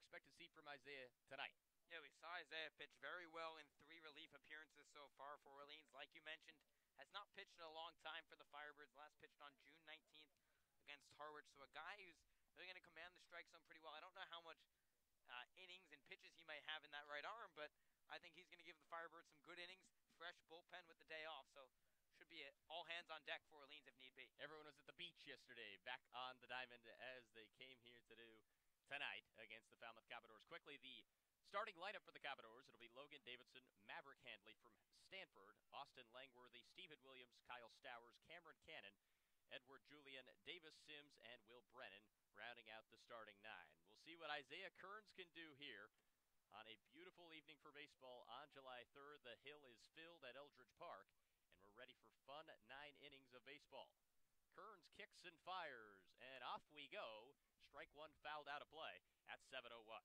expect to see from Isaiah tonight? Yeah, we saw Isaiah pitch very well in 3 relief appearances so far for Orleans. Like you mentioned, has not pitched in a long time for the Firebirds. Last pitched on June 19th against Harwich. So a guy who's really going to command the strike zone pretty well. I don't know how much innings and pitches he might have in that right arm, but I think he's going to give the Firebirds some good innings. Fresh bullpen with the day off, so should be all hands on deck for Orleans if need be. Everyone was at the beach yesterday, back on the diamond as they came here to do tonight against the Falmouth Commodores. Quickly, the starting lineup for the Commodores, it'll be Logan Davidson, Maverick Handley from Stanford, Austin Langworthy, Stephen Williams, Kyle Stowers, Cameron Cannon, Edward Julian, Davis Sims, and Will Brennan rounding out the starting 9. We'll see what Isaiah Kearns can do here on a beautiful evening for baseball on July 3rd. The hill is filled at Eldridge Park, and we're ready for fun 9 innings of baseball. Kearns kicks and fires, and off we go. Strike 1 fouled out of play at 7:01.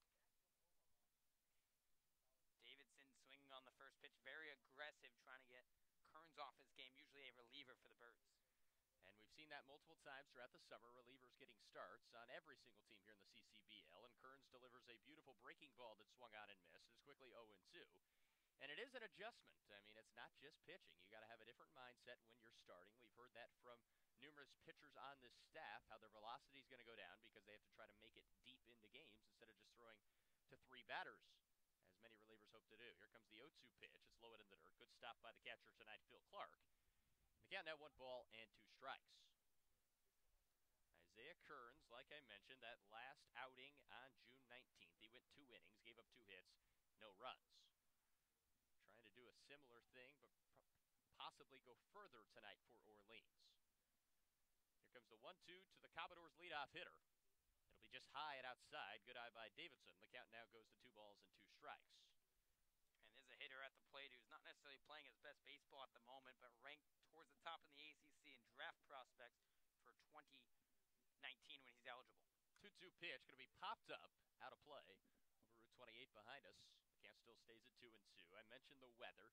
Davidson swinging on the first pitch, very aggressive, trying to get Kearns off his game, usually a reliever for the Birds. And we've seen that multiple times throughout the summer, relievers getting starts on every single team here in the CCBL, and Kearns delivers a beautiful breaking ball that swung on and missed. It's quickly 0-2. And it is an adjustment. I mean, it's not just pitching. You got to have a different mindset when you're starting. We've heard that from numerous pitchers on this staff, how their velocity is going to go down because they have to try to make it deep into games instead of just throwing to 3 batters, as many relievers hope to do. Here comes the 0-2 pitch. It's low in the dirt. Good stop by the catcher tonight, Phil Clark. The count now 1 ball and 2 strikes. Isaiah Kearns, like I mentioned, that last outing on June 19th, he went 2 innings, gave up 2 hits, no runs. Trying to do a similar thing, but possibly go further tonight for Orleans. Here comes the 1-2 to the Commodores' leadoff hitter. It'll be just high and outside. Good eye by Davidson. The count now goes to 2 balls and 2 strikes. And there's a hitter at the plate who's not necessarily playing his best baseball at the moment, but ranked towards the top in the ACC in draft prospects for 2019 when he's eligible. 2-2 pitch going to be popped up, out of play, over Route 28 behind us. The count still stays at 2-2. I mentioned the weather.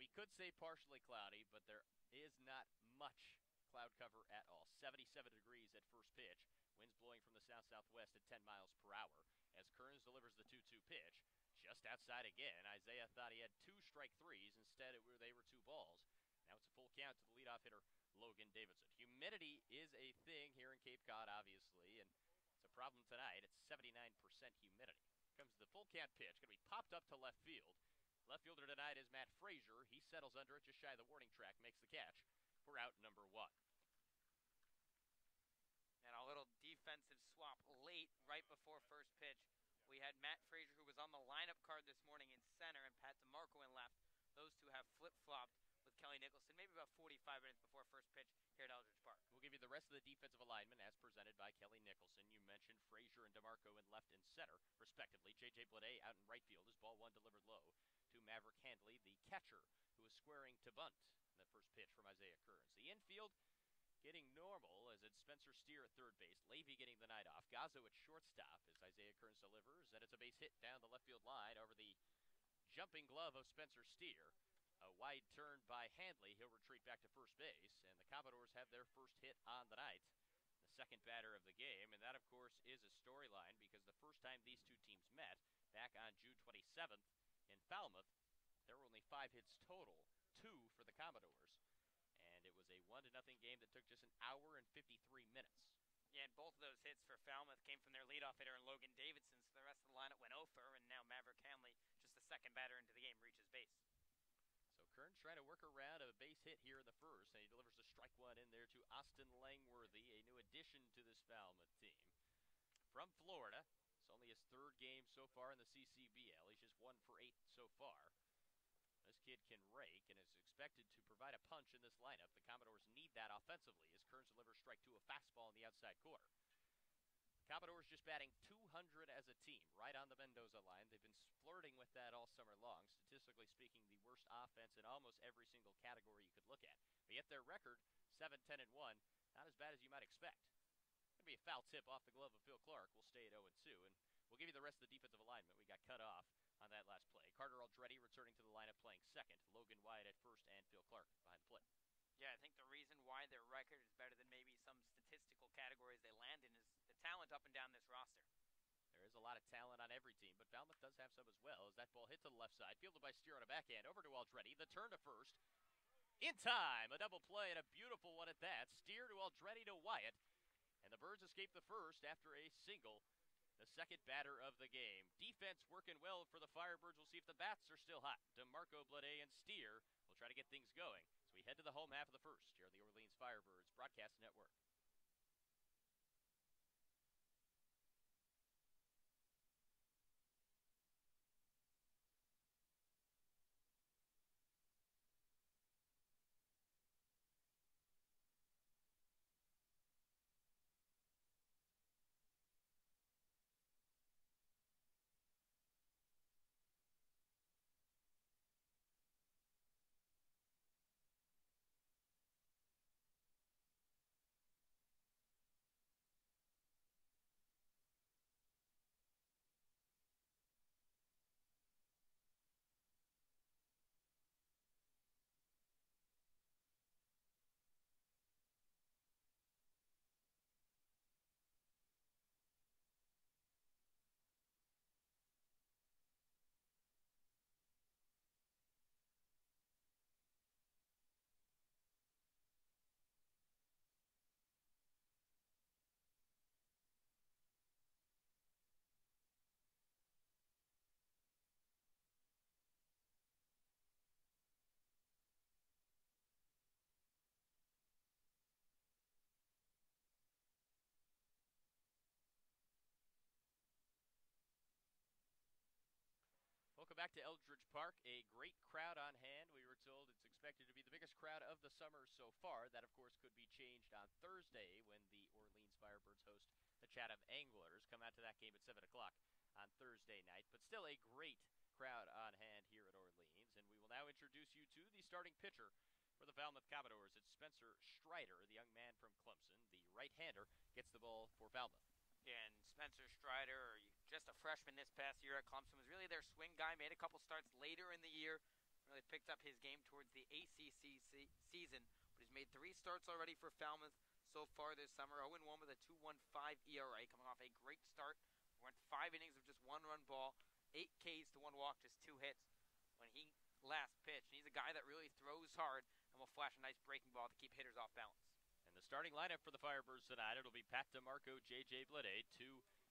We could say partially cloudy, but there is not much cloud cover at all. 77 degrees at first pitch. Winds blowing from the south-southwest at 10 miles per hour. As Kearns delivers the 2-2 pitch, just outside again. Isaiah thought he had 2 strike threes. Instead, they were 2 balls. Now it's a full count to the leadoff hitter, Logan Davidson. Humidity is a thing here in Cape Cod, obviously, and it's a problem tonight. It's 79% humidity. Comes the full count pitch. Going to be popped up to left field. Left fielder tonight is Matt Frazier. He settles under it just shy of the warning track, makes the catch for out number 1. And a little defensive swap late, right before first pitch. We had Matt Frazier, who was on the lineup card this morning, in center, and Pat DeMarco in left. Those two have flip-flopped with Kelly Nicholson, maybe about 45 minutes before first pitch here at Eldridge Park. We'll give you the rest of the defensive alignment as presented by Kelly Nicholson. You mentioned Frazier and DeMarco in left and center, respectively. J.J. Blade out in right field as ball 1 delivered low to Maverick Handley, the catcher, who is squaring to bunt in the first pitch from Isaiah Kearns. The infield getting normal as it's Spencer Steer at third base, Levy getting the night off, Gazzo at shortstop as Isaiah Kearns delivers, and it's a base hit down the left field line over the jumping glove of Spencer Steer. A wide turn by Handley. He'll retreat back to first base, and the Commodores have their first hit on the night, the second batter of the game, and that, of course, is a storyline because the first time these two teams met, back on June 27th in Falmouth, there were only 5 hits total, 2 for the Commodores, and it was a 1-0 game that took just an hour and 53 minutes. Yeah, and both of those hits for Falmouth came from their leadoff hitter, Logan Davidson, so the rest of the lineup went 0 for, and now Maverick Handley, just the second batter into the game, reaches base. So Kearns trying to work around a base hit here in the first, and he delivers a strike 1 in there to Austin Langworthy, a new addition to this Falmouth team. From Florida, it's only his 3rd game so far in the CCBL. He's just 1 for 8 so far. This kid can rake and is expected to provide a punch in this lineup. The Commodores need that offensively as Kearns delivers strike 2, a fastball in the outside corner. The Commodores just batting 200 as a team, right on the Mendoza line. They've been flirting with that all summer long. Statistically speaking, the worst offense in almost every single category you could look at. But yet their record, 7-10-1, not as bad as you might expect. Going to be a foul tip off the glove of Phil Clark. We'll stay at 0-2, and we'll give you the rest of the defensive alignment. We got cut off on that last play. Carter Aldretti returning to the lineup playing second. Logan Wyatt at first and Phil Clark behind the plate. Yeah, I think the reason why their record is better than maybe some statistical categories they land in is the talent up and down this roster. There is a lot of talent on every team, but Falmouth does have some as well. As that ball hit to the left side, fielded by Steer on a backhand, over to Aldretti. The turn to first. In time, a double play and a beautiful one at that. Steer to Aldretti to Wyatt. And the Birds escape the first after a single, the second batter of the game. Defense working well for the Firebirds. We'll see if the bats are still hot. DeMarco, Blade, and Steer will try to get things going as we head to the home half of the first here on the Orleans Firebirds Broadcast Network. Welcome back to Eldridge Park. A great crowd on hand. We were told it's expected to be the biggest crowd of the summer so far. That, of course, could be changed on Thursday when the Orleans Firebirds host the Chatham Anglers. Come out to that game at 7 o'clock on Thursday night. But still a great crowd on hand here at Orleans. And we will now introduce you to the starting pitcher for the Falmouth Commodores. It's Spencer Strider, the young man from Clemson. The right-hander gets the ball for Falmouth. And Spencer Strider, just a freshman this past year at Clemson, was really their swing guy. Made a couple starts later in the year. Really picked up his game towards the ACC season. But he's made 3 starts already for Falmouth so far this summer. 0-1 with a 2.15 ERA, coming off a great start. Went 5 innings of just 1-run ball, 8 Ks to 1 walk, just 2 hits when he last pitched. He's a guy that really throws hard and will flash a nice breaking ball to keep hitters off balance. The starting lineup for the Firebirds tonight, it'll be Pat DeMarco, J.J. Blade, 2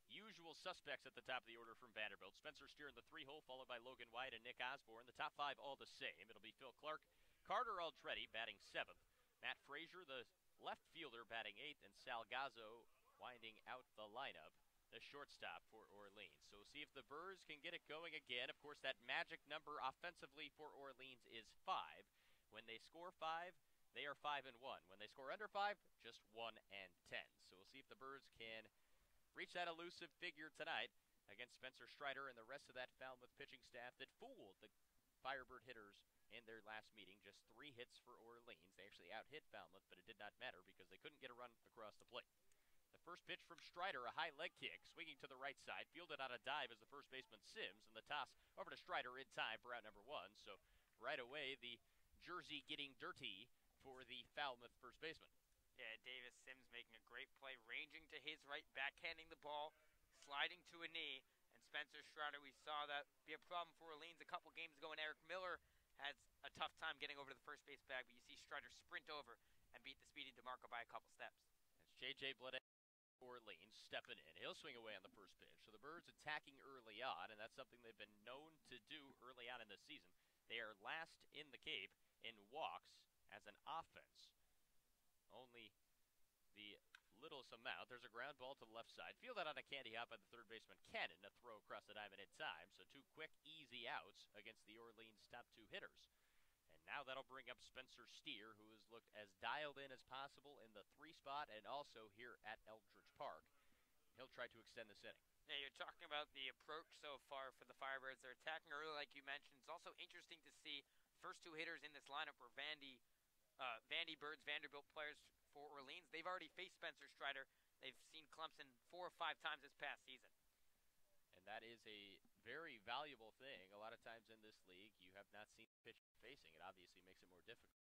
usual suspects at the top of the order from Vanderbilt. Spencer Steer in the 3-hole, followed by Logan White and Nick Osborne. The top 5 all the same. It'll be Phil Clark, Carter Aldretti batting 7th, Matt Frazier, the left fielder, batting 8th, and Sal Gazzo winding out the lineup, the shortstop for Orleans. So we'll see if the Birds can get it going again. Of course, that magic number offensively for Orleans is 5. When they score 5, they are 5-1. When they score under 5, just 1-10. So we'll see if the Birds can reach that elusive figure tonight against Spencer Strider and the rest of that Falmouth pitching staff that fooled the Firebird hitters in their last meeting. Just 3 hits for Orleans. They actually out-hit Falmouth, but it did not matter because they couldn't get a run across the plate. The first pitch from Strider, a high leg kick, swinging to the right side, fielded on a dive as the first baseman Sims, and the toss over to Strider in time for out number 1. So right away, the jersey getting dirty for the Falmouth first baseman. Yeah, Davis Sims making a great play, ranging to his right, backhanding the ball, sliding to a knee, and Spencer Strider, we saw that be a problem for Orleans a couple games ago, and Eric Miller has a tough time getting over to the first base bag, but you see Strider sprint over and beat the speedy DeMarco by a couple steps. That's J.J. Blade, Orleans, stepping in. He'll swing away on the first pitch. So the Birds attacking early on, and that's something they've been known to do early on in the season. They are last in the Cape in walks as an offense. Only the littlest amount. There's a ground ball to the left side. Fielded on a candy hop by the third baseman Cannon. A throw across the diamond in time. So 2 quick, easy outs against the Orleans' top 2 hitters. And now that'll bring up Spencer Steer, who has looked as dialed in as possible in the 3 spot and also here at Eldridge Park. He'll try to extend this inning. Yeah, you're talking about the approach so far for the Firebirds. They're attacking early, like you mentioned. It's also interesting to see first 2 hitters in this lineup were Vandy Birds, Vanderbilt players for Orleans. They've already faced Spencer Strider. They've seen Clemson 4 or 5 times this past season. And that is a very valuable thing. A lot of times in this league, you have not seen the pitcher facing. It obviously makes it more difficult.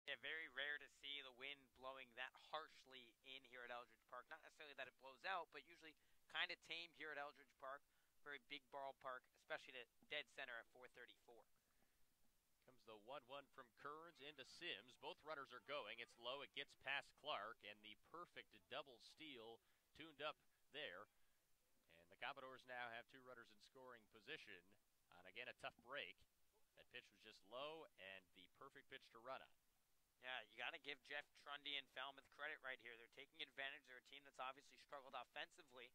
Yeah, very rare to see the wind blowing that harshly in here at Eldridge Park. Not necessarily that it blows out, but usually kind of tame here at Eldridge Park. Very big ballpark, especially to dead center at 434. Comes the 1-1 from Kearns into Sims. Both runners are going. It's low. It gets past Clark, and the perfect double steal tuned up there. And the Commodores now have two runners in scoring position on, again, a tough break. That pitch was just low and the perfect pitch to run on. Yeah, you got to give Jeff Trundy and Falmouth credit right here. They're taking advantage. They're a team that's obviously struggled offensively.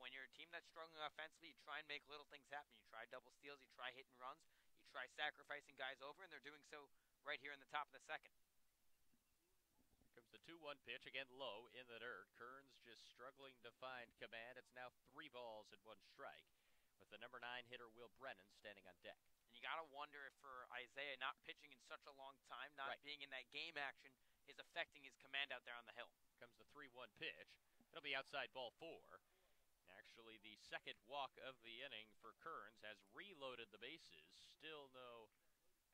When you're a team that's struggling offensively, you try and make little things happen. You try double steals, you try hitting runs, you try sacrificing guys over, and they're doing so right here in the top of the second. Comes the 2-1 pitch, again low in the dirt. Kearns just struggling to find command. It's now 3 balls and 1 strike with the number 9 hitter Will Brennan standing on deck. And you got to wonder if for Isaiah not pitching in such a long time, not being in that game action, is affecting his command out there on the hill. Comes the 3-1 pitch. It'll be outside ball 4. Actually, the second walk of the inning for Kearns has reloaded the bases. Still no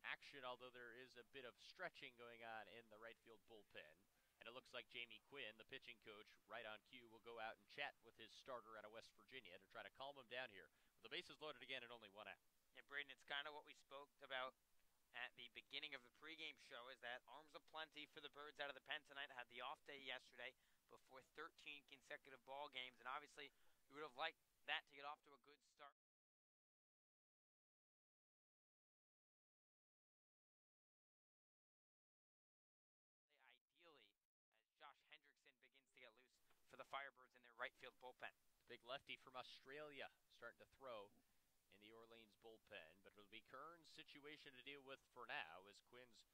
action, although there is a bit of stretching going on in the right field bullpen. And it looks like Jamie Quinn, the pitching coach, right on cue, will go out and chat with his starter out of West Virginia to try to calm him down here. With the bases loaded again and only 1 out. Yeah, Braden, it's kind of what we spoke about at the beginning of the pregame show, is that arms aplenty for the Birds out of the pen tonight. Had the off day yesterday before 13 consecutive ball games, and obviously you would have liked that to get off to a good start. Ideally, as Josh Hendrickson begins to get loose for the Firebirds in their right field bullpen. Big lefty from Australia starting to throw in the Orleans bullpen, but it'll be Kearns' situation to deal with for now as Quinn's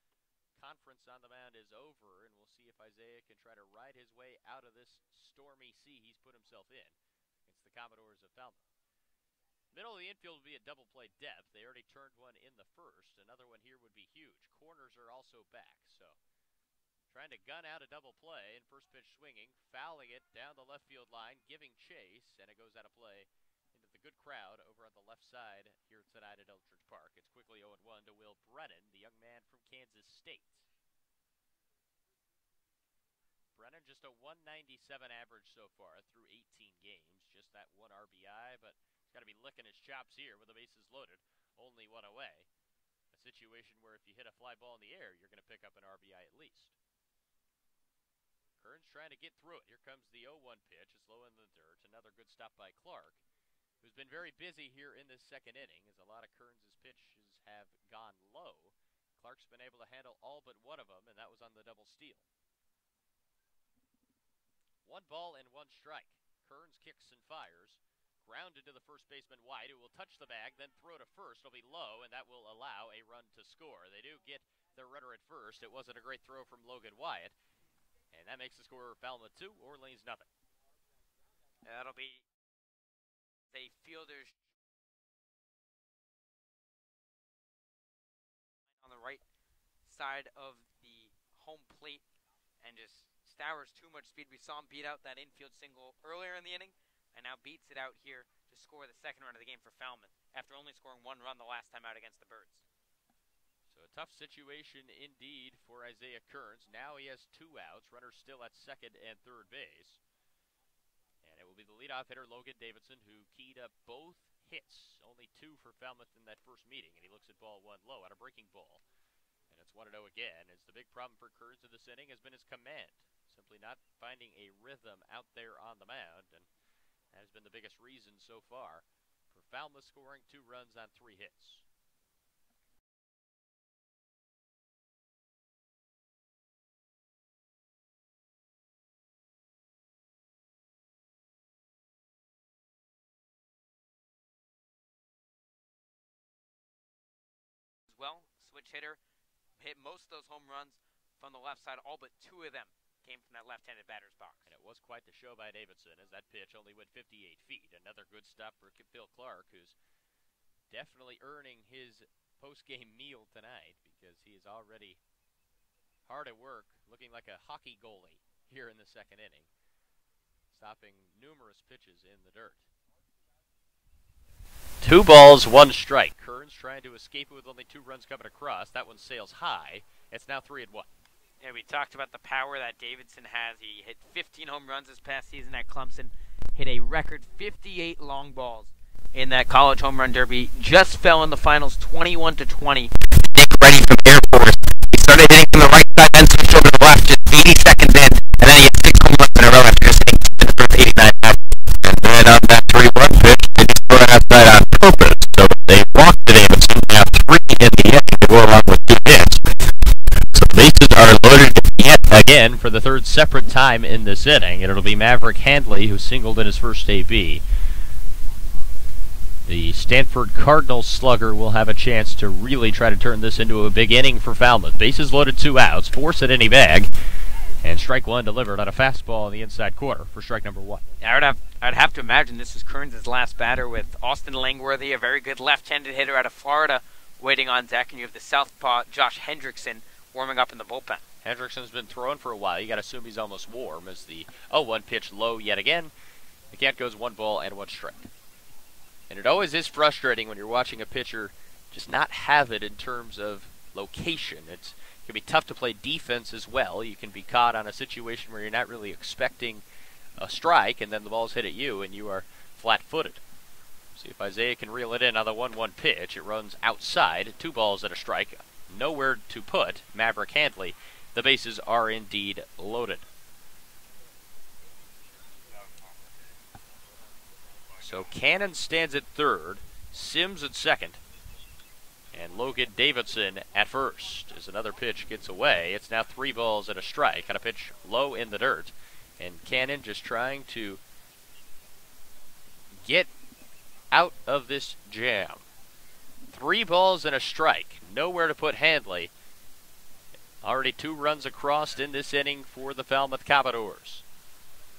conference on the mound is over, and we'll see if Isaiah can try to ride his way out of this stormy sea he's put himself in against the Commodores of Falmouth. Middle of the infield will be a double play depth. They already turned one in the first. Another one here would be huge. Corners are also back, so trying to gun out a double play, and first pitch swinging, fouling it down the left field line, giving chase, and it goes out of play into the good crowd over on the left side here tonight at Eldridge Park. It's quickly 0-1 to Will Brennan, the young man from Kansas State. Brennan just a 197 average so far through 18 games, just that 1 RBI, but he's got to be licking his chops here with the bases loaded, only 1 away. A situation where if you hit a fly ball in the air, you're going to pick up an RBI at least. Kearns trying to get through it. Here comes the 0-1 pitch. It's low in the dirt. Another good stop by Clark, who's been very busy here in this second inning, as a lot of Kearns' pitches have gone low. Clark's been able to handle all but 1 of them, and that was on the double steal. 1 ball and 1 strike. Kearns kicks and fires. Grounded to the first baseman White, who will touch the bag, then throw to first. It'll be low, and that will allow a run to score. They do get their runner at first. It wasn't a great throw from Logan Wyatt. And that makes the score Falmouth 2, Orleans nothing. That'll be the fielders on the right side of the home plate and just Stowers too much speed. We saw him beat out that infield single earlier in the inning and now beats it out here to score the second run of the game for Falmouth after only scoring 1 run the last time out against the Birds. So a tough situation indeed for Isaiah Kearns. Now he has 2 outs, runners still at second and third base. And it will be the leadoff hitter, Logan Davidson, who keyed up both hits. Only 2 for Falmouth in that first meeting, and he looks at ball 1 low on a breaking ball. And it's 1-0 again, as the big problem for Kearns in this inning has been his command. Simply not finding a rhythm out there on the mound, and that has been the biggest reason so far for Falmouth scoring 2 runs on 3 hits. Well, switch hitter, hit most of those home runs from the left side. All but 2 of them came from that left-handed batter's box. And it was quite the show by Davidson, as that pitch only went 58 feet. Another good stop for Phil Clark, who's definitely earning his post-game meal tonight, because he is already hard at work, looking like a hockey goalie here in the second inning, stopping numerous pitches in the dirt. 2 balls, 1 strike. Kearns trying to escape it with only 2 runs coming across. That one sails high. It's now 3-1. Yeah, we talked about the power that Davidson has. He hit 15 home runs this past season at Clemson, hit a record 58 long balls in that college home run derby. Just fell in the finals 21-20. Nick Reddy from Air Force. He started hitting from the right side, then switched over to the left just 80 seconds in, and then he hit 6 home runs in a row after just hitting in the first 89 hours. And then on that 3-1 pitch, they just threw it outside on purpose. So they walked the Davidson, now 3 in the inning to go along with 2 hits. So the bases are loaded yet Again, for the third separate time in this inning, and it'll be Maverick Handley who singled in his first AB. The Stanford Cardinals slugger will have a chance to really try to turn this into a big inning for Falmouth. Bases loaded, 2 outs, force at any bag, and strike 1 delivered on a fastball in the inside corner for strike number 1. I'd have to imagine this is Kearns' last batter with Austin Langworthy, a very good left-handed hitter out of Florida, waiting on deck, and you have the southpaw Josh Hendrickson warming up in the bullpen. Hendrickson's been throwing for a while. You got to assume he's almost warm as the 0-1 pitch low yet again. The count goes 1 ball and 1 strike. And it always is frustrating when you're watching a pitcher just not have it in terms of location. It can be tough to play defense as well. You can be caught on a situation where you're not really expecting a strike, and then the ball's hit at you, and you are flat-footed. See if Isaiah can reel it in on the 1-1 pitch. It runs outside, 2 balls and a strike. Nowhere to put Maverick Handley. The bases are indeed loaded. So Cannon stands at third, Sims at second, and Logan Davidson at first. As another pitch gets away, it's now 3 balls and a strike on a pitch low in the dirt. And Cannon just trying to get out of this jam. 3 balls and a strike. Nowhere to put Handley. Already 2 runs across in this inning for the Falmouth Commodores.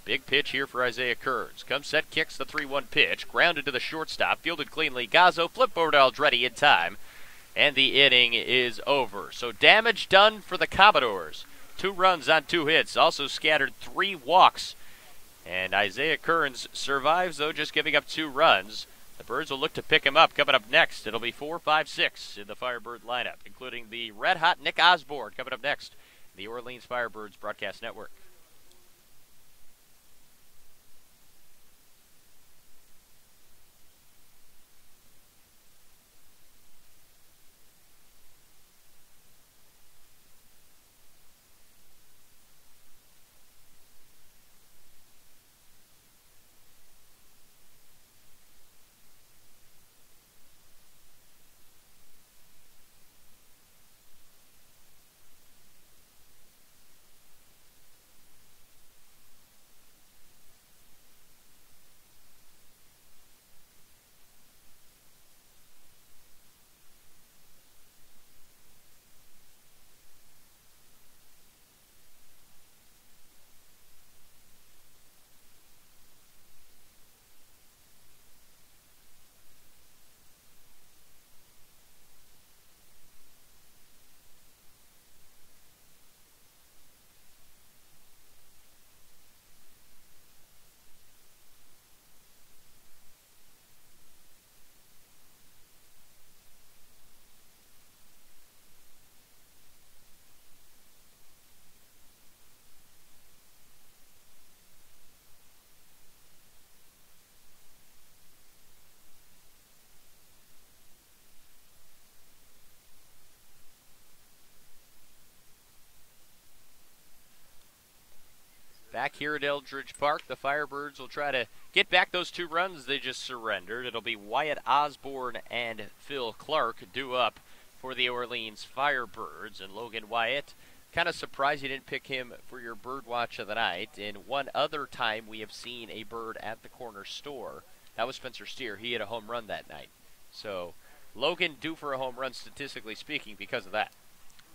Big pitch here for Isaiah Kearns. Comes set, kicks the 3-1 pitch. Grounded to the shortstop. Fielded cleanly. Gazzo flip over to Aldretti in time. And the inning is over. So damage done for the Commodores. 2 runs on 2 hits. Also scattered 3 walks. And Isaiah Kearns survives, though, just giving up 2 runs. The Birds will look to pick him up. Coming up next, it'll be 4, 5, 6 in the Firebird lineup, including the red-hot Nick Osborne coming up next. The Orleans Firebirds Broadcast Network. Back here at Eldridge Park, the Firebirds will try to get back those 2 runs they just surrendered. It'll be Wyatt Osborne and Phil Clark due up for the Orleans Firebirds. And Logan Wyatt, kind of surprised you didn't pick him for your bird watch of the night. And one other time we have seen a bird at the corner store, that was Spencer Steer. He hit a home run that night. So Logan due for a home run, statistically speaking, because of that.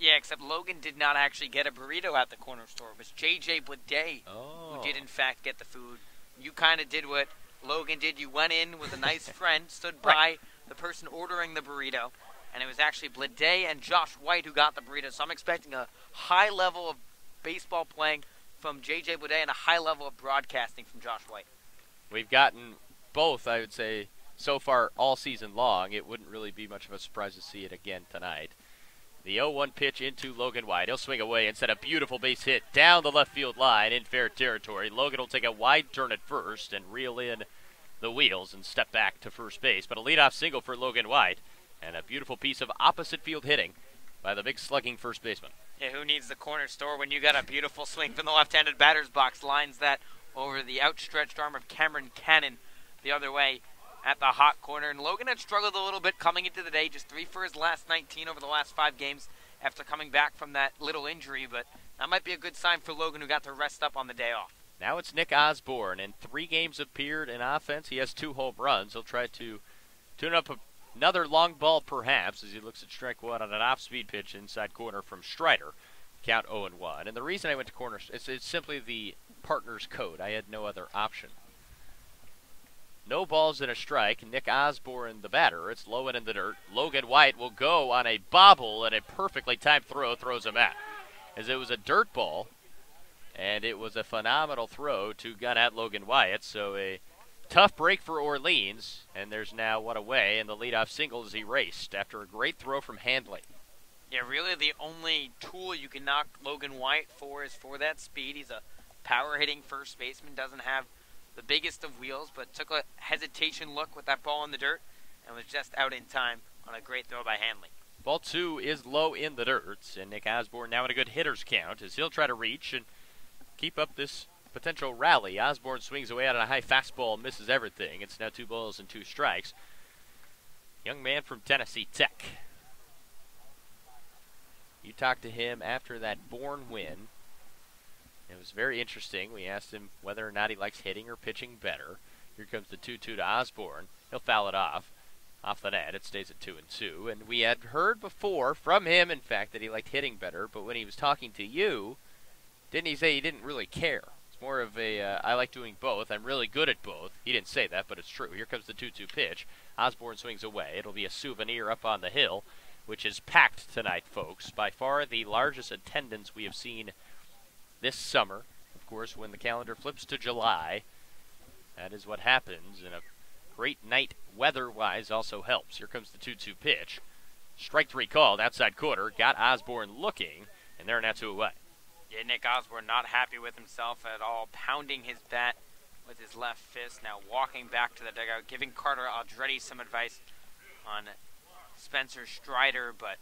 Yeah, except Logan did not actually get a burrito at the corner store. It was J.J. Blade who did, in fact, get the food. You kind of did what Logan did. You went in with a nice friend, stood by the person ordering the burrito, and it was actually Blade and Josh White who got the burrito. So I'm expecting a high level of baseball playing from J.J. Blade and a high level of broadcasting from Josh White. We've gotten both, I would say, so far all season long. It wouldn't really be much of a surprise to see it again tonight. The 0-1 pitch into Logan White. He'll swing away and set a beautiful base hit down the left field line in fair territory. Logan will take a wide turn at first and reel in the wheels and step back to first base. But a leadoff single for Logan White and a beautiful piece of opposite field hitting by the big slugging first baseman. Yeah, who needs the corner store when you got a beautiful swing from the left-handed batter's box? Lines that over the outstretched arm of Cameron Cannon the other way at the hot corner. And Logan had struggled a little bit coming into the day, just 3 for his last 19 over the last 5 games after coming back from that little injury. But that might be a good sign for Logan, who got to rest up on the day off. Now it's Nick Osborne. In 3 games appeared in offense, he has 2 home runs. He'll try to tune up another long ball perhaps as he looks at strike one on an off-speed pitch inside corner from Strider. Count 0-1. And the reason I went to corner, it's simply the partner's code. I had no other option. No balls and a strike. Nick Osborne, the batter. It's low and in the dirt. Logan White will go on a bobble, and a perfectly timed throw throws him out. As it was a dirt ball, and it was a phenomenal throw to gun at Logan White. So a tough break for Orleans, and there's now one away, and the leadoff single is erased after a great throw from Handley. Yeah, really the only tool you can knock Logan White for is for that speed. He's a power-hitting first baseman, doesn't have the biggest of wheels, but took a hesitation look with that ball in the dirt and was just out in time on a great throw by Handley. Ball 2 is low in the dirt, and Nick Osborne now in a good hitter's count as he'll try to reach and keep up this potential rally. Osborne swings away out on a high fastball, misses everything. It's now 2 balls and 2 strikes. Young man from Tennessee Tech. You talked to him after that Bourne win. It was very interesting. We asked him whether or not he likes hitting or pitching better. Here comes the 2-2 to Osborne. He'll foul it off the net. It stays at 2-2. And we had heard before from him, in fact, that he liked hitting better. But when he was talking to you, didn't he say he didn't really care? It's more of a, I like doing both. I'm really good at both. He didn't say that, but it's true. Here comes the 2-2 pitch. Osborne swings away. It'll be a souvenir up on the hill, which is packed tonight, folks. By far the largest attendance we have seen this summer. Of course, when the calendar flips to July, that is what happens. And a great night weather-wise also helps. Here comes the 2-2 pitch. Strike 3 called, outside corner. Got Osborne looking, and they're now 2 away. Yeah, Nick Osborne not happy with himself at all, pounding his bat with his left fist, now walking back to the dugout, giving Carter Aldretti some advice on Spencer Strider, but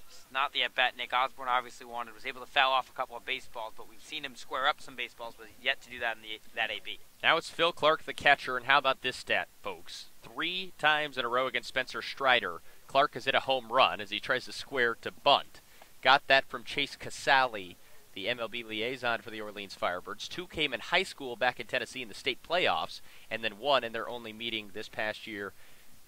it's not the at-bat Nick Osborne obviously wanted. Was able to foul off a couple of baseballs, but we've seen him square up some baseballs, but yet to do that in that AB. Now it's Phil Clark, the catcher, and how about this stat, folks? 3 times in a row against Spencer Strider, Clark has hit a home run as he tries to square to bunt. Got that from Chase Casale, the MLB liaison for the Orleans Firebirds. 2 came in high school back in Tennessee in the state playoffs, and then 1 in their only meeting this past year,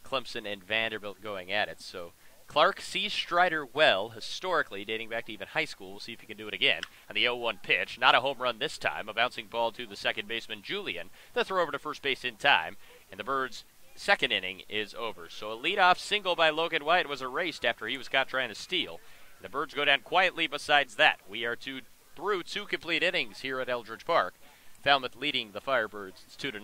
Clemson and Vanderbilt going at it. So Clark sees Strider well, historically, dating back to even high school. We'll see if he can do it again. On the 0-1 pitch, not a home run this time, a bouncing ball to the second baseman, Julian. The throw over to first base in time, and the Birds' second inning is over. So a leadoff single by Logan White was erased after he was caught trying to steal. The Birds go down quietly besides that. We are through 2 complete innings here at Eldridge Park. Falmouth leading the Firebirds. It's 2-0.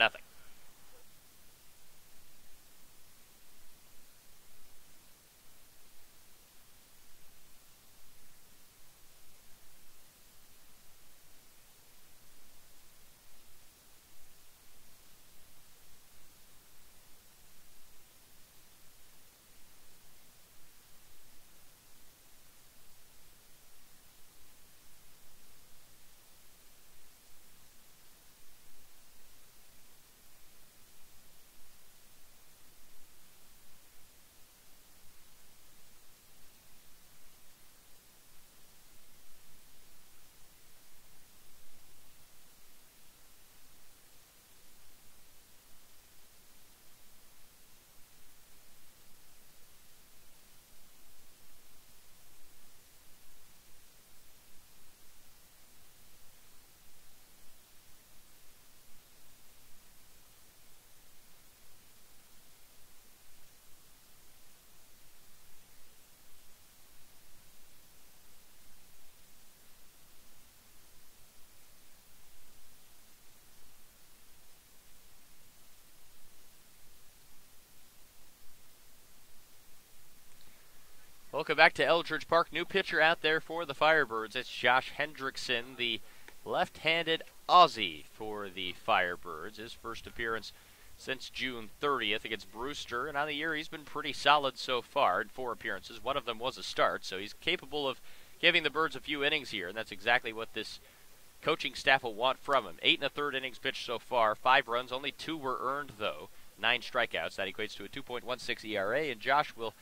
Welcome back to Eldridge Park. New pitcher out there for the Firebirds. It's Josh Hendrickson, the left-handed Aussie for the Firebirds. His first appearance since June 30th against Brewster, and on the year he's been pretty solid so far in 4 appearances. One of them was a start, so he's capable of giving the Birds a few innings here, and that's exactly what this coaching staff will want from him. 8 1/3 innings pitched so far, 5 runs, only 2 were earned though, 9 strikeouts. That equates to a 2.16 ERA, and Josh will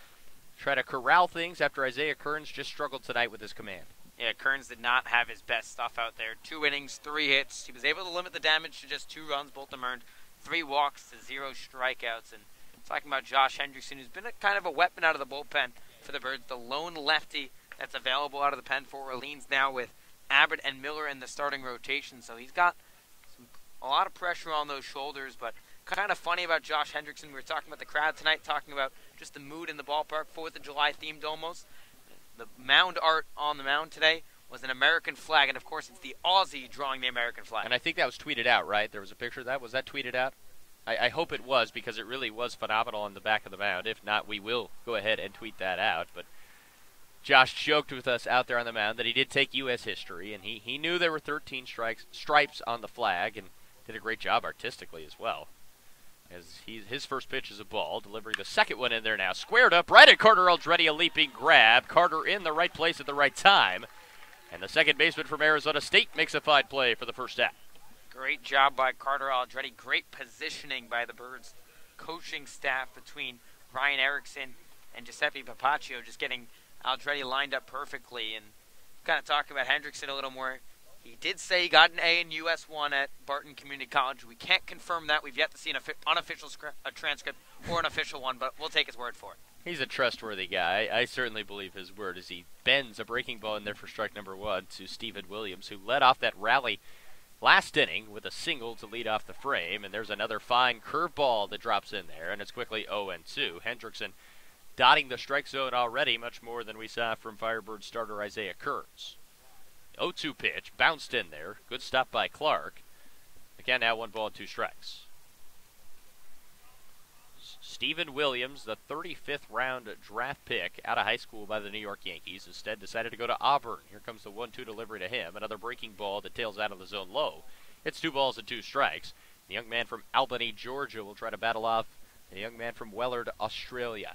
try to corral things after Isaiah Kearns just struggled tonight with his command. Yeah, Kearns did not have his best stuff out there. 2 innings, 3 hits. He was able to limit the damage to just 2 runs, both of them earned. 3 walks to 0 strikeouts. And talking about Josh Hendrickson, who's been kind of a weapon out of the bullpen for the Birds, the lone lefty that's available out of the pen for Orleans now with Abbott and Miller in the starting rotation. So he's got a lot of pressure on those shoulders, but kind of funny about Josh Hendrickson. We were talking about the crowd tonight, talking about just the mood in the ballpark, 4th of July themed almost. The mound art on the mound today was an American flag, and of course it's the Aussie drawing the American flag. And I think that was tweeted out, right? There was a picture of that. Was that tweeted out? I hope it was, because it really was phenomenal on the back of the mound. If not, we will go ahead and tweet that out. But Josh joked with us out there on the mound that he did take U.S. history, and he knew there were 13 stripes on the flag, and did a great job artistically as well. As his first pitch is a ball, delivering the second one in there now. Squared up, right at Carter Aldretti, a leaping grab. Carter in the right place at the right time. And the second baseman from Arizona State makes a fine play for the first out. Great job by Carter Aldretti. Great positioning by the Birds coaching staff between Ryan Erickson and Giuseppe Papaccio, just getting Aldretti lined up perfectly. And kind of talking about Hendrickson a little more. He did say he got an A in US 1 at Barton Community College. We can't confirm that. We've yet to see an unofficial transcript or an official one, but we'll take his word for it. He's a trustworthy guy. I certainly believe his word as he bends a breaking ball in there for strike number 1 to Stephen Williams, who led off that rally last inning with a single to lead off the frame. And there's another fine curveball that drops in there, and it's quickly 0-2. Hendrickson dotting the strike zone already, much more than we saw from Firebird starter Isaiah Kearns. 0-2 pitch, bounced in there. Good stop by Clark. Again, now 1 ball and 2 strikes. Stephen Williams, the 35th round draft pick out of high school by the New York Yankees, instead decided to go to Auburn. Here comes the 1-2 delivery to him. Another breaking ball that tails out of the zone low. It's 2 balls and 2 strikes. The young man from Albany, Georgia will try to battle off a young man from Wellard, Australia.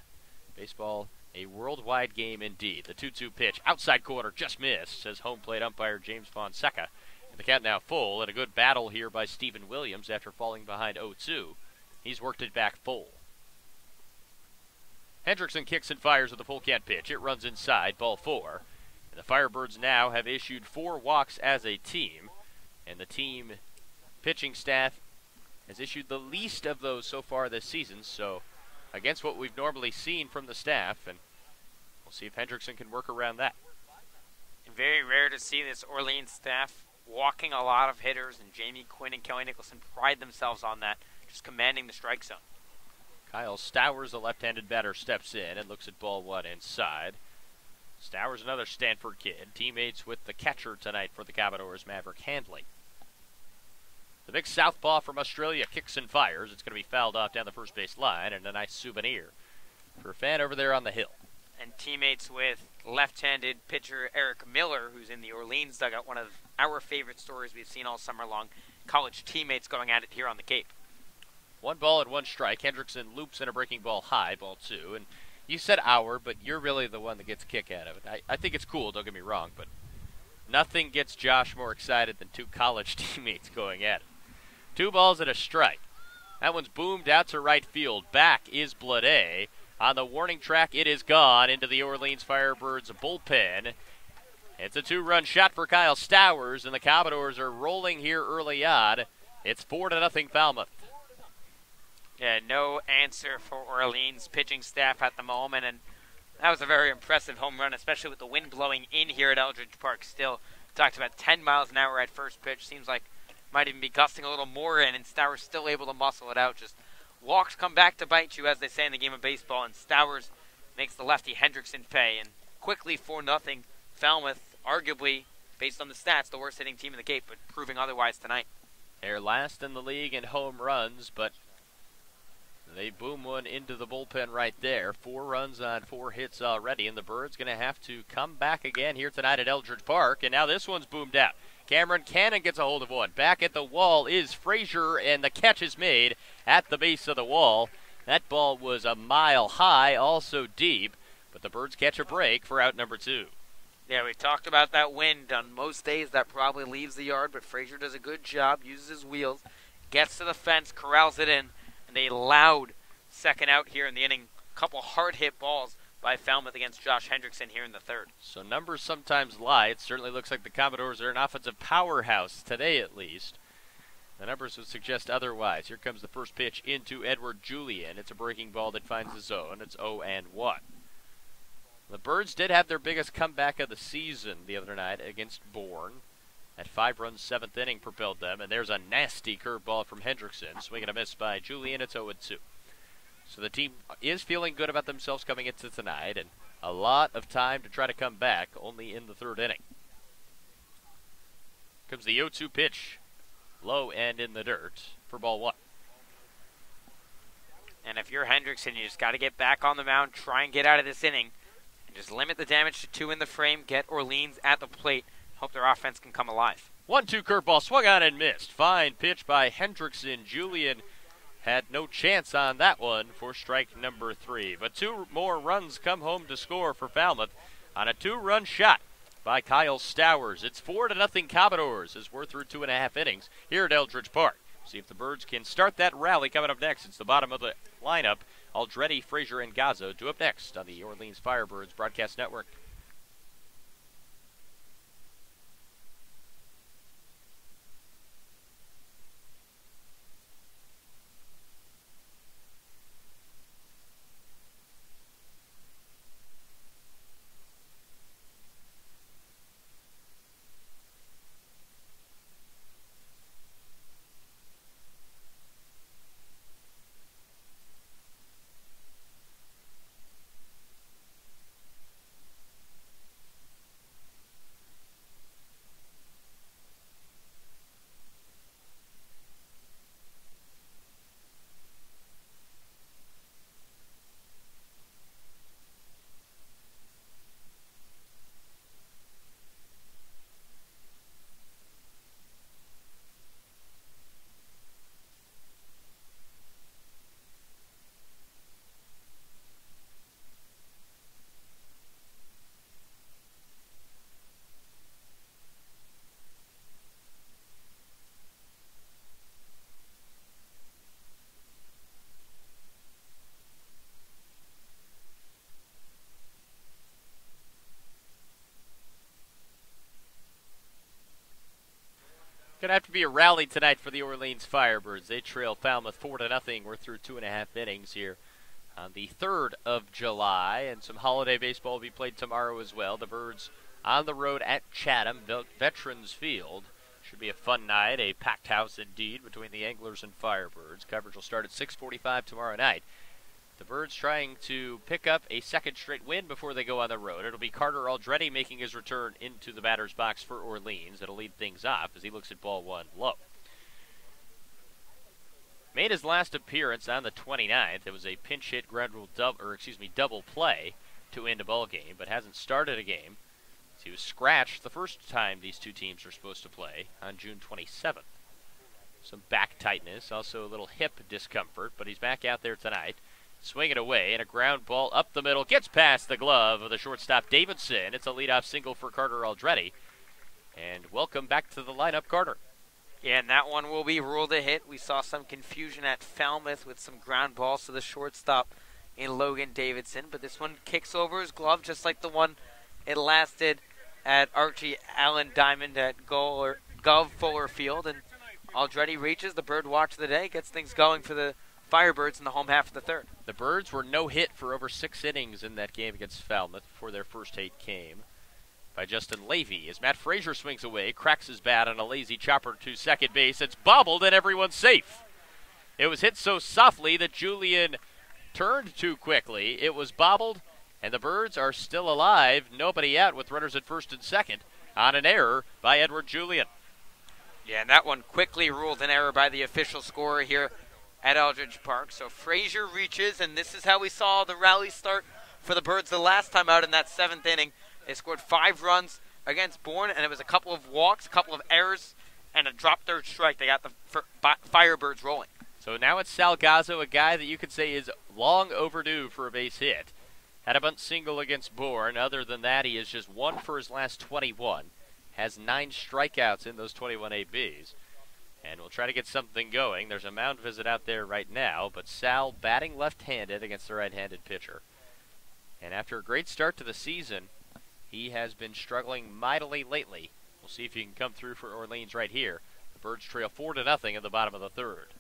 Baseball, a worldwide game indeed. The 2-2 pitch, outside corner, just missed, says home plate umpire James Fonseca. And the count now full, and a good battle here by Stephen Williams after falling behind 0-2. He's worked it back full. Hendrickson kicks and fires with a full count pitch. It runs inside, ball 4. And the Firebirds now have issued 4 walks as a team, and the team pitching staff has issued the least of those so far this season, so against what we've normally seen from the staff, and we'll see if Hendrickson can work around that. Very rare to see this Orleans staff walking a lot of hitters, and Jamie Quinn and Kelly Nicholson pride themselves on that, just commanding the strike zone. Kyle Stowers, the left-handed batter, steps in and looks at ball 1 inside. Stowers, another Stanford kid, teammates with the catcher tonight for the Commodores, Maverick Handley. The big southpaw from Australia kicks and fires. It's going to be fouled off down the first base line, and a nice souvenir for a fan over there on the hill. And teammates with left-handed pitcher Eric Miller, who's in the Orleans dugout, one of our favorite stories we've seen all summer long. College teammates going at it here on the Cape. 1 ball and 1 strike. Hendrickson loops in a breaking ball high, ball 2. And you said our, but you're really the one that gets a kick out of it. I think it's cool, don't get me wrong, but nothing gets Josh more excited than 2 college teammates going at it. 2 balls and a strike. That one's boomed out to right field. Back is Blade. On the warning track, it is gone into the Orleans Firebirds bullpen. It's a 2-run shot for Kyle Stowers, and the Commodores are rolling here early on. It's 4-0 Falmouth. Yeah, no answer for Orleans pitching staff at the moment, and that was a very impressive home run, especially with the wind blowing in here at Eldridge Park still. Talked about 10 miles an hour at first pitch. Seems like might even be gusting a little more in, and Stowers still able to muscle it out. Just walks come back to bite you, as they say in the game of baseball, and Stowers makes the lefty Hendrickson pay. And quickly 4-0 Falmouth, arguably, based on the stats, the worst hitting team in the Cape, but proving otherwise tonight. They're last in the league in home runs, but They boom one into the bullpen right there. 4 runs on 4 hits already, and the Birds going to have to come back again here tonight at Eldridge Park. And now this one's boomed out. Cameron Cannon gets a hold of one. Back at the wall is Frazier, and the catch is made at the base of the wall. That ball was a mile high, also deep, but the Birds catch a break for out number 2. Yeah, we talked about that wind. On most days, that probably leaves the yard, but Frazier does a good job, uses his wheels, gets to the fence, corrals it in, and a loud second out here in the inning. A couple hard-hit balls by Falmouth against Josh Hendrickson here in the third. So numbers sometimes lie. It certainly looks like the Commodores are an offensive powerhouse, today at least. The numbers would suggest otherwise. Here comes the first pitch into Edward Julian. It's a breaking ball that finds the zone. It's 0-1. The Birds did have their biggest comeback of the season the other night against Bourne. That 5-run 7th inning propelled them, and there's a nasty curveball from Hendrickson. Swing and a miss by Julian. It's 0-2. So the team is feeling good about themselves coming into tonight, and a lot of time to try to come back, only in the 3rd inning. Comes the 0-2 pitch, low and in the dirt for ball 1. And if you're Hendrickson, you just got to get back on the mound, try and get out of this inning. Just limit the damage to 2 in the frame, get Orleans at the plate, hope their offense can come alive. 1-2 curveball, swung on and missed. Fine pitch by Hendrickson. Julian had no chance on that one for strike number 3. But 2 more runs come home to score for Falmouth on a 2-run shot by Kyle Stowers. It's 4-0 Commodores as we're through 2.5 innings here at Eldridge Park. See if the Birds can start that rally coming up next. It's the bottom of the lineup. Aldretti, Frazier, and Gazzo do up next on the Orleans Firebirds Broadcast Network. Going to have to be a rally tonight for the Orleans Firebirds. They trail Falmouth 4-0. We're through 2.5 innings here on the 3rd of July, and some holiday baseball will be played tomorrow as well. The Birds on the road at Chatham, Veterans Field. Should be a fun night, a packed house indeed between the Anglers and Firebirds. Coverage will start at 6:45 tomorrow night. The Birds trying to pick up a 2nd straight win before they go on the road. It'll be Carter Aldretti making his return into the batter's box for Orleans. It'll lead things off as he looks at ball 1 low. Made his last appearance on the 29th. It was a pinch hit double play to end a ball game, but hasn't started a game. He was scratched the first time these two teams are supposed to play on June 27th. Some back tightness, also a little hip discomfort, but he's back out there tonight. Swing it away, and a ground ball up the middle. Gets past the glove of the shortstop, Davidson. It's a leadoff single for Carter Aldretti. And welcome back to the lineup, Carter. Yeah, and that one will be ruled a hit. We saw some confusion at Falmouth with some ground balls to the shortstop in Logan Davidson. But this one kicks over his glove, just like the one it lasted at Archie Allen Diamond at Gov Fuller Field. And Aldretti reaches the bird watch of the day, gets things going for the Firebirds in the home half of the 3rd. The Birds were no hit for over 6 innings in that game against Falmouth before their first 8 came by Justin Levy. As Matt Frazier swings away, cracks his bat on a lazy chopper to second base. It's bobbled and everyone's safe. It was hit so softly that Julian turned too quickly. It was bobbled, and the Birds are still alive. Nobody out with runners at 1st and 2nd on an error by Edward Julian. Yeah, and that one quickly ruled an error by the official scorer here at Eldridge Park. So Frazier reaches, and this is how we saw the rally start for the Birds the last time out in that 7th inning. They scored 5 runs against Bourne, and it was a couple of walks, a couple of errors, and a drop third strike. They got the Firebirds rolling. So now it's Sal Gazzo, a guy that you could say is long overdue for a base hit. Had a bunt single against Bourne. Other than that, he is just 1 for his last 21. Has 9 strikeouts in those 21 ABs. And we'll try to get something going. There's a mound visit out there right now, but Sal batting left-handed against the right-handed pitcher. And after a great start to the season, he has been struggling mightily lately. We'll see if he can come through for Orleans right here. The Birds trail 4-0 in the bottom of the 3rd.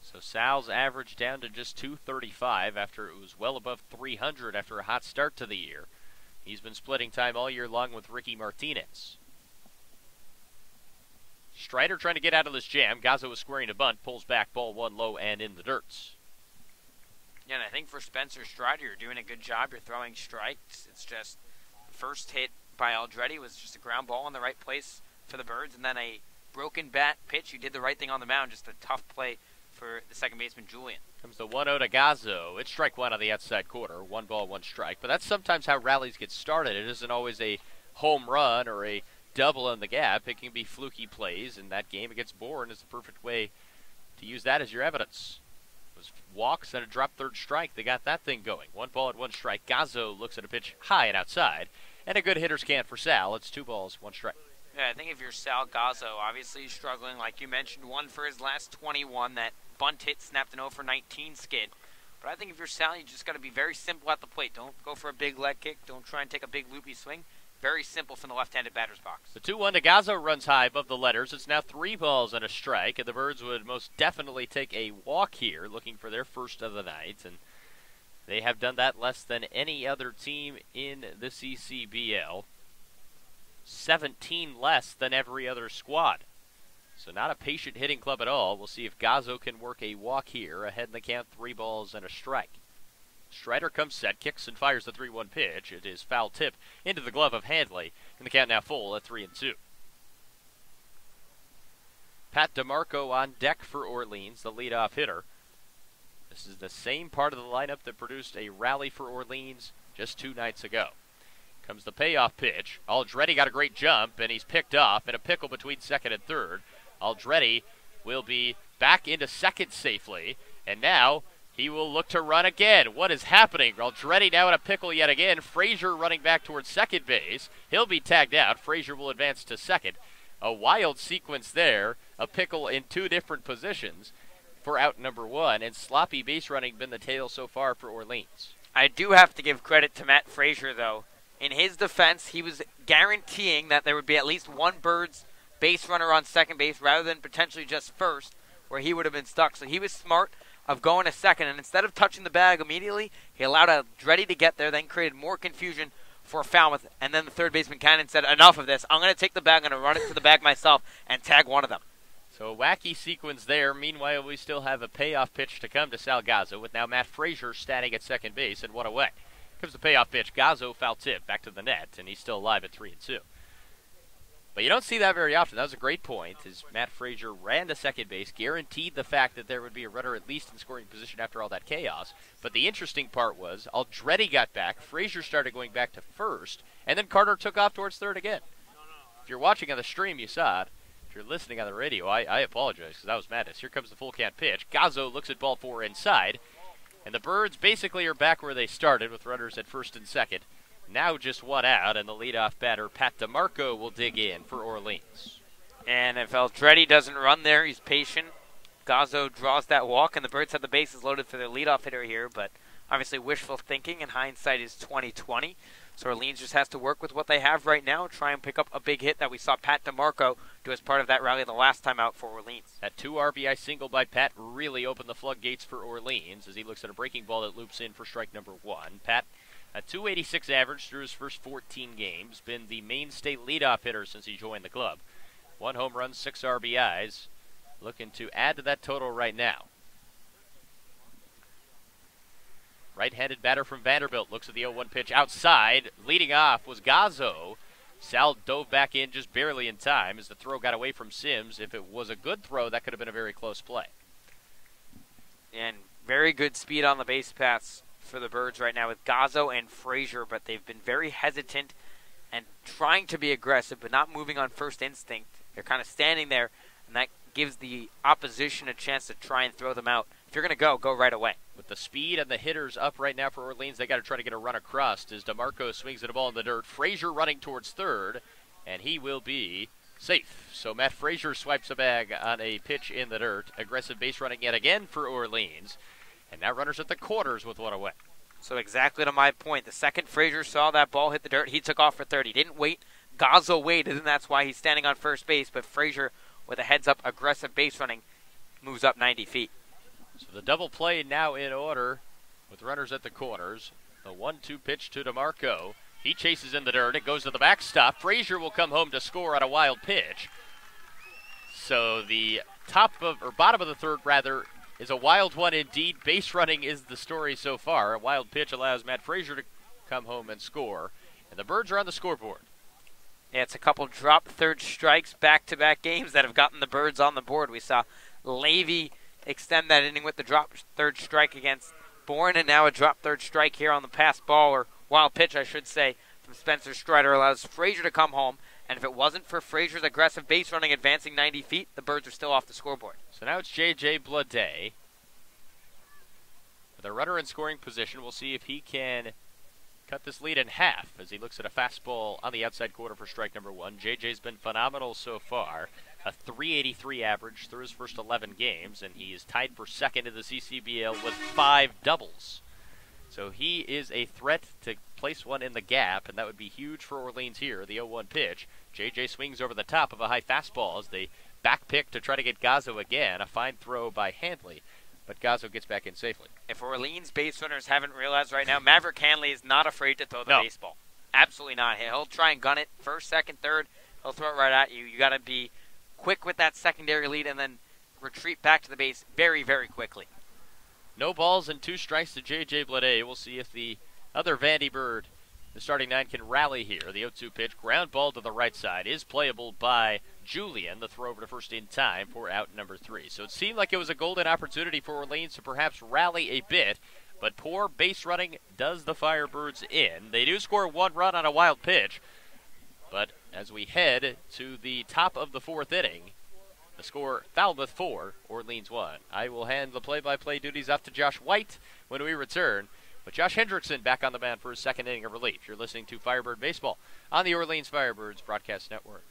So Sal's average down to just 235 after it was well above 300 after a hot start to the year. He's been splitting time all year long with Ricky Martinez. Strider trying to get out of this jam. Gazzo is squaring a bunt, pulls back, ball 1 low and in the dirt. Yeah, and I think for Spencer Strider, you're doing a good job. You're throwing strikes. It's just the first hit by Aldretti was just a ground ball in the right place for the Birds, and then a broken bat pitch. You did the right thing on the mound, just a tough play for the second baseman, Julian. Comes the 1-0 to Gazzo. It's strike 1 on the outside corner. 1 ball, 1 strike. But that's sometimes how rallies get started. It isn't always a home run or a double in the gap. It can be fluky plays, and that game against Bourne is the perfect way to use that as your evidence. It was walks and a drop third strike. They got that thing going. 1 ball and 1 strike. Gazzo looks at a pitch high and outside. And a good hitter's can for Sal. It's 2 balls, 1 strike. Yeah, I think if you're Sal Gazzo, obviously he's struggling. Like you mentioned, 1 for his last 21. That bunt hit snapped an 0 for 19 skid. But I think if you're Sal, you just got to be very simple at the plate. Don't go for a big leg kick. Don't try and take a big loopy swing. Very simple from the left-handed batter's box. The 2-1 to Gazzo runs high above the letters. It's now 3 balls and a strike, and the Birds would most definitely take a walk here, looking for their first of the night. And they have done that less than any other team in the CCBL. 17 less than every other squad. So not a patient hitting club at all. We'll see if Gazzo can work a walk here. Ahead in the count, 3 balls and a strike. Strider comes set, kicks and fires the 3-1 pitch. It is foul tip into the glove of Handley. And the count now full at 3-2. Pat DeMarco on deck for Orleans, the leadoff hitter. This is the same part of the lineup that produced a rally for Orleans just 2 nights ago. Comes the payoff pitch. Aldretti got a great jump, and he's picked off in a pickle between second and third. Aldretti will be back into second safely, and now he will look to run again. What is happening? Aldretti now in a pickle yet again. Frazier running back towards second base. He'll be tagged out. Frazier will advance to second. A wild sequence there. A pickle in 2 different positions for out number 1, and sloppy base running been the tale so far for Orleans. I do have to give credit to Matt Frazier, though. In his defense, he was guaranteeing that there would be at least 1 Birds base runner on second base rather than potentially just first, where he would have been stuck. So he was smart of going to second, and instead of touching the bag immediately, he allowed Aldretti to get there, then created more confusion for Falmouth, and then the third baseman Cannon said, enough of this. I'm going to take the bag, I'm going to run it to the bag myself and tag one of them. So a wacky sequence there. Meanwhile, we still have a payoff pitch to come to Sal Gazzo, with now Matt Frazier standing at second base and 1 away. Comes the payoff pitch. Gazzo foul tip back to the net, and he's still alive at 3-2. But you don't see that very often. That was a great point, as Matt Frazier ran to second base, guaranteed the fact that there would be a runner at least in scoring position after all that chaos. But the interesting part was Aldretti got back, Frazier started going back to first, and then Carter took off towards third again. If you're watching on the stream, you saw it. If you're listening on the radio, I apologize, because that was madness. Here comes the full count pitch. Gazzo looks at ball 4 inside. And the Birds basically are back where they started with runners at first and second. Now just 1 out, and the leadoff batter, Pat DeMarco, will dig in for Orleans. And if Aldretti doesn't run there, he's patient. Gazzo draws that walk, and the Birds have the bases loaded for their leadoff hitter here, but obviously wishful thinking, and hindsight is 20/20. So Orleans just has to work with what they have right now, try and pick up a big hit that we saw Pat DeMarco do as part of that rally the last time out for Orleans. That 2 RBI single by Pat really opened the floodgates for Orleans as he looks at a breaking ball that loops in for strike number 1. Pat, a 286 average through his first 14 games, been the mainstay leadoff hitter since he joined the club. 1 home run, 6 RBIs, looking to add to that total right now. Right-handed batter from Vanderbilt looks at the 0-1 pitch outside. Leading off was Gazzo. Sal dove back in just barely in time as the throw got away from Sims. If it was a good throw, that could have been a very close play. And very good speed on the base paths for the Birds right now with Gazzo and Frazier, but they've been very hesitant and trying to be aggressive, but not moving on first instinct. They're kind of standing there, and that gives the opposition a chance to try and throw them out. If you're going to go right away. With the speed and the hitters up right now for Orleans, they got to try to get a run across as DeMarco swings at a ball in the dirt. Frazier running towards third, and he will be safe. So Matt Frazier swipes a bag on a pitch in the dirt. Aggressive base running yet again for Orleans. And now runners at the corners with one away. So exactly to my point, the second Frazier saw that ball hit the dirt, he took off for third. He didn't wait. Gazzo waited, and that's why he's standing on first base. But Frazier, with a heads-up aggressive base running, moves up 90 feet. So the double play now in order with runners at the corners. The 1-2 pitch to DeMarco. He chases in the dirt. It goes to the backstop. Frazier will come home to score on a wild pitch. So the bottom of the third, rather, is a wild one indeed. Base running is the story so far. A wild pitch allows Matt Frazier to come home and score. And the Birds are on the scoreboard. Yeah, it's a couple drop third strikes back-to-back games that have gotten the Birds on the board. We saw Levy extend that inning with the drop third strike against Bourne, and now a drop third strike here on the pass ball, or wild pitch, I should say, from Spencer Strider allows Frazier to come home. And if it wasn't for Frazier's aggressive base running advancing 90 feet, the Birds are still off the scoreboard. So now it's J.J. Blade. With a runner in scoring position, we'll see if he can cut this lead in half as he looks at a fastball on the outside corner for strike number one. J.J.'s been phenomenal so far. A 383 average through his first 11 games, and he is tied for second in the CCBL with 5 doubles. So he is a threat to place one in the gap, and that would be huge for Orleans here. The 0-1 pitch. J.J. swings over the top of a high fastball as they back pick to try to get Gazzo again. A fine throw by Handley, but Gazzo gets back in safely. If Orleans base runners haven't realized right now, Maverick Handley is not afraid to throw the baseball. Absolutely not. He'll try and gun it first, second, third. He'll throw it right at you. You got to be quick with that secondary lead and then retreat back to the base very, very quickly. No balls and 2 strikes to J.J. Blade. We'll see if the other Vandy Bird, the starting 9, can rally here. The 0-2 pitch, ground ball to the right side, is playable by Julian. The throw over to first in time for out number 3. So it seemed like it was a golden opportunity for Orleans to perhaps rally a bit, but poor base running does the Firebirds in. They do score 1 run on a wild pitch, but as we head to the top of the 4th inning, the score, Falmouth 4, Orleans 1. I will hand the play-by-play duties off to Josh White when we return. But Josh Hendrickson back on the mound for his second inning of relief. You're listening to Firebird Baseball on the Orleans Firebirds Broadcast Network.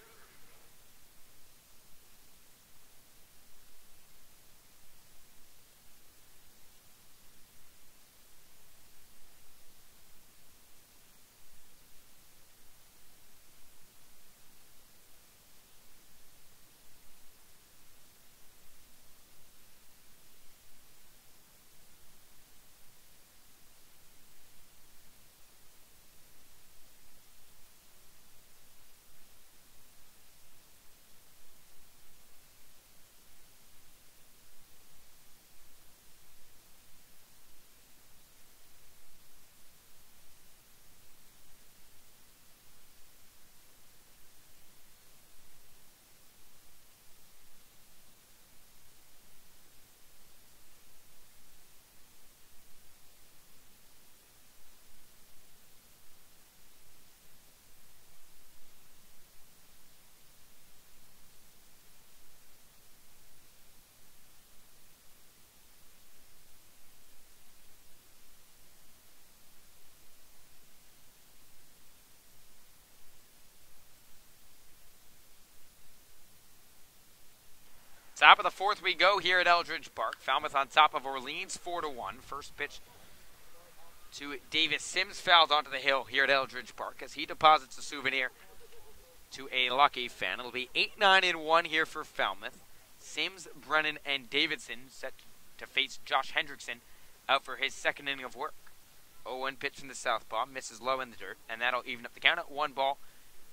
Top of the 4th we go here at Eldridge Park. Falmouth on top of Orleans 4-1. First pitch to Davis Sims, fouled onto the hill here at Eldridge Park as he deposits a souvenir to a lucky fan. It'll be 8-9-1 here for Falmouth. Sims, Brennan, and Davidson set to face Josh Hendrickson out for his second inning of work. 0-1 pitch from the southpaw, misses low in the dirt, and that'll even up the count at 1 ball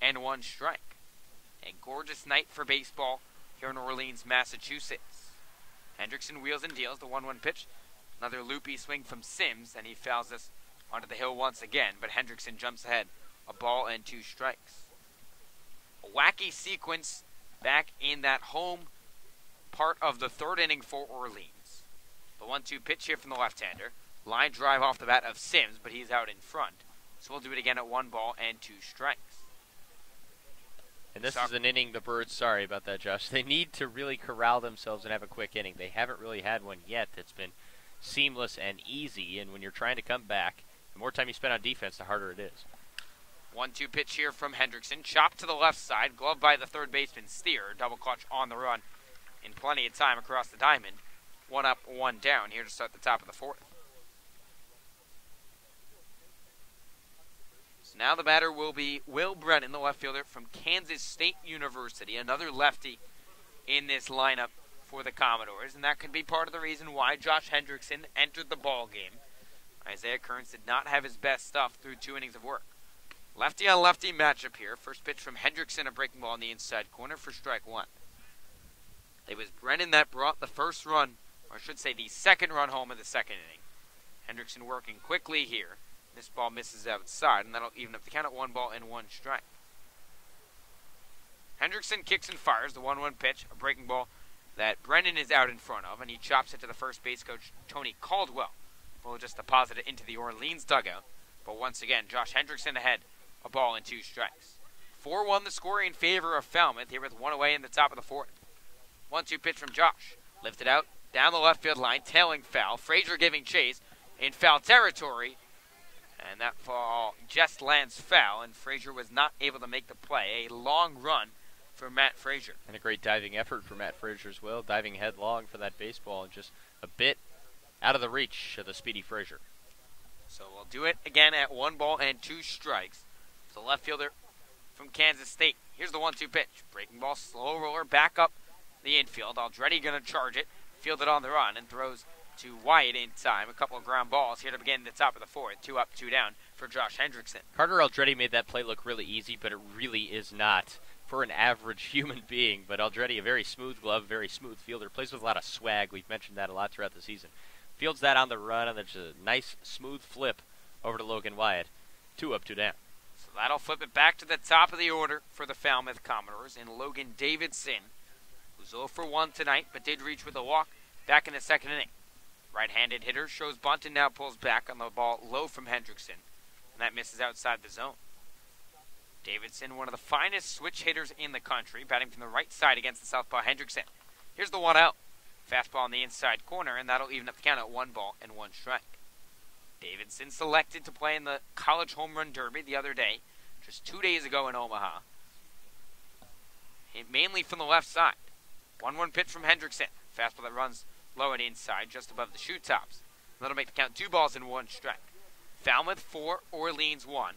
and 1 strike. A gorgeous night for baseball here in Orleans, Massachusetts. Hendrickson wheels and deals the 1-1 pitch. Another loopy swing from Sims, and he fouls this onto the hill once again, but Hendrickson jumps ahead. A ball and 2 strikes. A wacky sequence back in that home part of the third inning for Orleans. The 1-2 pitch here from the left-hander. Line drive off the bat of Sims, but he's out in front. So we'll do it again at 1 ball and 2 strikes. And this is an inning the Birds, sorry about that, Josh, they need to really corral themselves and have a quick inning. They haven't really had one yet that's been seamless and easy, and when you're trying to come back, the more time you spend on defense, the harder it is. 1-2 pitch here from Hendrickson. Chopped to the left side, gloved by the third baseman Steer. Double clutch on the run in plenty of time across the diamond. 1 up, 1 down here to start the top of the 4th. So now the batter will be Will Brennan, the left fielder from Kansas State University. Another lefty in this lineup for the Commodores, and that could be part of the reason why Josh Hendrickson entered the ball game. Isaiah Kearns did not have his best stuff through 2 innings of work. Lefty on lefty matchup here. First pitch from Hendrickson, a breaking ball in the inside corner for strike 1. It was Brennan that brought the first run, or I should say the second run home in the second inning. Hendrickson working quickly here. This ball misses outside, and that'll even up the count at 1 ball and 1 strike. Hendrickson kicks and fires the 1-1 pitch, a breaking ball that Brennan is out in front of, and he chops it to the first base coach, Tony Caldwell. We'll just deposit it into the Orleans dugout. But once again, Josh Hendrickson ahead, a ball and 2 strikes. 4-1 the score in favor of Falmouth here with 1 away in the top of the 4th. 1-2 pitch from Josh. Lifted out, down the left field line, tailing foul. Frazier giving chase in foul territory. And that ball just lands foul, and Frazier was not able to make the play. A long run for Matt Frazier. And a great diving effort for Matt Frazier as well, diving headlong for that baseball and just a bit out of the reach of the speedy Frazier. So we'll do it again at 1 ball and 2 strikes. The left fielder from Kansas State. Here's the 1-2 pitch. Breaking ball, slow roller, back up the infield. Aldretti going to charge it, fielded on the run, and throws to Wyatt in time. A couple of ground balls here to begin the top of the 4th. 2 up, 2 down for Josh Hendrickson. Carter Aldretti made that play look really easy, but it really is not for an average human being. But Aldretti, a very smooth glove, very smooth fielder, plays with a lot of swag. We've mentioned that a lot throughout the season. Fields that on the run, and there's a nice, smooth flip over to Logan Wyatt. 2 up, 2 down. So that'll flip it back to the top of the order for the Falmouth Commodores in Logan Davidson, who's 0 for 1 tonight, but did reach with a walk back in the second inning. Right-handed hitter shows bunt and now pulls back on the ball low from Hendrickson, and that misses outside the zone. Davidson, one of the finest switch hitters in the country, batting from the right side against the southpaw Hendrickson. Here's the 1 out. Fastball in the inside corner, and that'll even up the count at 1 ball and 1 strike. Davidson selected to play in the College Home Run Derby the other day, just 2 days ago in Omaha. Mainly from the left side. 1-1 pitch from Hendrickson. Fastball that runs low and inside, just above the shoe tops. That'll make the count 2 balls and 1 strike. Falmouth 4, Orleans 1.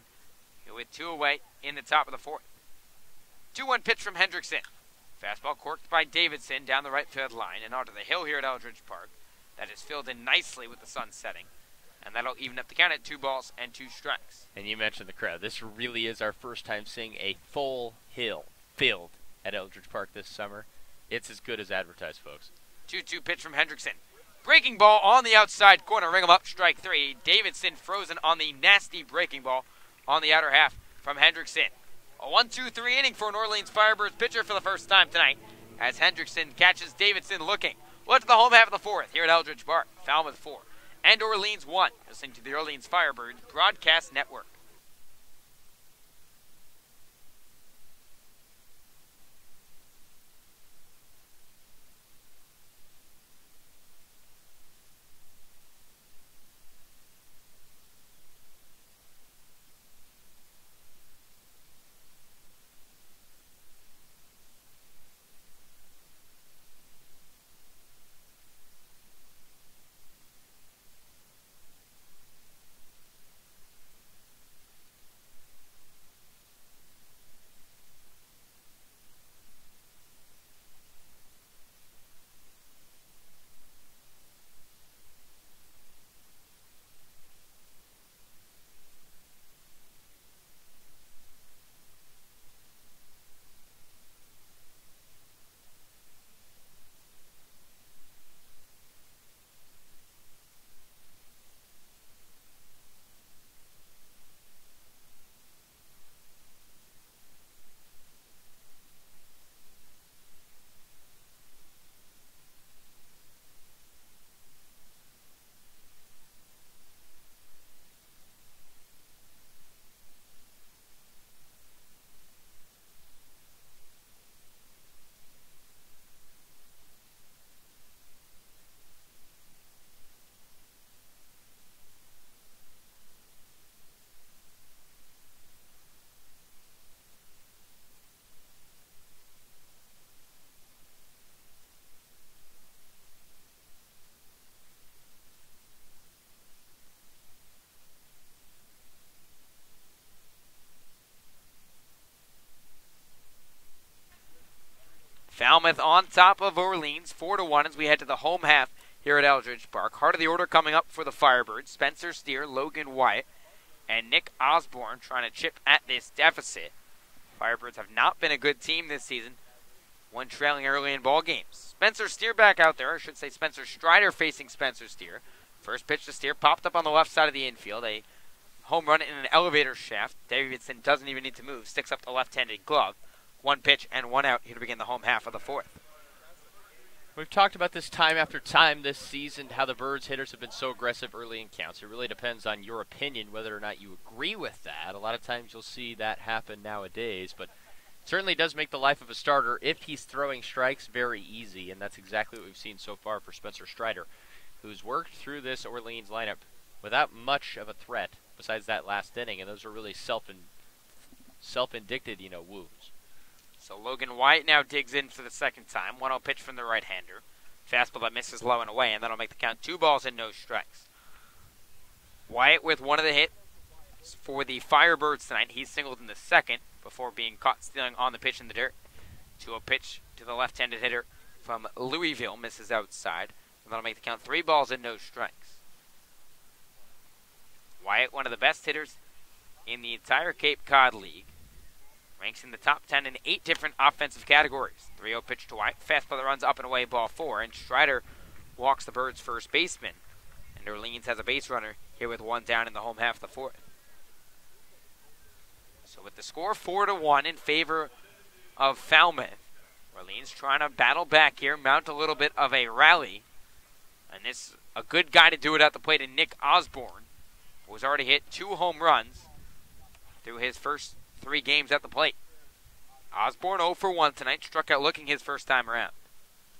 With 2 away in the top of the 4th. 2-1 pitch from Hendrickson. Fastball corked by Davidson down the right field line and onto the hill here at Eldridge Park. That is filled in nicely with the sun setting. And that'll even up the count at 2 balls and 2 strikes. And you mentioned the crowd. This really is our first time seeing a full hill filled at Eldridge Park this summer. It's as good as advertised, folks. 2-2 pitch from Hendrickson. Breaking ball on the outside corner. Ring him up, strike 3. Davidson frozen on the nasty breaking ball on the outer half from Hendrickson. A 1-2-3 inning for an Orleans Firebirds pitcher for the first time tonight as Hendrickson catches Davidson looking. Look to the home half of the 4th here at Eldridge Park. Falmouth 4 and Orleans 1. Listening to the Orleans Firebirds Broadcast Network. Falmouth on top of Orleans, 4-1 as we head to the home half here at Eldridge Park. Heart of the order coming up for the Firebirds. Spencer Steer, Logan Wyatt, and Nick Osborne trying to chip at this deficit. Firebirds have not been a good team this season when trailing early in ball games. Spencer Steer back out there. I should say Spencer Strider facing Spencer Steer. First pitch to Steer popped up on the left side of the infield. A home run in an elevator shaft. Davidson doesn't even need to move. Sticks up the left-handed glove. One pitch and one out here to begin the home half of the fourth. We've talked about this time after time this season, how the Birds hitters have been so aggressive early in counts. It really depends on your opinion whether or not you agree with that. A lot of times you'll see that happen nowadays, but it certainly does make the life of a starter, if he's throwing strikes, very easy, and that's exactly what we've seen so far for Spencer Strider, who's worked through this Orleans lineup without much of a threat besides that last inning, and those are really self-indicted, wounds. So Logan Wyatt now digs in for the second time. 1-0 pitch from the right-hander. Fastball that misses low and away, and that'll make the count 2 balls and no strikes. Wyatt with one of the hits for the Firebirds tonight. He singled in the second before being caught stealing on the pitch in the dirt. 2-0 pitch to the left-handed hitter from Louisville. Misses outside, and that'll make the count 3 balls and no strikes. Wyatt, one of the best hitters in the entire Cape Cod League. Ranks in the top 10 in 8 different offensive categories. 3-0 pitch to Wyatt. Fastball that runs up and away, ball 4. And Strider walks the Birds' first baseman. And Orleans has a base runner here with 1 down in the home half of the fourth. So with the score 4-1 in favor of Falmouth, Orleans trying to battle back here, mount a little bit of a rally. And this a good guy to do it at the plate in Nick Osborne, who has already hit 2 home runs through his first 3 games at the plate. Osborne 0 for 1 tonight, struck out looking his first time around.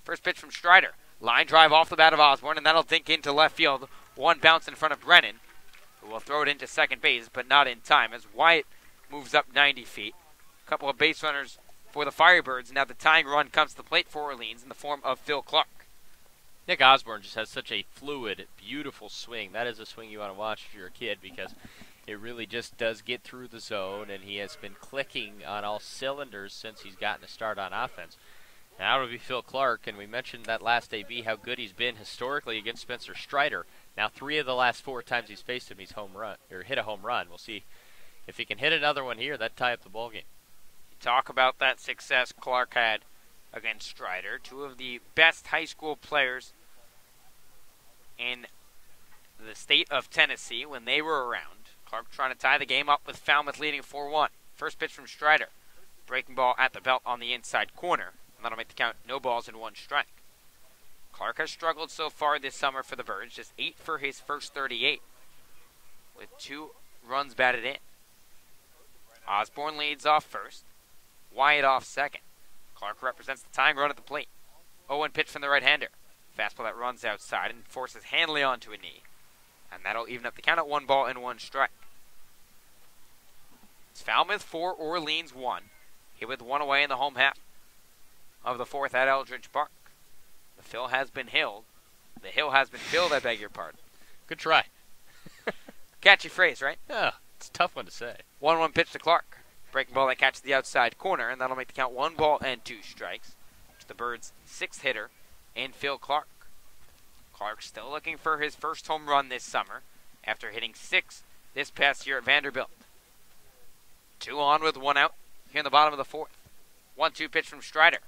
First pitch from Strider. Line drive off the bat of Osborne, and that'll dink into left field. 1 bounce in front of Brennan, who will throw it into second base, but not in time, as Wyatt moves up 90 feet. A couple of base runners for the Firebirds. Now the tying run comes to the plate for Orleans in the form of Phil Clark. Nick Osborne just has such a fluid, beautiful swing. That is a swing you want to watch if you're a kid, because it really just does get through the zone, and he has been clicking on all cylinders since he's gotten a start on offense. Now it'll be Phil Clark, and we mentioned that last AB how good he's been historically against Spencer Strider. Now 3 of the last 4 times he's faced him, he's hit a home run. We'll see if he can hit another one here. That tie up the ball game. Talk about that success Clark had against Strider. 2 of the best high school players in the state of Tennessee when they were around. Clark trying to tie the game up with Falmouth leading 4-1. First pitch from Strider. Breaking ball at the belt on the inside corner. And that'll make the count no balls and 1 strike. Clark has struggled so far this summer for the Birds. Just 8 for his first 38. With 2 runs batted in. Osborne leads off first. Wyatt off second. Clark represents the tying run at the plate. 0-1 pitch from the right-hander. Fastball that runs outside and forces Hanley onto a knee. And that'll even up the count at 1 ball and 1 strike. It's Falmouth 4, Orleans 1. Hit with 1 away in the home half of the fourth at Eldridge Park. The hill has been filled. The hill has been filled, I beg your pardon. Good try. Catchy phrase, right? Yeah, it's a tough one to say. 1-1 pitch to Clark. Breaking ball that catches the outside corner, and that'll make the count 1 ball and 2 strikes. It's the Birds' 6th hitter, and Phil Clark. Clark still looking for his first home run this summer after hitting 6 this past year at Vanderbilt. 2 on with 1 out here in the bottom of the fourth. 1-2 pitch from Strider.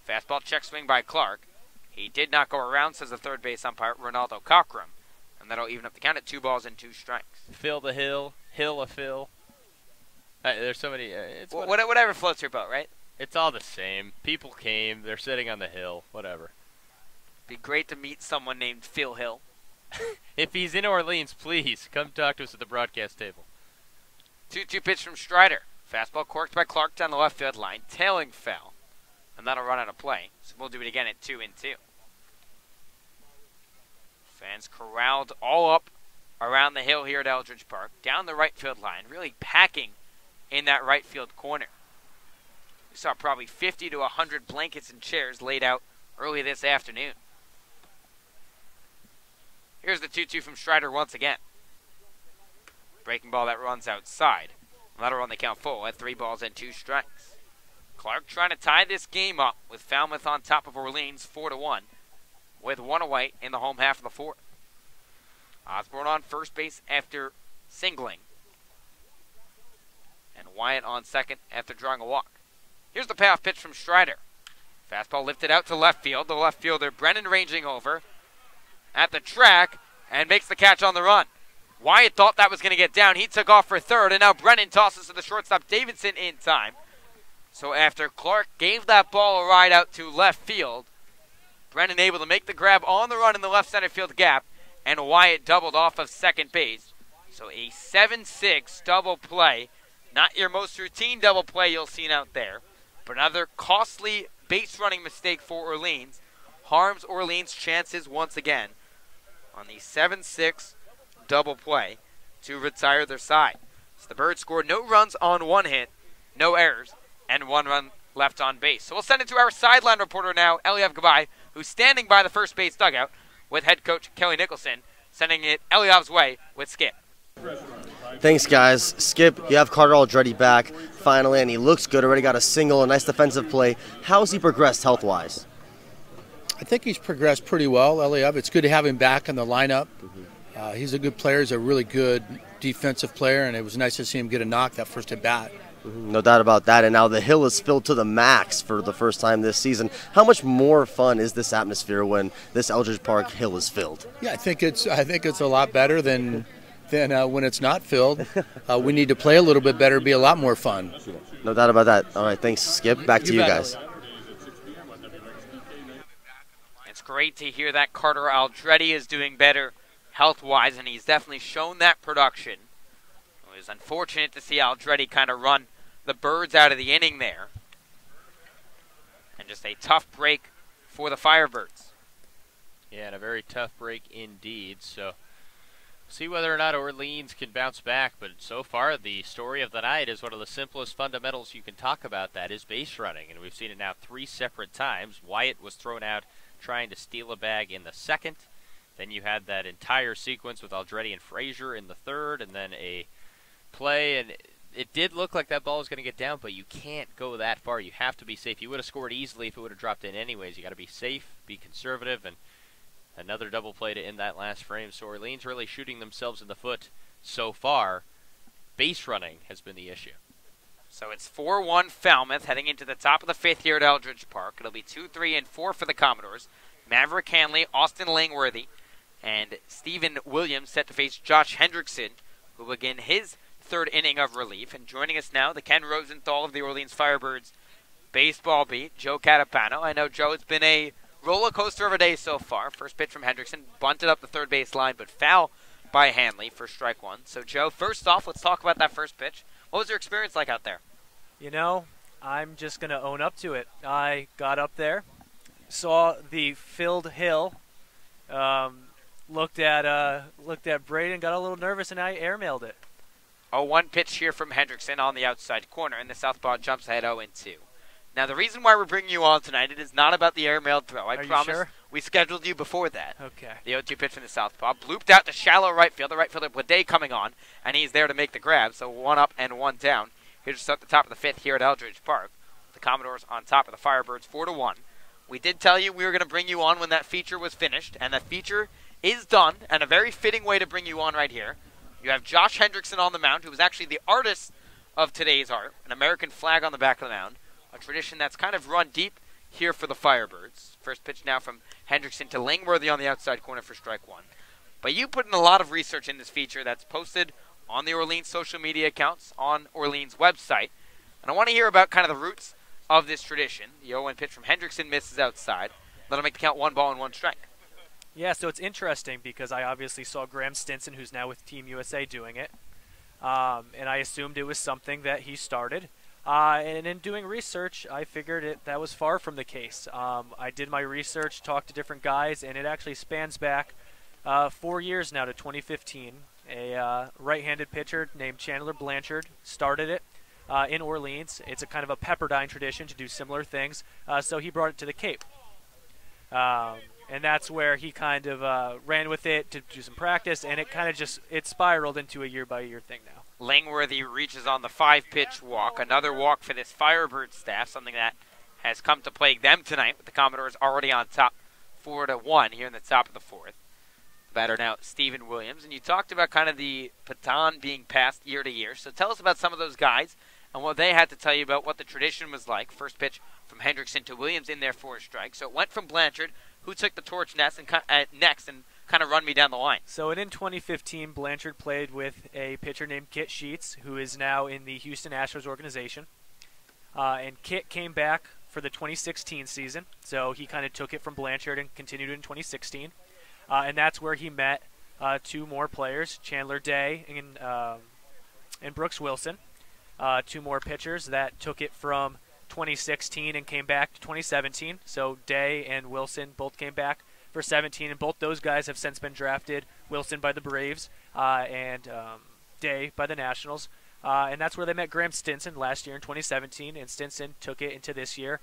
Fastball check swing by Clark. He did not go around, says the third base umpire, Ronaldo Cockrum. And that'll even up the count at 2 balls and 2 strikes. Phil the hill, hill a Phil. There's so many. Whatever floats your boat, right? It's all the same. People came, they're sitting on the hill, whatever. Be great to meet someone named Phil Hill. If he's in Orleans, please come talk to us at the broadcast table. 2-2 pitch from Strider. Fastball corked by Clark down the left field line, tailing foul. And that'll run out of play. So we'll do it again at 2-2. Fans corralled all up around the hill here at Eldridge Park, down the right field line, really packing in that right field corner. We saw probably 50 to 100 blankets and chairs laid out early this afternoon. Here's the 2-2 from Strider once again. Breaking ball that runs outside. And that'll run the count full at 3 balls and 2 strikes. Clark trying to tie this game up with Falmouth on top of Orleans 4-1 with one away in the home half of the fourth. Osborne on first base after singling. And Wyatt on second after drawing a walk. Here's the payoff pitch from Strider. Fastball lifted out to left field. The left fielder, Brennan, ranging over at the track and makes the catch on the run. Wyatt thought that was going to get down. He took off for third, and now Brennan tosses to the shortstop, Davidson, in time. So after Clark gave that ball a ride out to left field, Brennan able to make the grab on the run in the left center field gap, and Wyatt doubled off of second base. So a 7-6 double play. Not your most routine double play you'll see out there, but another costly base running mistake for Orleans harms Orleans' chances once again on the 7-6 double play to retire their side. So the Birds scored no runs on one hit, no errors, and one run left on base. So we'll send it to our sideline reporter now, Eliav Gabay, who's standing by the first base dugout with head coach Kelly Nicholson, sending it Eliav's way with Skip. Thanks, guys. Skip, you have Carter Aldretti back finally, and he looks good. Already got a single, a nice defensive play. How has he progressed health-wise? I think he's progressed pretty well, Eliav. It's good to have him back in the lineup. He's a good player. He's a really good defensive player, and it was nice to see him get a knock that first at bat. No doubt about that. And now the hill is filled to the max for the first time this season. How much more fun is this atmosphere when this Eldridge Park hill is filled? Yeah, I think it's a lot better than when it's not filled. We need to play a little bit better, be a lot more fun. No doubt about that. All right, thanks, Skip. Back to you guys. It's great to hear that Carter Aldretti is doing better health-wise, and he's definitely shown that production. It was unfortunate to see Aldretti kind of run the Birds out of the inning there. And just a tough break for the Firebirds. Yeah, and a very tough break indeed. So see whether or not Orleans can bounce back. But so far, the story of the night is one of the simplest fundamentals you can talk about. That is base running. And we've seen it now 3 separate times. Wyatt was thrown out trying to steal a bag in the second. Then you had that entire sequence with Aldretti and Frazier in the third, and then a play, and it did look like that ball was going to get down, but you can't go that far. You have to be safe. You would have scored easily if it would have dropped in anyways. You got to be safe, be conservative, and another double play to end that last frame. So Orleans really shooting themselves in the foot so far. Base running has been the issue. So it's 4-1 Falmouth heading into the top of the fifth here at Eldridge Park. It'll be 2, 3, and 4 for the Commodores. Maverick Hanley, Austin Langworthy, and Stephen Williams set to face Josh Hendrickson, who will begin his third inning of relief. And joining us now, the Ken Rosenthal of the Orleans Firebirds baseball beat, Joe Catapano. I know, Joe, it's been a roller coaster of a day so far. First pitch from Hendrickson, bunted up the third base line, but foul by Hanley for strike one. So, Joe, first off, let's talk about that first pitch. What was your experience like out there? You know, I'm just going to own up to it. I got up there, saw the filled hill, looked at Braden, got a little nervous, and I airmailed it. 0-1 pitch here from Hendrickson on the outside corner, and the southpaw jumps ahead 0-2. Now, the reason why we're bringing you on tonight, it is not about the airmailed throw. I promise. You sure? We scheduled you before that. Okay. The 0-2 pitch from the southpaw, blooped out to shallow right field. The right fielder, Blade, coming on, and he's there to make the grab. So 1 up and 1 down. Here's just at the top of the fifth here at Eldridge Park. The Commodores on top of the Firebirds 4-1. We did tell you we were going to bring you on when that feature was finished, and that feature is done, and a very fitting way to bring you on right here. You have Josh Hendrickson on the mound, who was actually the artist of today's art, an American flag on the back of the mound, a tradition that's kind of run deep here for the Firebirds. First pitch now from Hendrickson to Langworthy on the outside corner for strike one. But you put in a lot of research in this feature that's posted on the Orleans social media accounts, on Orleans' website, and I want to hear about kind of the roots of this tradition. The 0-1 pitch from Hendrickson misses outside. Let him make the count 1 ball and 1 strike. Yeah, so it's interesting because I obviously saw Graham Stinson, who's now with Team USA, doing it. And I assumed it was something that he started. And in doing research, I figured that was far from the case. I did my research, talked to different guys, and it actually spans back 4 years now to 2015. A right-handed pitcher named Chandler Blanchard started it in Orleans. It's a kind of a Pepperdine tradition to do similar things, so he brought it to the Cape. And that's where he kind of ran with it to do some practice, and it kind of just spiraled into a year-by-year thing now. Langworthy reaches on the 5-pitch walk. Another walk for this Firebirds staff, something that has come to plague them tonight, with the Commodores already on top 4-1 here in the top of the 4th. The batter now, Stephen Williams. And you talked about kind of the baton being passed year to year. So tell us about some of those guys and what they had to tell you about what the tradition was like. First pitch from Hendrickson to Williams in there for a strike. So it went from Blanchard, who took the torch next and kind of run me down the line. So in 2015, Blanchard played with a pitcher named Kit Sheets, who is now in the Houston Astros organization. And Kit came back for the 2016 season, so he kind of took it from Blanchard and continued in 2016. And that's where he met two more players, Chandler Day and Brooks Wilson, two more pitchers that took it from 2016 and came back to 2017. So Day and Wilson both came back for 17, and both those guys have since been drafted, Wilson by the Braves and Day by the Nationals. And that's where they met Graham Stinson last year in 2017, and Stinson took it into this year,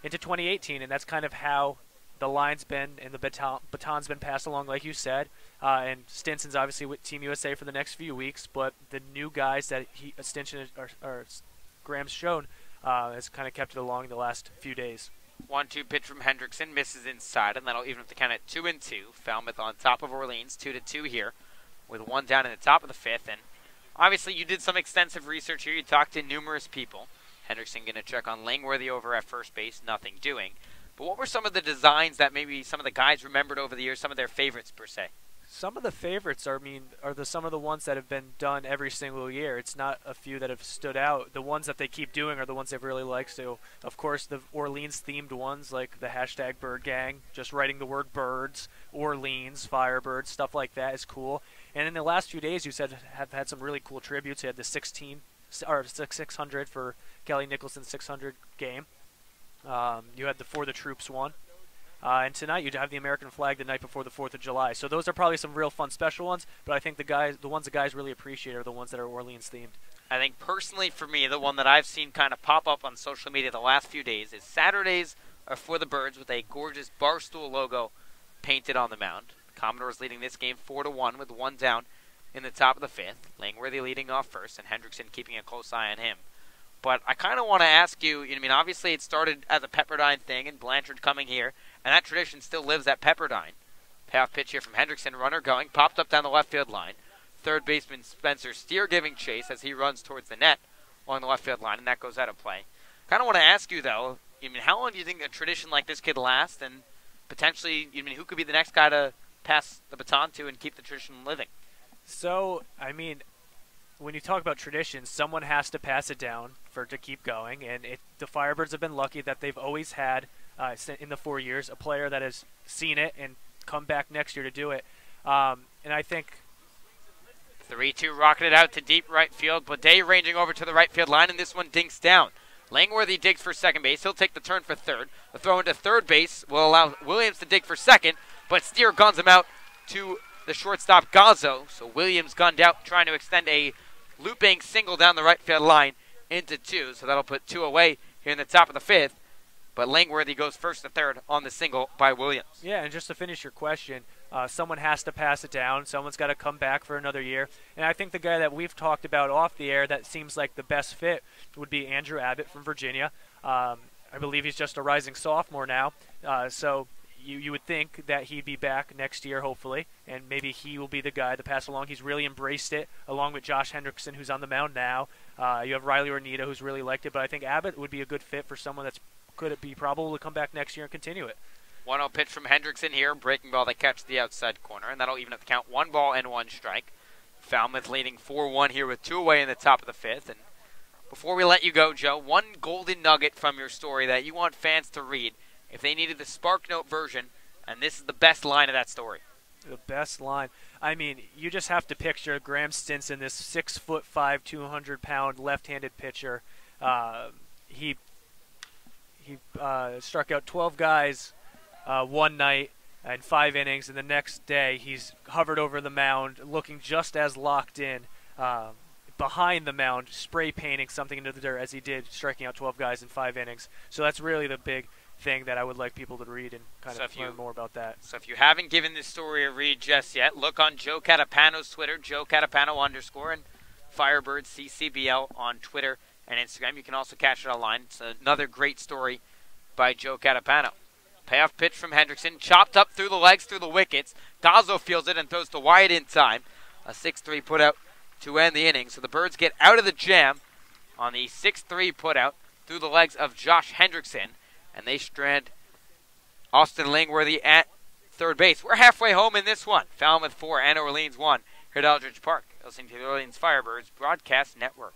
into 2018, and that's kind of how the line's been and the baton's been passed along, like you said. And Stinson's obviously with Team USA for the next few weeks, but the new guys that Stinson or Graham's shown has kind of kept it along the last few days. 1-2 pitch from Hendrickson, misses inside, and that'll even up the count at 2-2. Falmouth on top of Orleans, 2-2 here, with one down in the top of the 5th. And obviously, you did some extensive research here. You talked to numerous people. Hendrickson going to check on Langworthy over at first base, nothing doing. But what were some of the designs that maybe some of the guys remembered over the years, some of their favorites per se? Some of the favorites are some of the ones that have been done every single year. It's not a few that have stood out. The ones that they keep doing are the ones they've really liked. So, of course, the Orleans-themed ones like the hashtag Bird Gang, just writing the word birds, Orleans, Firebirds, stuff like that is cool. And in the last few days, you said have had some really cool tributes. You had the 600 for Kelly Nicholson's 600 game. You had the For the Troops one. And tonight you'd have the American flag the night before the 4th of July. So those are probably some real fun special ones, but I think the ones the guys really appreciate are the ones that are Orleans-themed. I think personally for me, the one that I've seen kind of pop up on social media the last few days is Saturdays are for the Birds with a gorgeous Barstool logo painted on the mound. Commodores leading this game 4-1 with one down in the top of the 5th. Langworthy leading off first, and Hendrickson keeping a close eye on him. But I kind of want to ask you, obviously it started as a Pepperdine thing, and Blanchard coming here, and that tradition still lives at Pepperdine. Payoff pitch here from Hendrickson, runner going, popped up down the left field line. Third baseman Spencer Steer giving chase as he runs towards the net along the left field line, and that goes out of play. Kind of want to ask you, though, how long do you think a tradition like this could last, and potentially, who could be the next guy to pass the baton to and keep the tradition living? So, when you talk about traditions, someone has to pass it down for it to keep going, and the Firebirds have been lucky that they've always had, in the 4 years, a player that has seen it and come back next year to do it. And I think 3-2 rocketed out to deep right field. Blade ranging over to the right field line, and this one dinks down. Langworthy digs for second base. He'll take the turn for third. The throw into third base will allow Williams to dig for second, but Steer guns him out to the shortstop Gazzo. So Williams gunned out, trying to extend a looping single down the right field line into 2. So that'll put 2 away here in the top of the 5th. But Langworthy goes first to third on the single by Williams. Yeah, and just to finish your question, someone has to pass it down. Someone's got to come back for another year. And I think the guy that we've talked about off the air that seems like the best fit would be Andrew Abbott from Virginia. I believe he's just a rising sophomore now. So you would think that he'd be back next year, hopefully, and maybe he will be the guy to pass along. He's really embraced it, along with Josh Hendrickson, who's on the mound now. You have Riley Ornita, who's really liked it. But I think Abbott would be a good fit for someone that's could it be probable to come back next year and continue it. 1-0 pitch from Hendrickson here. Breaking ball that catches the outside corner, and that'll even up the count. 1 ball and 1 strike. Falmouth leading 4-1 here with 2 away in the top of the 5th. And before we let you go, Joe, one golden nugget from your story that you want fans to read if they needed the Spark Note version, and this is the best line of that story. The best line. You just have to picture Graham Stinson, this 6'5", 200-pound left-handed pitcher. He struck out 12 guys one night in 5 innings, and the next day he's hovered over the mound looking just as locked in behind the mound, spray painting something into the dirt as he did, striking out 12 guys in 5 innings. So that's really the big thing that I would like people to read and kind of learn more about that. So if you haven't given this story a read just yet, look on Joe Catapano's Twitter, Joe Catapano _ and Firebirds CCBL on Twitter and Instagram. You can also catch it online. It's another great story by Joe Catapano. Payoff pitch from Hendrickson, chopped up through the legs, through the wickets. Gazzo fields it and throws to Wyatt in time. A 6-3 putout to end the inning. So the Birds get out of the jam on the 6-3 putout through the legs of Josh Hendrickson. And they strand Austin Langworthy at third base. We're halfway home in this one. Falmouth 4 and Orleans 1 here at Eldridge Park. Listening to the Orleans Firebirds Broadcast Network.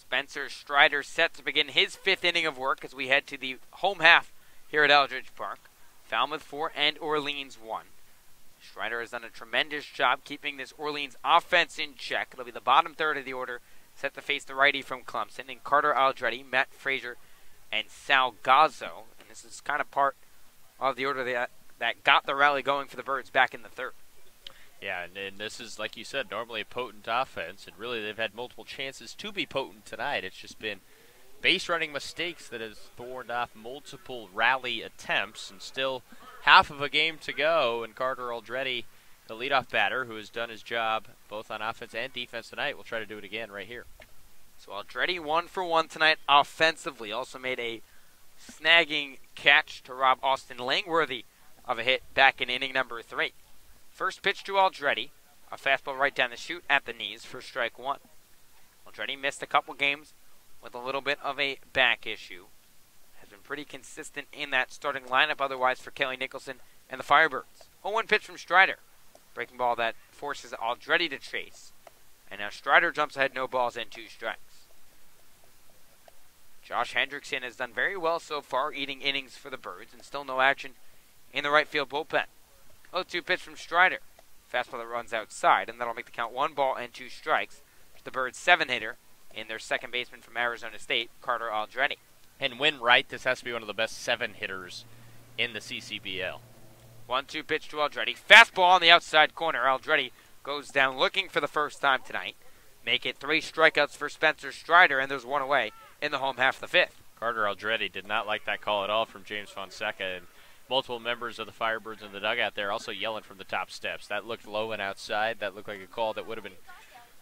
Spencer Strider set to begin his 5th inning of work as we head to the home half here at Eldridge Park. Falmouth 4 and Orleans 1. Strider has done a tremendous job keeping this Orleans offense in check. It'll be the bottom third of the order set to face the righty from Clemson in Carter Aldretti, Matt Frazier, and Sal Gazzo. And this is kind of part of the order that got the rally going for the Birds back in the third. Yeah, and this is, like you said, normally a potent offense, and really they've had multiple chances to be potent tonight. It's just been base running mistakes that has thorned off multiple rally attempts, and still half of a game to go, and Carter Aldretti, the leadoff batter, who has done his job both on offense and defense tonight, will try to do it again right here. So Aldretti 1 for 1 tonight offensively. Also made a snagging catch to rob Austin Langworthy of a hit back in inning number 3. First pitch to Aldretti, a fastball right down the chute at the knees for strike 1. Aldretti missed a couple games with a little bit of a back issue. Has been pretty consistent in that starting lineup otherwise for Kelly Nicholson and the Firebirds. 0-1 pitch from Strider. Breaking ball that forces Aldretti to chase. And now Strider jumps ahead, no balls and 2 strikes. Josh Hendrickson has done very well so far, eating innings for the Birds, and still no action in the right field bullpen. 0-2 pitch from Strider. Fastball that runs outside, and that'll make the count 1 ball and 2 strikes to the Birds' 7-hitter in their second baseman from Arizona State, Carter Aldretti. And when right, this has to be one of the best 7-hitters in the CCBL. 1-2 pitch to Aldretti. Fastball on the outside corner. Aldretti goes down looking for the first time tonight. Make it 3 strikeouts for Spencer Strider, and there's 1 away in the home half of the 5th. Carter Aldretti did not like that call at all from James Fonseca, and multiple members of the Firebirds in the dugout there also yelling from the top steps. That looked low and outside. That looked like a call that would have been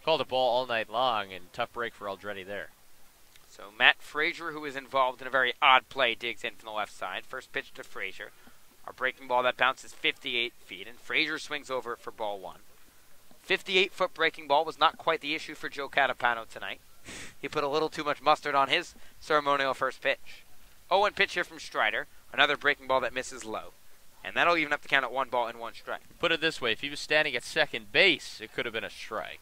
called a ball all night long, and tough break for Aldretti there. So Matt Frazier, who is involved in a very odd play, digs in from the left side. First pitch to Frazier. A breaking ball that bounces 58 feet, and Frazier swings over it for ball 1. 58-foot breaking ball was not quite the issue for Joe Catapano tonight. He put a little too much mustard on his ceremonial first pitch. 0-1 pitch here from Strider. Another breaking ball that misses low. And that'll even up the count at 1 ball and 1 strike. Put it this way, if he was standing at second base, it could have been a strike.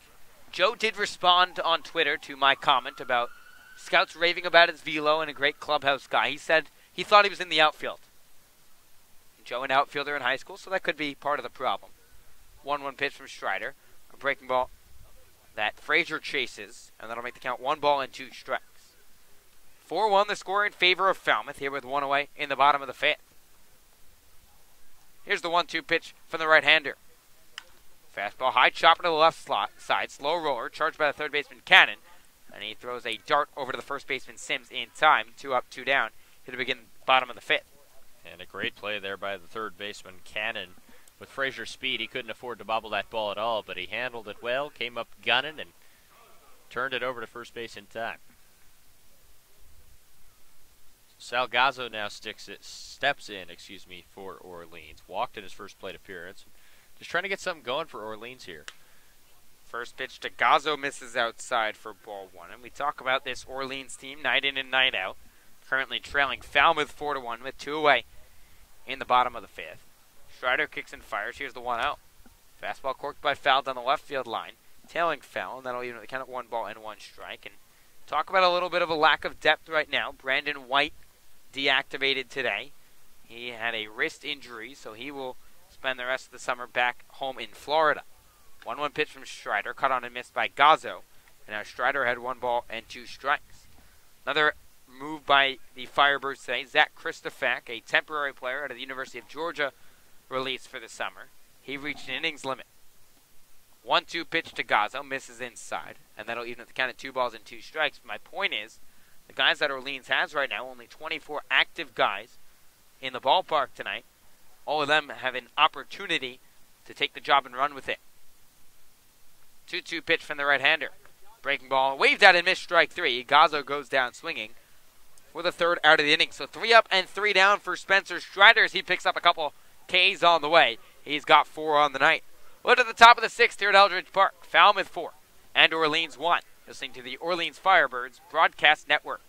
Joe did respond on Twitter to my comment about scouts raving about his velo and a great clubhouse guy. He said he thought he was in the outfield. Joe, an outfielder in high school, so that could be part of the problem. 1-1 pitch from Strider. A breaking ball that Frazier chases, and that'll make the count 1 ball and 2 strikes. 4-1 the score in favor of Falmouth here with 1 away in the bottom of the 5th. Here's the 1-2 pitch from the right-hander. Fastball high chopper to the left side, slow roller, charged by the third baseman Cannon, and he throws a dart over to the first baseman Sims in time. 2 up, 2 down, here to begin bottom of the 5th. And a great play there by the third baseman Cannon with Frazier's speed, he couldn't afford to bobble that ball at all, but he handled it well, came up gunning, and turned it over to first base in time. Salgazzo now steps in for Orleans. Walked in his first plate appearance. Just trying to get something going for Orleans here. First pitch to Gazzo misses outside for ball one. And we talk about this Orleans team night in and night out. Currently trailing Falmouth 4-1 with 2 away in the bottom of the 5th. Strider kicks and fires. Here's the 1-0. Fastball corked by foul down the left field line. Tailing foul, and that'll even count at 1 ball and 1 strike. And talk about a little bit of a lack of depth right now. Brandon White deactivated today. He had a wrist injury, so he will spend the rest of the summer back home in Florida. 1-1 pitch from Strider, cut on and missed by Gazzo. And now Strider had 1 ball and 2 strikes. Another move by the Firebirds today. Zach Christofak, a temporary player out of the University of Georgia, released for the summer. He reached an innings limit. 1-2 pitch to Gazzo, misses inside, and that'll even at the count of 2 balls and 2 strikes. But my point is, the guys that Orleans has right now, only 24 active guys in the ballpark tonight. All of them have an opportunity to take the job and run with it. 2-2 pitch from the right-hander. Breaking ball, waved out and missed, strike 3. Gazzo goes down swinging for the 3rd out of the inning. So 3 up and 3 down for Spencer Strider as he picks up a couple Ks on the way. He's got 4 on the night. Look at the top of the 6th here at Eldridge Park. Falmouth 4 and Orleans 1. Listening to the Orleans Firebirds Broadcast Network.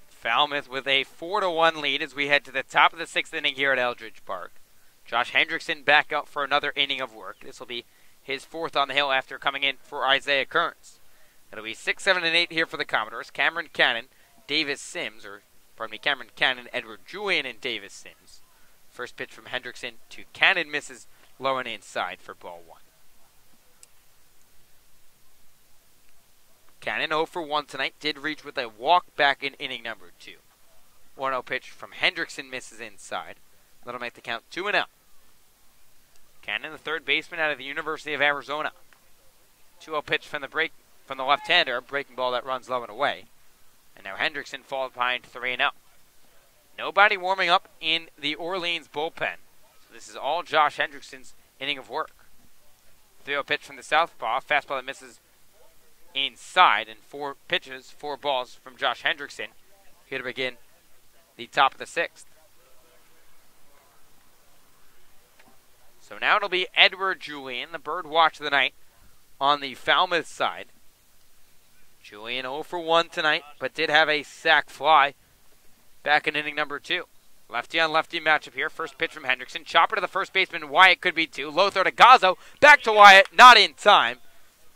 Falmouth with a 4-1 lead as we head to the top of the 6th inning here at Eldridge Park. Josh Hendrickson back out for another inning of work. This will be his 4th on the hill after coming in for Isaiah Kearns. It'll be 6, 7, and 8 here for the Commodores. Cameron Cannon, Davis Sims, Cameron Cannon, Edward Julian, and Davis Sims. First pitch from Hendrickson to Cannon misses low and inside for ball 1. Cannon 0 for 1 tonight, did reach with a walk back in inning number 2. 1-0 pitch from Hendrickson misses inside. That'll make the count 2-0. Cannon, the 3rd baseman out of the University of Arizona. 2-0 pitch from the left-hander, breaking ball that runs low and away. And now Hendrickson falls behind 3-0. Nobody warming up in the Orleans bullpen. So this is all Josh Hendrickson's inning of work. 3-0 pitch from the southpaw, fastball that misses inside, and 4 pitches, 4 balls from Josh Hendrickson here to begin the top of the 6th. So now it'll be Edward Julian, the bird watch of the night on the Falmouth side. Julian 0 for 1 tonight, but did have a sac fly back in inning number 2. Lefty on lefty matchup here. First pitch from Hendrickson. Chopper to the first baseman. Wyatt could be 2. Low throw to Gazzo. Back to Wyatt. Not in time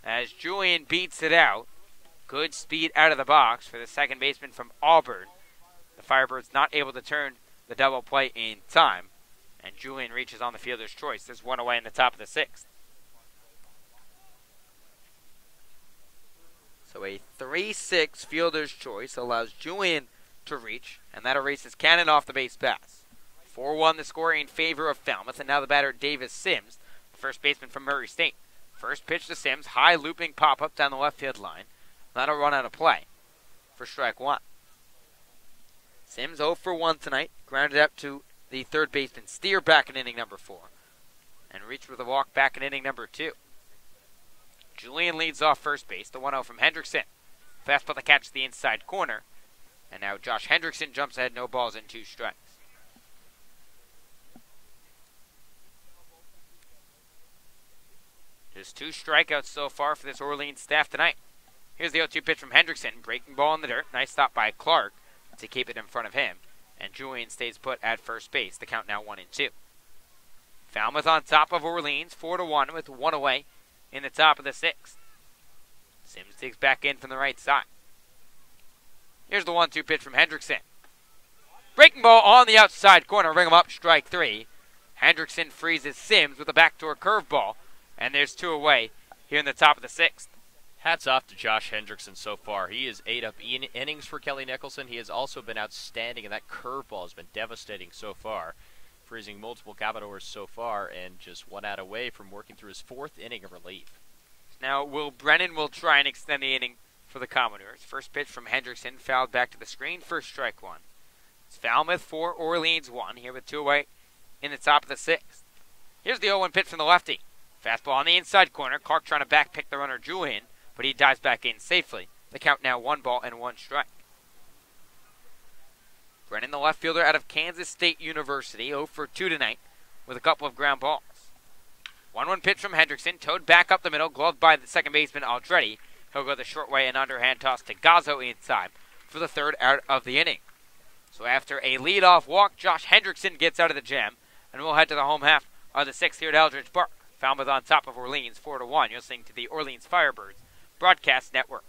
as Julian beats it out. Good speed out of the box for the second baseman from Auburn. The Firebirds not able to turn the double play in time. And Julian reaches on the fielder's choice. There's 1 away in the top of the 6th. So a 3-6 fielder's choice allows Julian to reach, and that erases Cannon off the base pass. 4-1 the score in favor of Falmouth, and now the batter Davis Sims, the first baseman from Murray State. First pitch to Sims, high looping pop-up down the left field line. That'll run out of play for strike 1. Sims 0 for 1 tonight, grounded up to the third baseman Steer back in inning number 4, and reached with a walk back in inning number 2. Julian leads off first base. The 1-0 from Hendrickson. Fastball to catch the inside corner. And now Josh Hendrickson jumps ahead, no balls and 2 strikes. Just 2 strikeouts so far for this Orleans staff tonight. Here's the 0-2 pitch from Hendrickson. Breaking ball in the dirt. Nice stop by Clark to keep it in front of him. And Julian stays put at first base. The count now 1-2. Falmouth on top of Orleans, 4-1 with 1 away in the top of the 6th. Sims digs back in from the right side. Here's the 1-2 pitch from Hendrickson. Breaking ball on the outside corner. Ring him up, strike 3. Hendrickson freezes Sims with a backdoor curveball. And there's 2 away here in the top of the 6th. Hats off to Josh Hendrickson so far. He has ate up innings for Kelly Nicholson. He has also been outstanding, and that curveball has been devastating so far, freezing multiple Commodores so far, and just 1 out away from working through his 4th inning of relief. Now, Brennan will try and extend the inning for the Commodores. First pitch from Hendrickson, fouled back to the screen, first strike 1. It's Falmouth 4, Orleans 1, here with 2 away in the top of the 6th. Here's the 0-1 pitch from the lefty. Fastball on the inside corner. Clark trying to back pick the runner Julian, but he dives back in safely. The count now 1 ball and 1 strike. Brennan, the left fielder out of Kansas State University, 0 for 2 tonight with a couple of ground balls. 1-1 pitch from Hendrickson, towed back up the middle, gloved by the second baseman Aldretti. He'll go the short way and underhand toss to Gazzo in time for the 3rd out of the inning. So after a leadoff walk, Josh Hendrickson gets out of the jam, and we'll head to the home half of the 6th here at Eldridge Park. Falmouth on top of Orleans, 4-1. You're listening to the Orleans Firebirds Broadcast Network.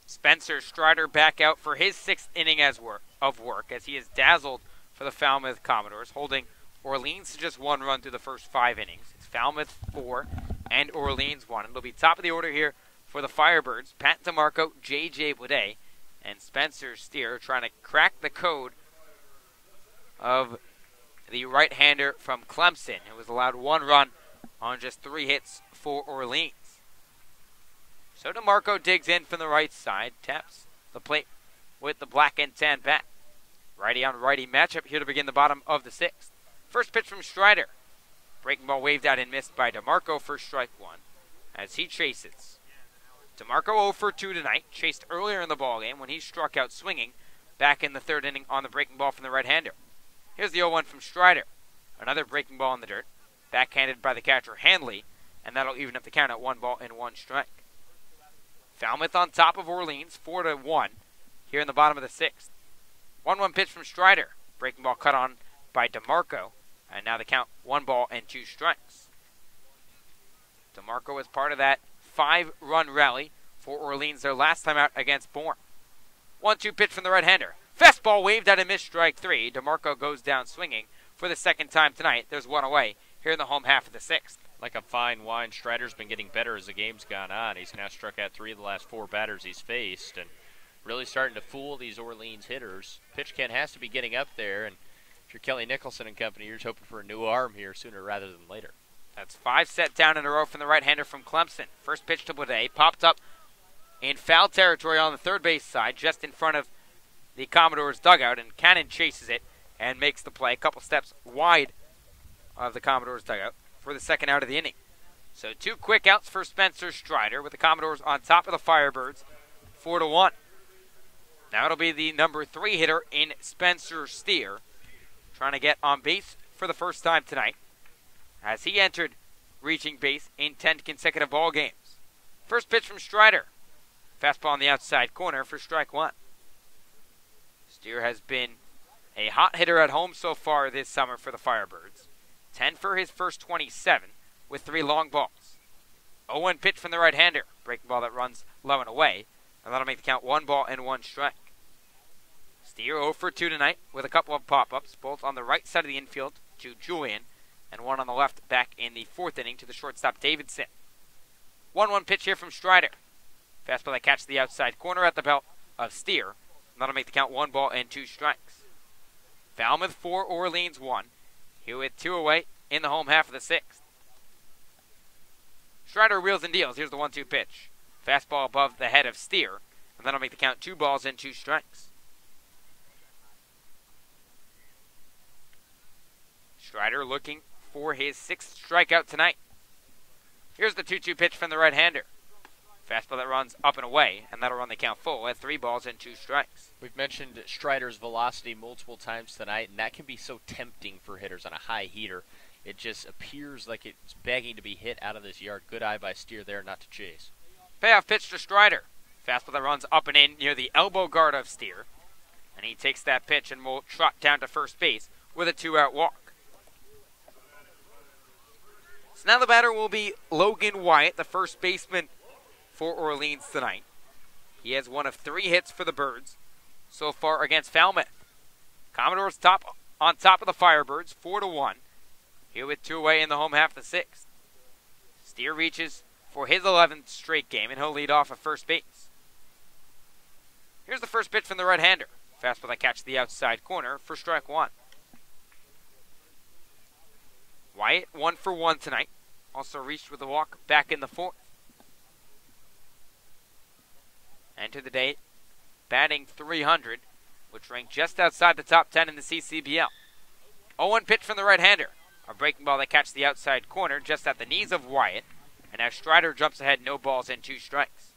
Spencer Strider back out for his 6th inning of work as he is dazzled for the Falmouth Commodores, holding Orleans to just 1 run through the first 5 innings. It's Falmouth 4 and Orleans 1. It'll be top of the order here for the Firebirds. Pat DeMarco, J.J. Boudet, and Spencer Steer trying to crack the code of the right-hander from Clemson, who was allowed 1 run on just 3 hits for Orleans. So DeMarco digs in from the right side, taps the plate with the black and tan bat. Righty on righty matchup here to begin the bottom of the 6th. First pitch from Strider. Breaking ball waved out and missed by DeMarco for strike 1 as he chases. DeMarco 0 for 2 tonight, chased earlier in the ballgame when he struck out swinging back in the 3rd inning on the breaking ball from the right-hander. Here's the 0-1 from Strider. Another breaking ball in the dirt, backhanded by the catcher Hanley, and that'll even up the count at 1 ball and 1 strike. Falmouth on top of Orleans, 4-1 here in the bottom of the 6th. 1-1 pitch from Strider. Breaking ball cut on by DeMarco, and now the count 1 ball and 2 strikes. DeMarco was part of that 5-run rally for Orleans their last time out against Bourne. 1-2 pitch from the right-hander. Fastball waved out and missed, strike 3. DeMarco goes down swinging for the 2nd time tonight. There's 1 away here in the home half of the 6th. Like a fine wine, Strider's been getting better as the game's gone on. He's now struck out 3 of the last 4 batters he's faced, and really starting to fool these Orleans hitters. Pitch count has to be getting up there, and if you're Kelly Nicholson and company, you're just hoping for a new arm here sooner rather than later. That's 5 set down in a row from the right-hander from Clemson. First pitch to Boudet, popped up in foul territory on the 3rd base side, just in front of the Commodores' dugout, and Cannon chases it and makes the play a couple steps wide of the Commodores' dugout for the second out of the inning. So 2 quick outs for Spencer Strider with the Commodores on top of the Firebirds, 4-1. Now it'll be the number 3 hitter in Spencer Steer, trying to get on base for the first time tonight, as he entered reaching base in 10 consecutive ball games. First pitch from Strider. Fastball on the outside corner for strike 1. Steer has been a hot hitter at home so far this summer for the Firebirds. 10 for his first 27 with 3 long balls. 0-1 pitch from the right-hander. Breaking ball that runs low and away, and that'll make the count 1 ball and 1 strike. Steer 0 for 2 tonight with a couple of pop-ups, both on the right side of the infield to Julian, and one on the left back in the 4th inning to the shortstop Davidson. 1-1 pitch here from Strider. Fastball that catches the outside corner at the belt of Steer, and that'll make the count 1 ball and 2 strikes. Falmouth 4, Orleans 1. Hewitt 2 away in the home half of the 6th. Strider wheels and deals. Here's the 1-2 pitch. Fastball above the head of Steer, and that'll make the count 2 balls and 2 strikes. Strider looking for his 6th strikeout tonight. Here's the 2-2 pitch from the right-hander. Fastball that runs up and away, and that'll run the count full at 3 balls and 2 strikes. We've mentioned Strider's velocity multiple times tonight, and that can be so tempting for hitters on a high heater. It just appears like it's begging to be hit out of this yard. Good eye by Steer there not to chase. Payoff pitch to Strider. Fastball that runs up and in near the elbow guard of Steer. And he takes that pitch and will trot down to first base with a 2-out walk. So now the batter will be Logan Wyatt, the first baseman for Orleans tonight. He has one of 3 hits for the Birds so far against Falmouth. Commodores on top of the Firebirds, 4-1. Here with 2 away in the home half of the 6th. Steer reaches for his 11th straight game, and he'll lead off at first base. Here's the first pitch from the right-hander. Fastball that catches the outside corner for strike 1. Wyatt 1 for 1 tonight. Also reached with a walk back in the 4th. Enter the day batting .300, which ranked just outside the top 10 in the CCBL. 0-1 pitch from the right-hander. A breaking ball that catches the outside corner just at the knees of Wyatt. And now Strider jumps ahead, no balls and 2 strikes.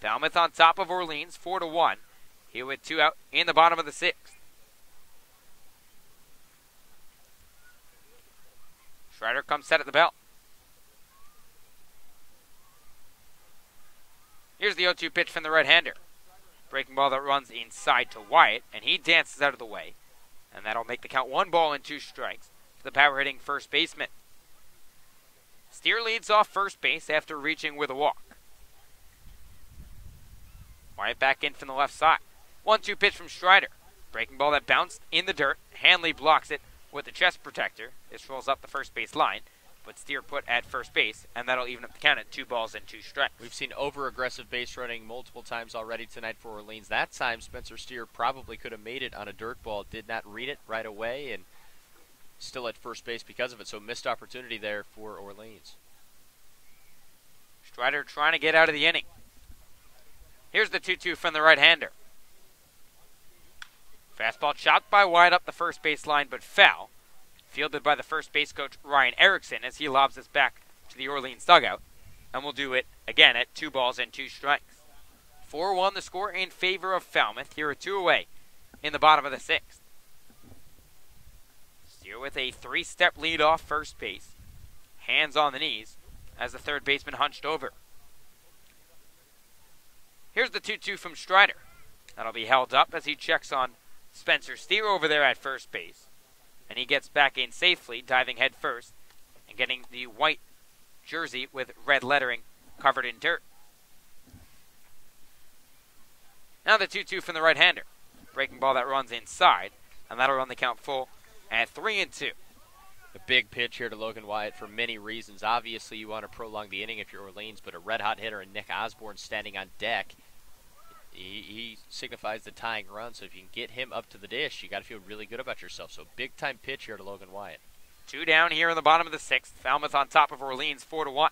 Falmouth on top of Orleans, 4-1. Here with 2 out in the bottom of the 6th. Strider comes set at the belt. Here's the 0-2 pitch from the right-hander. Breaking ball that runs inside to Wyatt, and he dances out of the way. And that'll make the count 1 ball and 2 strikes for the power-hitting first baseman. Steer leads off first base after reaching with a walk. Wyatt back in from the left side. 1-2 pitch from Strider. Breaking ball that bounced in the dirt. Hanley blocks it with the chest protector. This rolls up the first base line, but Steer put at first base, and that'll even up the count at 2 balls and 2 strikes. We've seen over-aggressive base running multiple times already tonight for Orleans. That time, Spencer Steer probably could have made it on a dirt ball. Did not read it right away, and still at first base because of it. So missed opportunity there for Orleans. Strider trying to get out of the inning. Here's the 2-2 from the right-hander. Fastball chopped by Wyatt up the first base line, but foul. Fielded by the first base coach, Ryan Erickson, as he lobs this back to the Orleans dugout. And will do it again at 2 balls and 2 strikes. 4-1 the score in favor of Falmouth. Here are 2 away in the bottom of the 6th. Steer with a 3-step lead off first base. Hands on the knees as the third baseman hunched over. Here's the 2-2 from Strider. That'll be held up as he checks on Spencer Steer over there at first base. And he gets back in safely, diving head first and getting the white jersey with red lettering covered in dirt. Now the 2-2 from the right-hander. Breaking ball that runs inside, and that'll run the count full at 3-2. A big pitch here to Logan Wyatt for many reasons. Obviously, you want to prolong the inning if you're Orleans, but a red-hot hitter and Nick Osborne standing on deck, he signifies the tying run. So if you can get him up to the dish, you got to feel really good about yourself. So big-time pitch here to Logan Wyatt. 2 down here in the bottom of the 6th. Falmouth on top of Orleans, 4-1.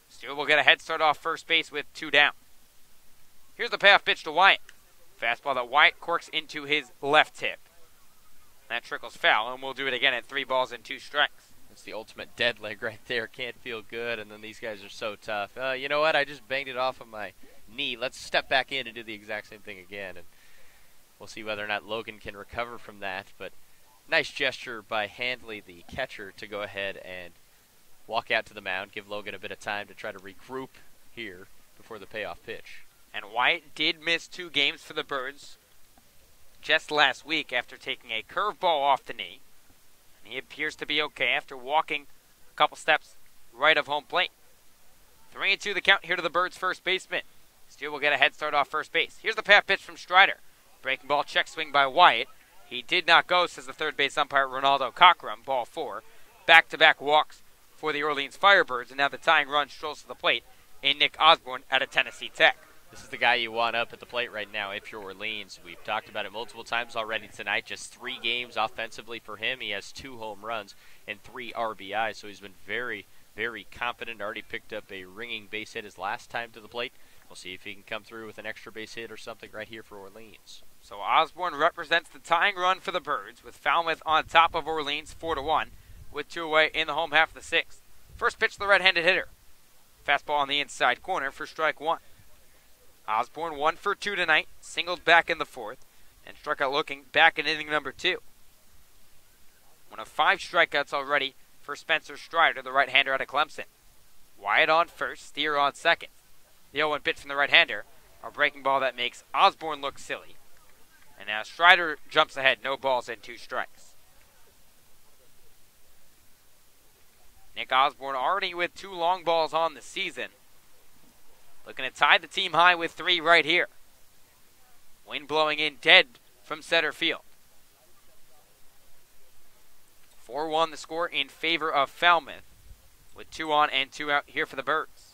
Steer will get a head start off first base with 2 down. Here's the payoff pitch to Wyatt. Fastball that Wyatt corks into his left hip. That trickles foul, and we'll do it again at 3 balls and 2 strikes. It's the ultimate dead leg right there. Can't feel good, and then these guys are so tough. You know what? I just banged it off of my knee. Let's step back in and do the exact same thing again, and we'll see whether or not Logan can recover from that. But nice gesture by Handley, the catcher, to go ahead and walk out to the mound, give Logan a bit of time to try to regroup here before the payoff pitch. And Wyatt did miss 2 games for the Birds just last week after taking a curveball off the knee. And he appears to be okay after walking a couple steps right of home plate. 3-2 the count here to the Birds' first baseman. Steele will get a head start off first base. Here's the path pitch from Strider. Breaking ball check swing by Wyatt. He did not go, says the third base umpire Ronaldo Cockrum. Ball 4. Back-to-back walks for the Orleans Firebirds, and now the tying run strolls to the plate in Nick Osborne out of Tennessee Tech. This is the guy you want up at the plate right now if you're Orleans. We've talked about it multiple times already tonight. Just 3 games offensively for him. He has 2 home runs and 3 RBIs, so he's been very, very confident. Already picked up a ringing base hit his last time to the plate. We'll see if he can come through with an extra base hit or something right here for Orleans. So Osborne represents the tying run for the Birds, with Falmouth on top of Orleans 4-1, with 2 away in the home half of the 6th. First pitch to the right-handed hitter. Fastball on the inside corner for strike 1. Osborne 1 for 2 tonight, singled back in the 4th, and struck out looking back in inning number 2. One of 5 strikeouts already for Spencer Strider, the right-hander out of Clemson. Wyatt on first, Steer on second. The 0-1 pitch from the right-hander, a breaking ball that makes Osborne look silly. And now Strider jumps ahead, no balls and 2 strikes. Nick Osborne already with 2 long balls on the season. Looking to tie the team high with 3 right here. Wind blowing in dead from center field. 4-1 the score in favor of Falmouth, with 2 on and 2 out here for the Birds.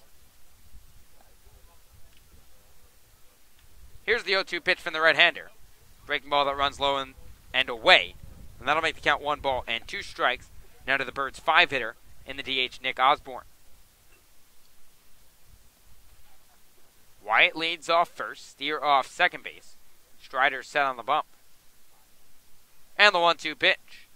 Here's the 0-2 pitch from the right-hander. Breaking ball that runs low and away. And that'll make the count 1 ball and 2 strikes. Now to the Birds' 5-hitter in the DH, Nick Osborne. Wyatt leads off first, Steer off second base. Strider set on the bump. And the 1-2 pitch.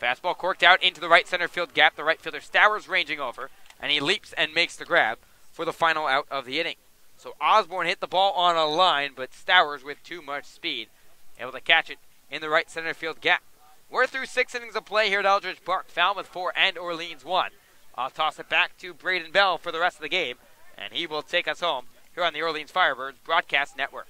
Fastball corked out into the right center field gap. The right fielder Stowers ranging over, and he leaps and makes the grab for the final out of the inning. So Osborne hit the ball on a line, but Stowers with too much speed able to catch it in the right center field gap. We're through 6 innings of play here at Eldridge Park. Falmouth 4 and Orleans 1. I'll toss it back to Braden Bell for the rest of the game, and he will take us home here on the Orleans Firebirds Broadcast Network.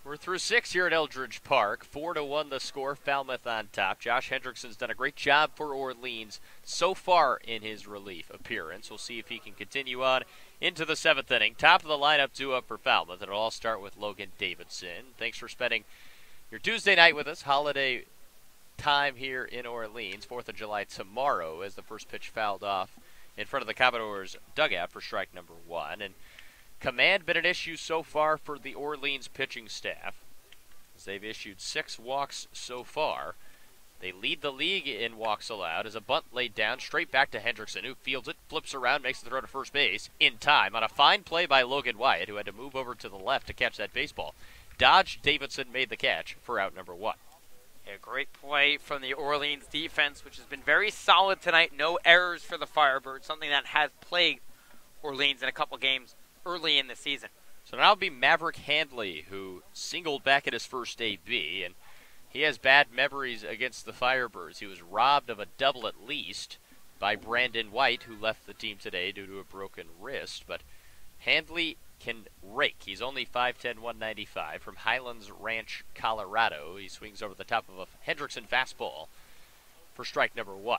We're through 6 here at Eldridge Park. 4-1 the score. Falmouth on top. Josh Hendrickson's done a great job for Orleans so far in his relief appearance. We'll see if he can continue on into the 7th inning. Top of the lineup due up for Falmouth. It'll all start with Logan Davidson. Thanks for spending your Tuesday night with us. Holiday time here in Orleans. 4th of July tomorrow as the first pitch fouled off in front of the Commodores' dugout for strike number 1. And command been an issue so far for the Orleans pitching staff, as they've issued 6 walks so far. They lead the league in walks allowed as a bunt laid down straight back to Hendrickson, who fields it, flips around, makes the throw to first base in time on a fine play by Logan Wyatt, who had to move over to the left to catch that baseball. Dodge Davidson made the catch for out number 1. A great play from the Orleans defense, which has been very solid tonight. No errors for the Firebirds, something that has plagued Orleans in a couple games early in the season. So now it'll be Maverick Handley, who singled back at his first AB, and he has bad memories against the Firebirds. He was robbed of a double at least by Brandon White, who left the team today due to a broken wrist. But Handley can rake. He's only 5'10", 195 from Highlands Ranch, Colorado. He swings over the top of a Hendrickson fastball for strike number 1.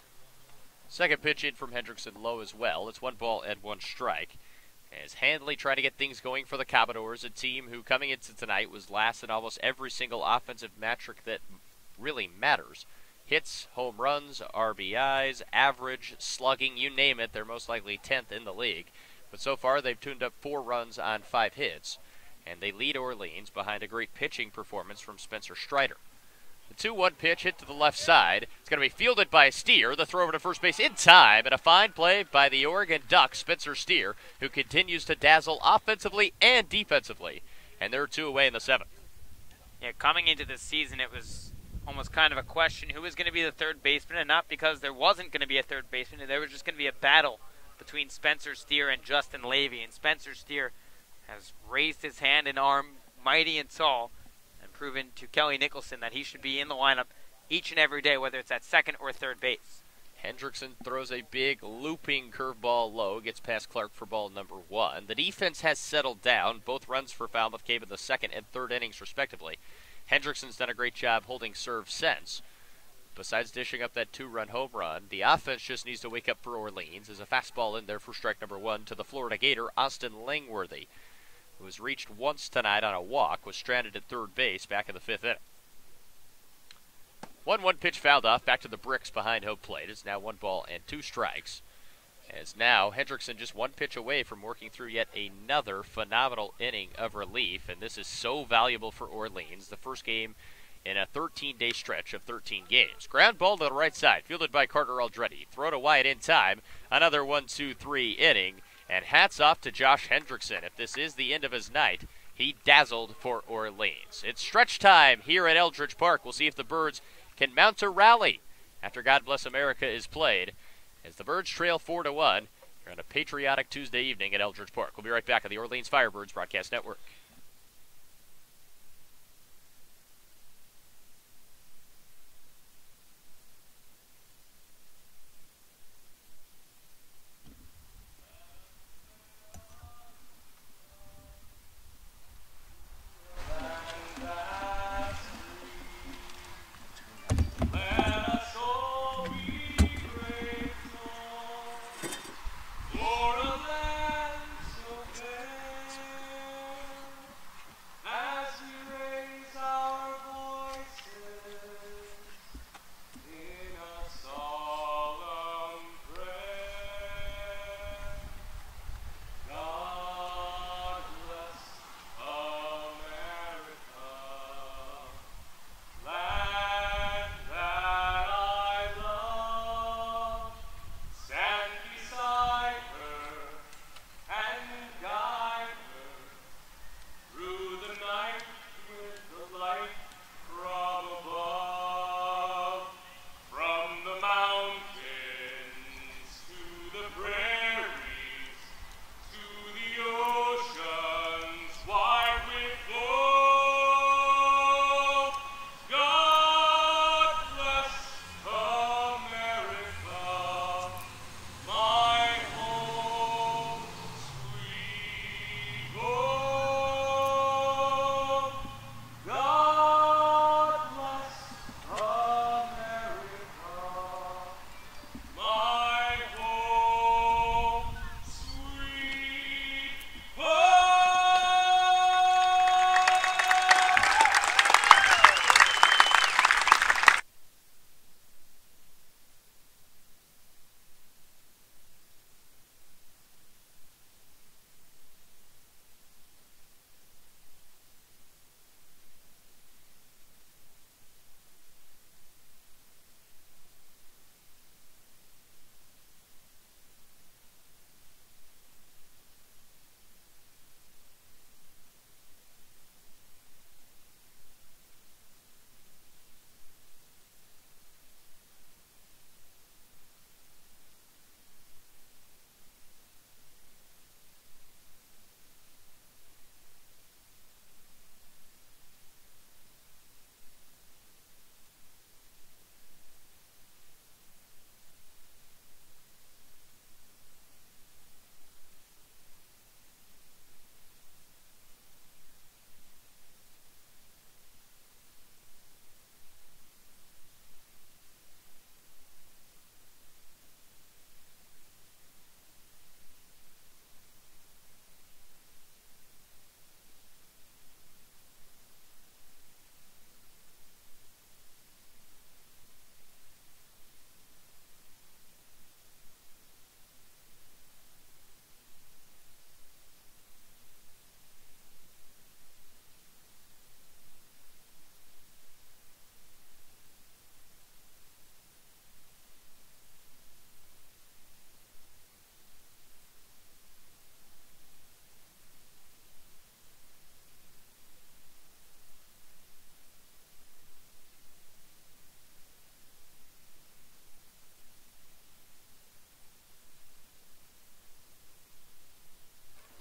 Second pitch in from Hendrickson low as well. It's 1 ball and 1 strike. As Handley trying to get things going for the Commodores, a team who coming into tonight was last in almost every single offensive metric that really matters. Hits, home runs, RBIs, average, slugging, you name it, they're most likely 10th in the league. But so far they've tuned up 4 runs on 5 hits, and they lead Orleans behind a great pitching performance from Spencer Strider. The 2-1 pitch hit to the left side. It's going to be fielded by Steer. The throw over to first base in time, and a fine play by the Oregon Duck, Spencer Steer, who continues to dazzle offensively and defensively. And they're 2 away in the 7th. Yeah, coming into this season, it was almost kind of a question who was going to be the third baseman, and not because there wasn't going to be a third baseman. There was just going to be a battle between Spencer Steer and Justin Levy. And Spencer Steer has raised his hand and arm mighty and tall, proven to Kelly Nicholson that he should be in the lineup each and every day, whether it's at second or third base. Hendrickson throws a big looping curveball low, gets past Clark for ball number 1. The defense has settled down. Both runs for Falmouth came in the 2nd and 3rd innings, respectively. Hendrickson's done a great job holding serve since. Besides dishing up that 2-run home run, the offense just needs to wake up for Orleans. There's a fastball in there for strike number 1 to the Florida Gator, Austin Langworthy, who was reached once tonight on a walk, was stranded at third base back in the 5th inning. 1-1 pitch fouled off, back to the bricks behind home plate. It's now 1 ball and 2 strikes. As now Hendrickson just 1 pitch away from working through yet another phenomenal inning of relief, and this is so valuable for Orleans. The first game in a 13-day stretch of 13 games. Ground ball to the right side, fielded by Carter Aldretti. Throw to Wyatt in time. Another 1-2-3 inning. And hats off to Josh Hendrickson. If this is the end of his night, he dazzled for Orleans. It's stretch time here at Eldridge Park. We'll see if the Birds can mount a rally after God Bless America is played, as the Birds trail 4-1 here on a patriotic Tuesday evening at Eldridge Park. We'll be right back on the Orleans Firebirds Broadcast Network.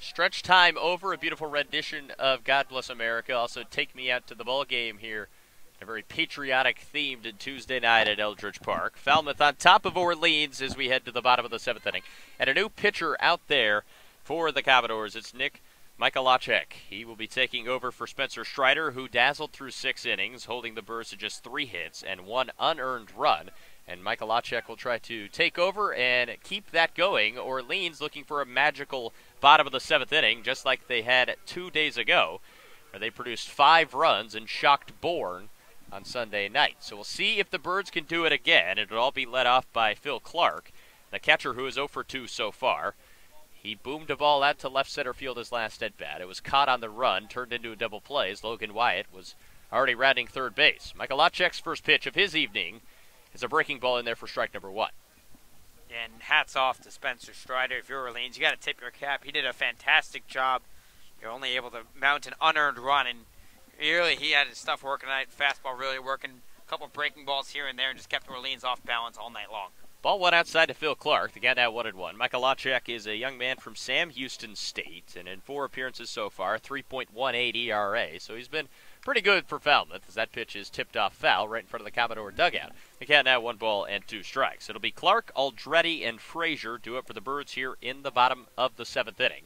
Stretch time over, a beautiful rendition of God Bless America. Also, Take Me Out to the Ball Game here. A very patriotic-themed Tuesday night at Eldridge Park. Falmouth on top of Orleans as we head to the bottom of the 7th inning. And a new pitcher out there for the Commodores. It's Nick Michalacek. He will be taking over for Spencer Strider, who dazzled through 6 innings, holding the Birds to just 3 hits and 1 unearned run. And Michalacek will try to take over and keep that going. Orleans looking for a magical bottom of the 7th inning, just like they had 2 days ago, where they produced 5 runs and shocked Bourne on Sunday night. So we'll see if the Birds can do it again. It'll all be led off by Phil Clark, the catcher who is 0 for 2 so far. He boomed a ball out to left center field his last at-bat. It was caught on the run, turned into a double play as Logan Wyatt was already rounding third base. Michalacek's first pitch of his evening is a breaking ball in there for strike number 1. And hats off to Spencer Strider. If you're Orleans, you got to tip your cap. He did a fantastic job. You're only able to mount an unearned run, and really, he had his stuff working tonight. Fastball really working. A couple breaking balls here and there, and just kept Orleans off balance all night long. Ball went outside to Phil Clark. The guy now 1-1. Michalacek is a young man from Sam Houston State, and in 4 appearances so far, 3.18 ERA. So he's been pretty good for Falmouth, as that pitch is tipped off foul right in front of the Commodore dugout. The count now 1 ball and 2 strikes. It'll be Clark, Aldretti, and Frazier do it for the Birds here in the bottom of the 7th inning.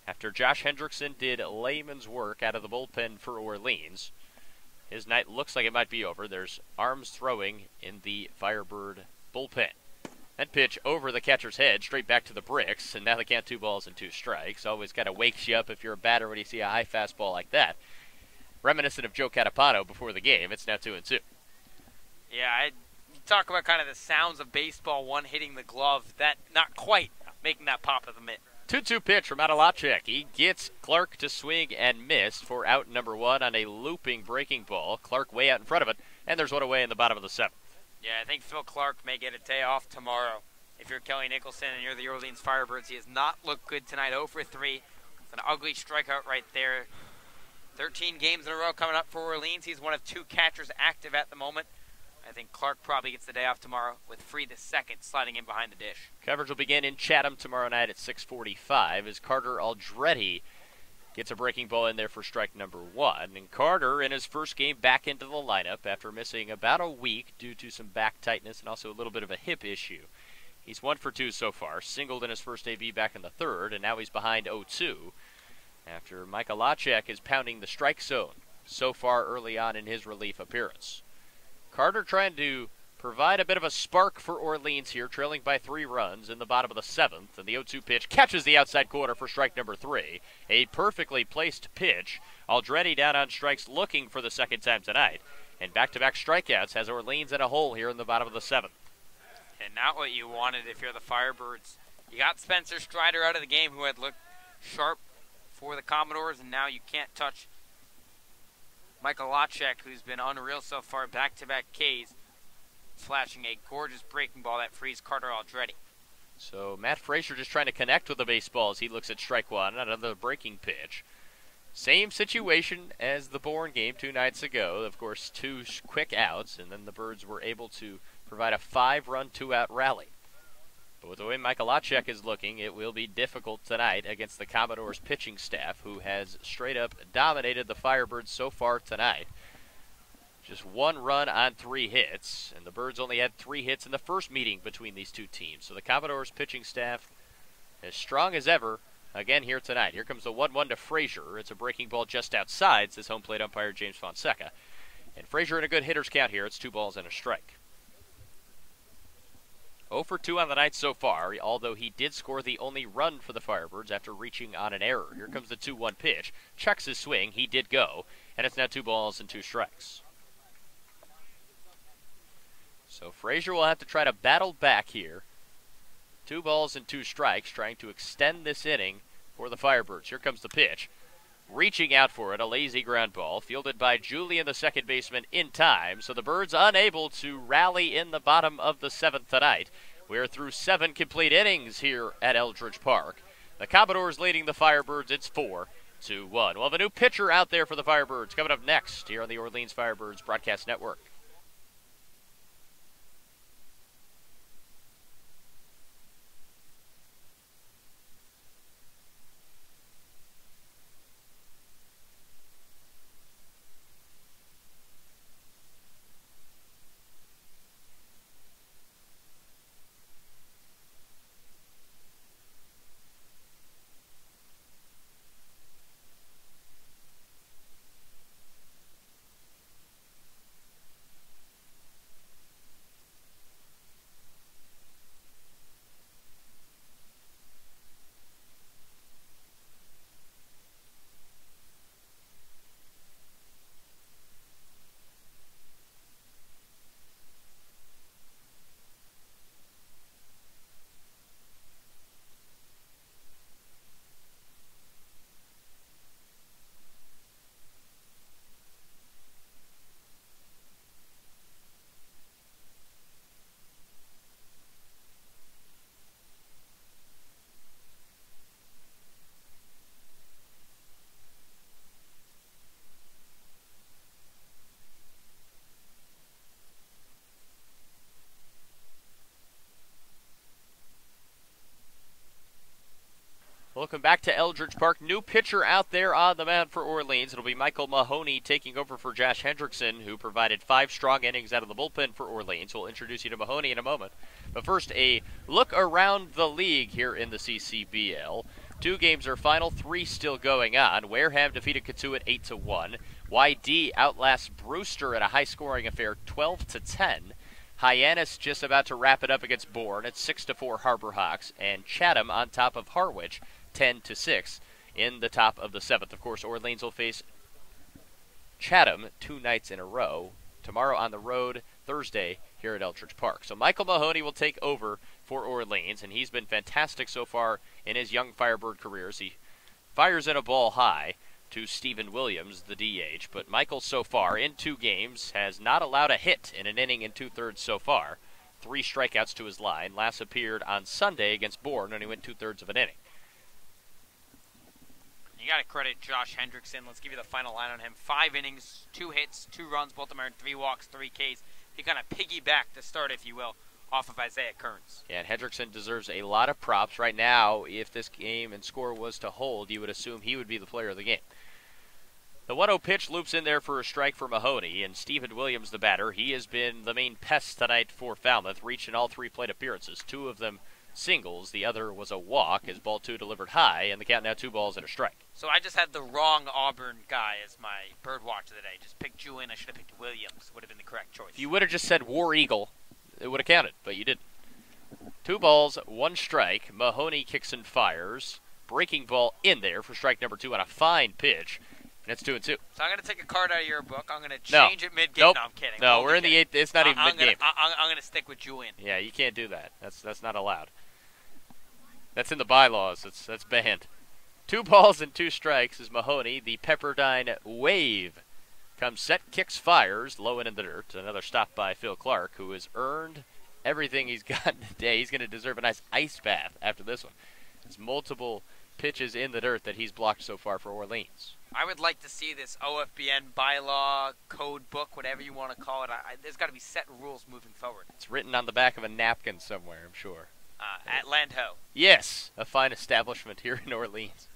After Josh Hendrickson did layman's work out of the bullpen for Orleans, his night looks like it might be over. There's arms throwing in the Firebird bullpen. That pitch over the catcher's head, straight back to the bricks, and now the count 2 balls and 2 strikes. Always kind of wakes you up if you're a batter when you see a high fastball like that. Reminiscent of Joe Catapano before the game. It's now 2-2. Yeah, you talk about kind of the sounds of baseball, one hitting the glove, that not quite making that pop of the mitt. 2-2 pitch from Michalacek. He gets Clark to swing and miss for out number 1 on a looping breaking ball. Clark way out in front of it, and there's one away in the bottom of the 7th. Yeah, I think Phil Clark may get a day off tomorrow. If you're Kelly Nicholson and you're the Orleans Firebirds, he has not looked good tonight. 0 for 3. It's an ugly strikeout right there. 13 games in a row coming up for Orleans. He's one of 2 catchers active at the moment. I think Clark probably gets the day off tomorrow with Free the second sliding in behind the dish. Coverage will begin in Chatham tomorrow night at 6:45 as Carter Aldretti gets a breaking ball in there for strike number 1. And Carter, in his first game back into the lineup after missing about a week due to some back tightness and also a little bit of a hip issue. He's 1 for 2 so far, singled in his first AB back in the 3rd, and now he's behind 0-2 after Michalacek is pounding the strike zone so far early on in his relief appearance. Carter trying to provide a bit of a spark for Orleans here, trailing by 3 runs in the bottom of the 7th. And the 0-2 pitch catches the outside corner for strike number 3. A perfectly placed pitch. Aldretti down on strikes looking for the second time tonight. And back-to-back strikeouts has Orleans in a hole here in the bottom of the 7th. And not what you wanted if you're the Firebirds. You got Spencer Strider out of the game, who had looked sharp for the Commodores, and now you can't touch Michalacek, who's been unreal so far, back-to-back Ks, flashing a gorgeous breaking ball that frees Carter Aldretti. So Matt Frazier just trying to connect with the baseball as he looks at strike 1, another breaking pitch. Same situation as the Bourne game 2 nights ago. Of course, 2 quick outs, and then the Birds were able to provide a 5-run, 2-out rally. But with the way Michalacek is looking, it will be difficult tonight against the Commodores pitching staff, who has straight up dominated the Firebirds so far tonight. Just 1 run on 3 hits, and the Birds only had 3 hits in the first meeting between these 2 teams. So the Commodores pitching staff as strong as ever again here tonight. Here comes the 1-1 to Frazier. It's a breaking ball just outside, says home plate umpire James Fonseca. And Frazier in a good hitter's count here. It's 2 balls and a strike. 0 for 2 on the night so far, although he did score the only run for the Firebirds after reaching on an error. Here comes the 2-1 pitch. Checks his swing. He did go. And it's now 2 balls and 2 strikes. So Frazier will have to try to battle back here. 2 balls and 2 strikes, trying to extend this inning for the Firebirds. Here comes the pitch. Reaching out for it, a lazy ground ball, fielded by Julian, the second baseman, in time. So the Birds unable to rally in the bottom of the 7th tonight. We're through 7 complete innings here at Eldridge Park. The Commodores leading the Firebirds. It's 4-1. We'll have a new pitcher out there for the Firebirds coming up next here on the Orleans Firebirds Broadcast Network. Welcome back to Eldridge Park. New pitcher out there on the mound for Orleans. It'll be Michael Mahoney taking over for Josh Hendrickson, who provided 5 strong innings out of the bullpen for Orleans. We'll introduce you to Mahoney in a moment. But first, a look around the league here in the CCBL. 2 games are final, 3 still going on. Wareham defeated Katuitt 8-1. YD outlasts Brewster in a high-scoring affair 12-10. Hyannis just about to wrap it up against Bourne at 6-4 Harbor Hawks. And Chatham on top of Harwich 10-6 in the top of the 7th. Of course, Orleans will face Chatham 2 nights in a row. Tomorrow on the road, Thursday here at Eldridge Park. So Michael Mahoney will take over for Orleans, and he's been fantastic so far in his young Firebird careers. He fires in a ball high to Stephen Williams, the DH, but Michael so far in 2 games has not allowed a hit in an inning and 2/3 so far. 3 strikeouts to his line. Last appeared on Sunday against Bourne when he went 2/3 of an inning. You got to credit Josh Hendrickson. Let's give you the final line on him. 5 innings, 2 hits, 2 runs, both of them earned 3 walks, 3 Ks. He kind of piggybacked the start, if you will, off of Isaiah Kearns. Yeah, and Hendrickson deserves a lot of props. Right now, if this game and score was to hold, you would assume he would be the player of the game. The 1-0 pitch loops in there for a strike for Mahoney, and Stephen Williams, the batter, he has been the main pest tonight for Falmouth, reaching all 3 plate appearances, 2 of them singles. The other was a walk as ball 2 delivered high, and the count now 2 balls and a strike. So I just had the wrong Auburn guy as my bird watch of the day. Just picked Juin. I should have picked Williams. Would have been the correct choice. If you would have just said War Eagle, it would have counted, but you didn't. 2 balls, 1 strike. Mahoney kicks and fires. Breaking ball in there for strike number 2 on a fine pitch. And it's 2-2. So I'm going to take a card out of your book. I'm going to change it mid-game. Nope. No, I'm kidding. No, we're in the 8th. It's not even mid-game. I'm going to stick with Juin. Yeah, you can't do that. That's not allowed. That's in the bylaws. That's banned. 2 balls and 2 strikes is Mahoney. The Pepperdine Wave comes set, kicks, fires, low and in the dirt. Another stop by Phil Clark, who has earned everything he's gotten today. He's going to deserve a nice ice bath after this one. There's multiple pitches in the dirt that he's blocked so far for Orleans. I would like to see this OFBN bylaw, code book, whatever you want to call it. There's got to be set rules moving forward. It's written on the back of a napkin somewhere, I'm sure. At Landho. Yes, a fine establishment here in Orleans.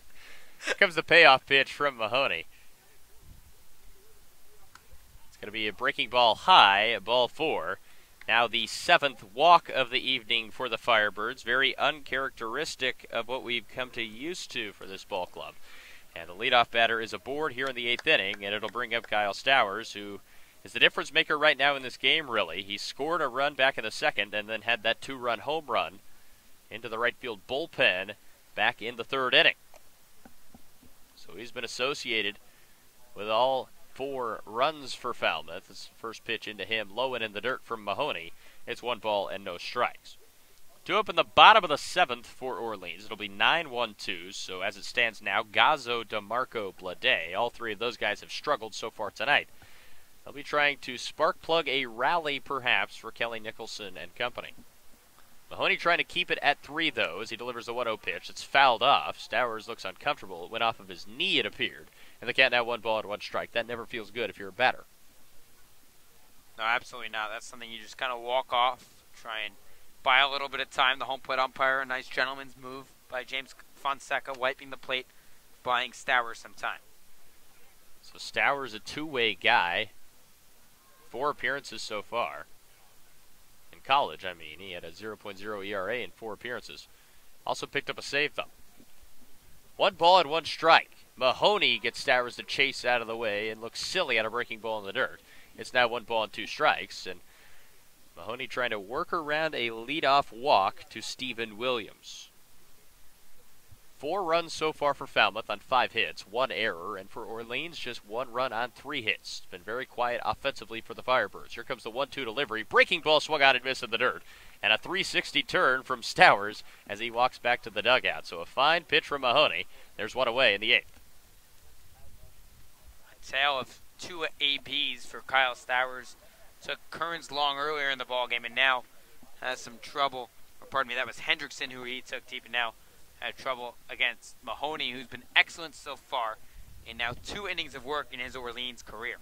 Here comes the payoff pitch from Mahoney. It's going to be a breaking ball high, ball 4. Now the 7th walk of the evening for the Firebirds. Very uncharacteristic of what we've come to used to for this ball club. And the leadoff batter is aboard here in the 8th inning, and it'll bring up Kyle Stowers, who is the difference maker right now in this game, really. He scored a run back in the 2nd and then had that 2-run home run into the right field bullpen back in the 3rd inning. So he's been associated with all 4 runs for Falmouth. This first pitch into him, low and in the dirt from Mahoney. It's 1 ball and no strikes. 2 up in the bottom of the 7th for Orleans. It'll be 9-1-2. So as it stands now, Gazzo, DeMarco, Blade. All 3 of those guys have struggled so far tonight. They'll be trying to spark plug a rally perhaps for Kelly Nicholson and company. Mahoney trying to keep it at 3 though as he delivers the 1-0 pitch. It's fouled off. Stowers looks uncomfortable. It went off of his knee, it appeared. And the count now 1 ball and 1 strike. That never feels good if you're a batter. No, absolutely not. That's something you just kind of walk off, try and buy a little bit of time. The home plate umpire, a nice gentleman's move by James Fonseca, wiping the plate, buying Stowers some time. So Stowers a 2-way guy. 4 appearances so far. In college, I mean. He had a 0.0 ERA in 4 appearances. Also picked up a save, though. 1 ball and 1 strike. Mahoney gets Stowers to chase out of the way and looks silly at a breaking ball in the dirt. It's now 1 ball and 2 strikes, and Mahoney trying to work around a leadoff walk to Stephen Williams. 4 runs so far for Falmouth on 5 hits, 1 error, and for Orleans, just 1 run on 3 hits. It's been very quiet offensively for the Firebirds. Here comes the 1-2 delivery. Breaking ball swung out and missed in the dirt. And a 360 turn from Stowers as he walks back to the dugout. So a fine pitch from Mahoney. There's 1 away in the 8th. A tale of 2 ABs for Kyle Stowers. Took Kearns long earlier in the ballgame and now has some trouble. Or pardon me, that was Hendrickson who he took deep and now had trouble against Mahoney, who's been excellent so far in now 2 innings of work in his Orleans career.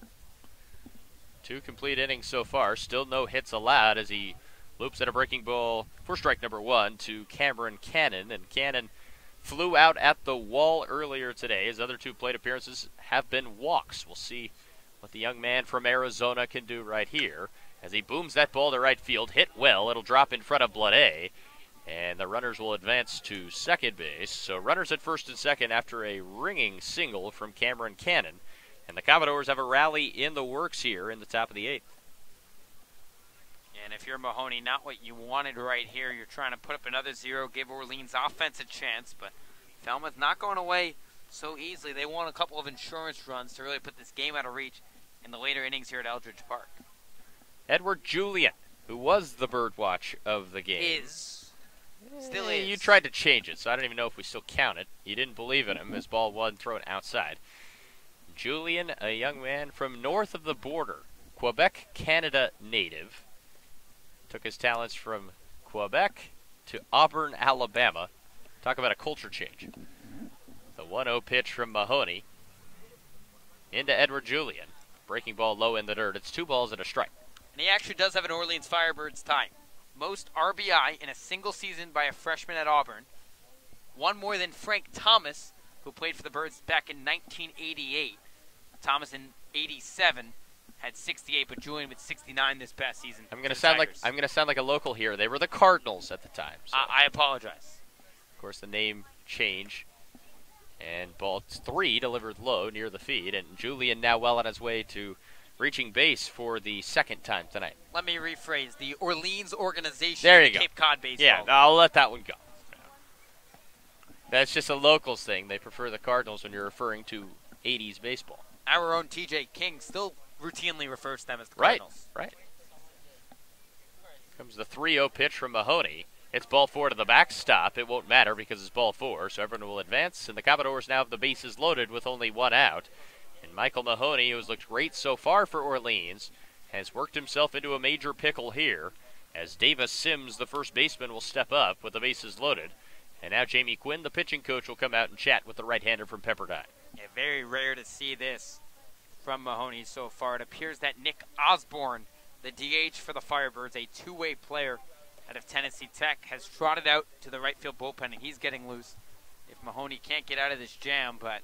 2 complete innings so far. Still no hits allowed as he loops at a breaking ball for strike number 1 to Cameron Cannon. And Cannon flew out at the wall earlier today. His other 2 plate appearances have been walks. We'll see what the young man from Arizona can do right here as he booms that ball to right field. Hit well. It'll drop in front of Blade, and the runners will advance to second base. So runners at first and second after a ringing single from Cameron Cannon. And the Commodores have a rally in the works here in the top of the 8th. And if you're Mahoney, not what you wanted right here. You're trying to put up another 0, give Orleans offense a chance, but Falmouth not going away so easily. They want a couple of insurance runs to really put this game out of reach in the later innings here at Eldridge Park. Edward Julian, who was the birdwatch of the game. Still is. You tried to change it, so I don't even know if we still count it. You didn't believe in him as ball 1 thrown outside. Julian, a young man from north of the border, Quebec, Canada native. Took his talents from Quebec to Auburn, Alabama. Talk about a culture change. The 1-0 pitch from Mahoney into Edward Julian. Breaking ball low in the dirt. It's 2 balls and a strike. And he actually does have an Orleans Firebirds tie. Most RBI in a single season by a freshman at Auburn. One more than Frank Thomas, who played for the Birds back in 1988. Thomas in 87 had 68, but Julian with 69 this past season. I'm gonna sound like a local here. They were the Cardinals at the time. So. I apologize. Of course, the name change. And ball 3 delivered low near the feed, and Julian now well on his way to reaching base for the 2nd time tonight. Let me rephrase. The Orleans organization there you go. Cape Cod baseball. Yeah, I'll let that one go. That's just a locals thing. They prefer the Cardinals when you're referring to 80s baseball. Our own TJ King still routinely refers to them as the Cardinals. Right. Comes the 3-0 pitch from Mahoney. It's ball 4 to the backstop. It won't matter because it's ball 4, so everyone will advance. And the Commodores now have the bases loaded with only 1 out. And Michael Mahoney, who has looked great so far for Orleans, has worked himself into a major pickle here as Davis Sims, the first baseman, will step up with the bases loaded. And now Jamie Quinn, the pitching coach, will come out and chat with the right-hander from Pepperdine. Yeah, very rare to see this from Mahoney so far. It appears that Nick Osborne, the DH for the Firebirds, a 2-way player out of Tennessee Tech, has trotted out to the right field bullpen, and he's getting loose if Mahoney can't get out of this jam. But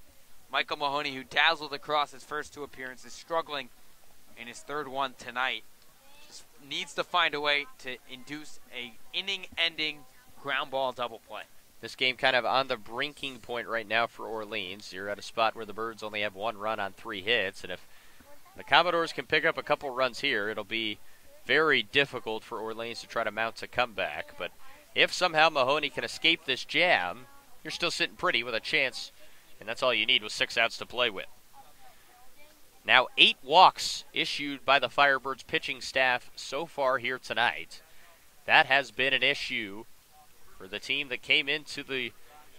Michael Mahoney, who dazzled across his first 2 appearances, struggling in his 3rd one tonight, just needs to find a way to induce a inning-ending ground ball double play. This game kind of on the brinking point right now for Orleans. You're at a spot where the Birds only have 1 run on 3 hits, and if the Commodores can pick up a couple runs here, it'll be very difficult for Orleans to try to mount a comeback. But if somehow Mahoney can escape this jam, you're still sitting pretty with a chance, and that's all you need with 6 outs to play with. Now 8 walks issued by the Firebirds pitching staff so far here tonight. That has been an issue for the team that came into the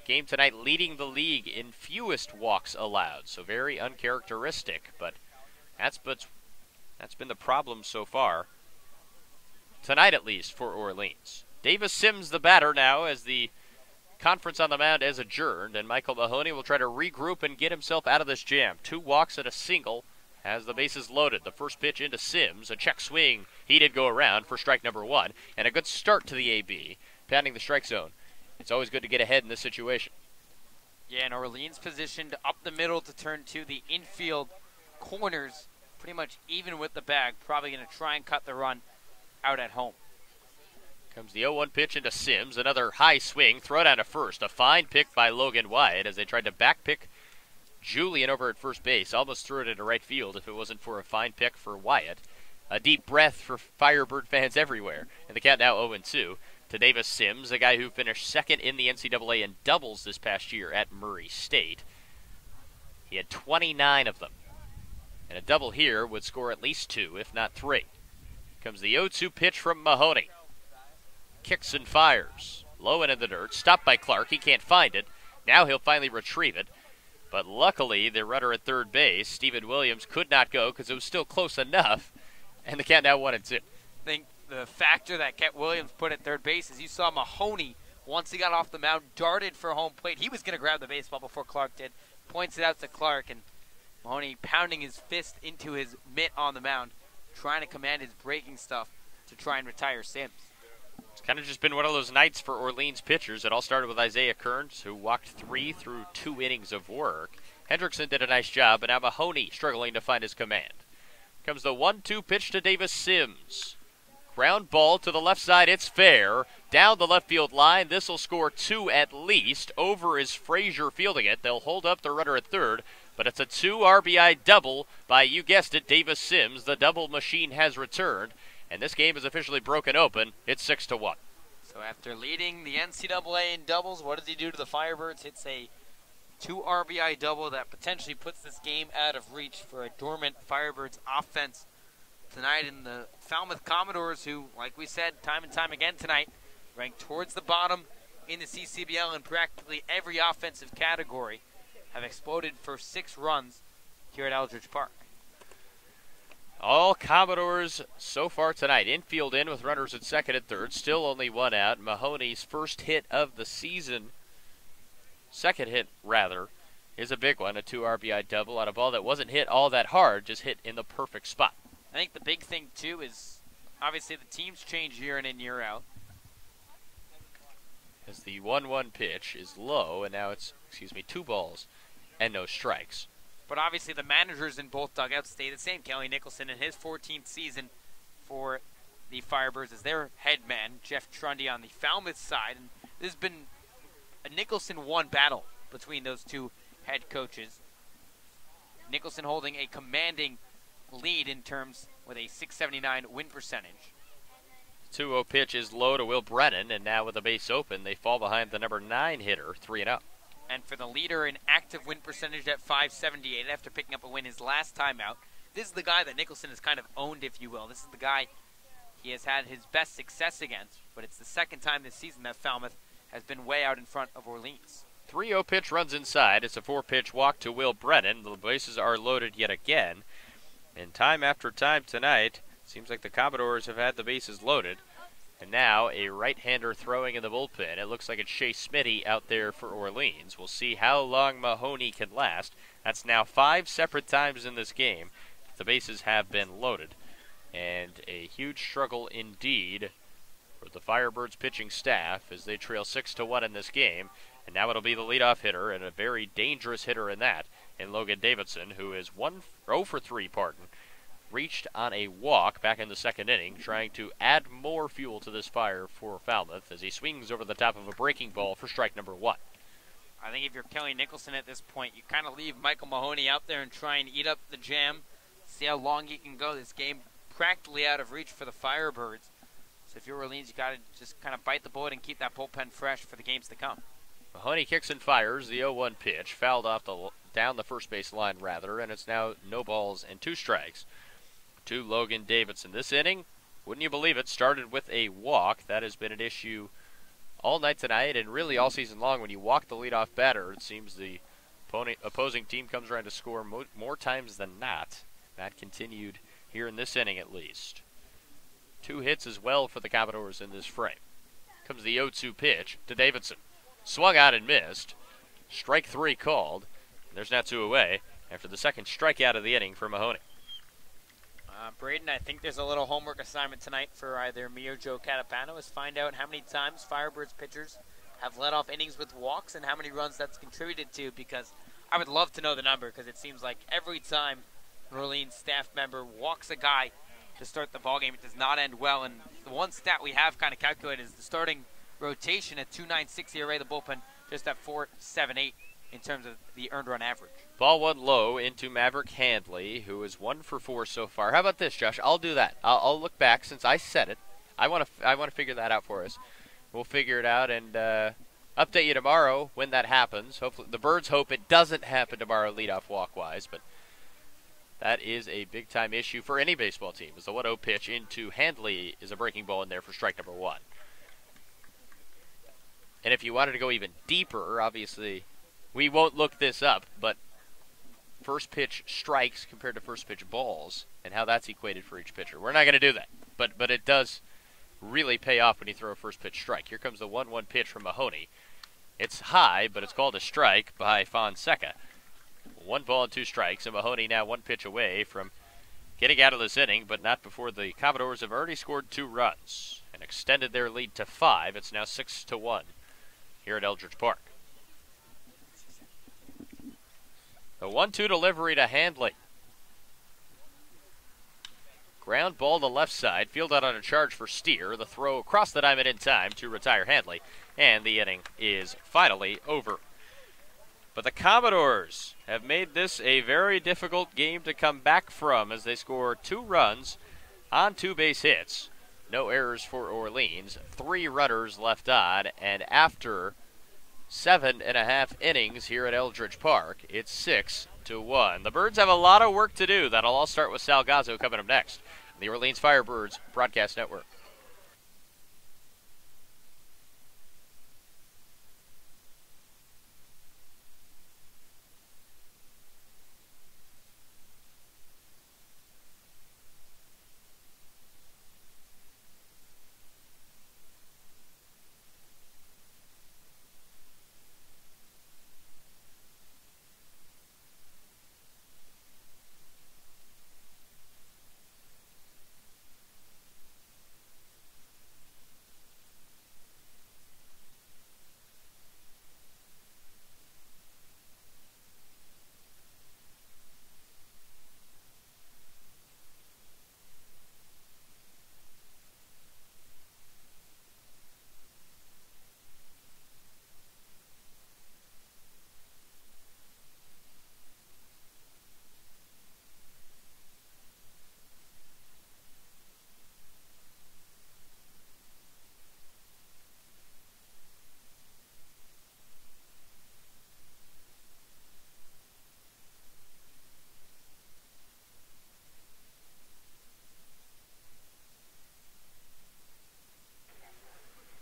game tonight leading the league in fewest walks allowed. So very uncharacteristic, but that's been the problem so far. Tonight at least for Orleans. Davis Sims the batter now as the conference on the mound is adjourned, and Michael Mahoney will try to regroup and get himself out of this jam. 2 walks and a single as the bases loaded. The first pitch into Sims, a check swing. He did go around for strike number 1, and a good start to the AB. Pounding the strike zone. It's always good to get ahead in this situation. Yeah, and Orleans positioned up the middle to turn to the infield corners, pretty much even with the bag. Probably going to try and cut the run out at home. Comes the 0-1 pitch into Sims. Another high swing. Throw down to first. A fine pick by Logan Wyatt as they tried to back pick Julian over at first base. Almost threw it into right field if it wasn't for a fine pick for Wyatt. A deep breath for Firebird fans everywhere. And the count now 0-2. To Davis Sims, a guy who finished 2nd in the NCAA in doubles this past year at Murray State. He had 29 of them. And a double here would score at least 2, if not 3. Comes the 0-2 pitch from Mahoney. Kicks and fires. Low into the dirt. Stopped by Clark. He can't find it. Now he'll finally retrieve it. But luckily, the runner at third base, Stephen Williams, could not go because it was still close enough. And the count now 1-2. I think the factor that kept Williams put at third base is you saw Mahoney, once he got off the mound, darted for home plate. He was going to grab the baseball before Clark did. Points it out to Clark, and Mahoney pounding his fist into his mitt on the mound, trying to command his breaking stuff to try and retire Sims. It's kind of just been one of those nights for Orleans pitchers. It all started with Isaiah Kearns, who walked 3 through 2 innings of work. Hendrickson did a nice job, and now Mahoney struggling to find his command. Comes the 1-2 pitch to Davis Sims. Ground ball to the left side. It's fair. Down the left field line. This will score 2 at least. Over is Frazier fielding it. They'll hold up the runner at third, but it's a 2 RBI double by, you guessed it, Davis Sims. The double machine has returned, and this game is officially broken open. It's 6-1. So after leading the NCAA in doubles, what does he do to the Firebirds? Hits a 2 RBI double that potentially puts this game out of reach for a dormant Firebirds offense tonight in the Falmouth Commodores, who, like we said time and time again tonight, ranked towards the bottom in the CCBL in practically every offensive category, have exploded for 6 runs here at Eldridge Park. All Commodores so far tonight. Infield in with runners at second and third. Still only 1 out. Mahoney's first hit of the season, second hit rather, is a big one. A 2 RBI double on a ball that wasn't hit all that hard, just hit in the perfect spot. I think the big thing, too, is obviously the teams change year in and year out. As the 1-1 pitch is low, and now it's, 2 balls and no strikes. But obviously the managers in both dugouts stay the same. Kelly Nicholson in his 14th season for the Firebirds as their head man, Jeff Trundy on the Falmouth side. And this has been a Nicholson-1 battle between those two head coaches. Nicholson holding a commanding lead in terms with a .679 win percentage. 2-0 pitch is low to Will Brennan, and now with the base open, they fall behind the number 9 hitter, 3-0. And for the leader in active win percentage at .578 after picking up a win his last time out, this is the guy that Nicholson has kind of owned, if you will. This is the guy he has had his best success against, but it's the second time this season that Falmouth has been way out in front of Orleans. 3-0 pitch runs inside. It's a 4-pitch walk to Will Brennan. The bases are loaded yet again. And time after time tonight, seems like the Commodores have had the bases loaded. And now a right-hander throwing in the bullpen. It looks like it's Shea Smitty out there for Orleans. We'll see how long Mahoney can last. That's now 5 separate times in this game. The bases have been loaded. And a huge struggle indeed for the Firebirds pitching staff as they trail 6-1 in this game. And now it'll be the leadoff hitter, and a very dangerous hitter in that, in Logan Davidson, who is 0 for 3, reached on a walk back in the second inning, trying to add more fuel to this fire for Falmouth as he swings over the top of a breaking ball for strike number 1. I think if you're Kelly Nicholson at this point, you kind of leave Michael Mahoney out there and try and eat up the jam, see how long he can go. This game practically out of reach for the Firebirds. So if you're Orleans, you got to just kind of bite the bullet and keep that bullpen fresh for the games to come. Mahoney kicks and fires the 0-1 pitch, fouled off down the first base line rather, and it's now no balls and 2 strikes to Logan Davidson. This inning, wouldn't you believe it, started with a walk. That has been an issue all night tonight and really all season long. When you walk the leadoff batter, it seems the opposing team comes around to score more times than not. That continued here in this inning at least. 2 hits as well for the Commodores in this frame. Comes the 0-2 pitch to Davidson. Swung out and missed. Strike 3 called. There's now 2 away after the second strikeout of the inning for Mahoney. Braden, I think there's a little homework assignment tonight for either me or Joe Catapano is find out how many times Firebirds pitchers have led off innings with walks and how many runs that's contributed to, because I would love to know the number, because it seems like every time an Orleans staff member walks a guy to start the ballgame, it does not end well. And the one stat we have kind of calculated is the starting rotation at 2.96 ERA, the bullpen just at 4.78 in terms of the earned run average. Ball 1 low into Maverick Handley, who is 1 for 4 so far. How about this, Josh? I'll do that. I'll look back since I said it. I want to figure that out for us. We'll figure it out and update you tomorrow when that happens. Hopefully, the Birds hope it doesn't happen tomorrow leadoff walk-wise, but that is a big-time issue for any baseball team. As the 1-0 pitch into Handley is a breaking ball in there for strike number 1. And if you wanted to go even deeper, obviously, we won't look this up, but first pitch strikes compared to first pitch balls and how that's equated for each pitcher. We're not going to do that, but it does really pay off when you throw a first pitch strike. Here comes the 1-1 pitch from Mahoney. It's high, but it's called a strike by Fonseca. 1 ball and 2 strikes, and Mahoney now 1 pitch away from getting out of this inning, but not before the Commodores have already scored 2 runs. and extended their lead to 5. It's now 6-1 here at Eldridge Park. The 1-2 delivery to Handley. Ground ball to left side, fielded on a charge for Steer. The throw across the diamond in time to retire Handley, and the inning is finally over. But the Commodores have made this a very difficult game to come back from as they score 2 runs on 2 base hits. No errors for Orleans, 3 runners left on, and after 7.5 innings here at Eldridge Park, it's 6-1. The Birds have a lot of work to do. That'll all start with Sal Gazzo coming up next on the Orleans Firebirds Broadcast Network.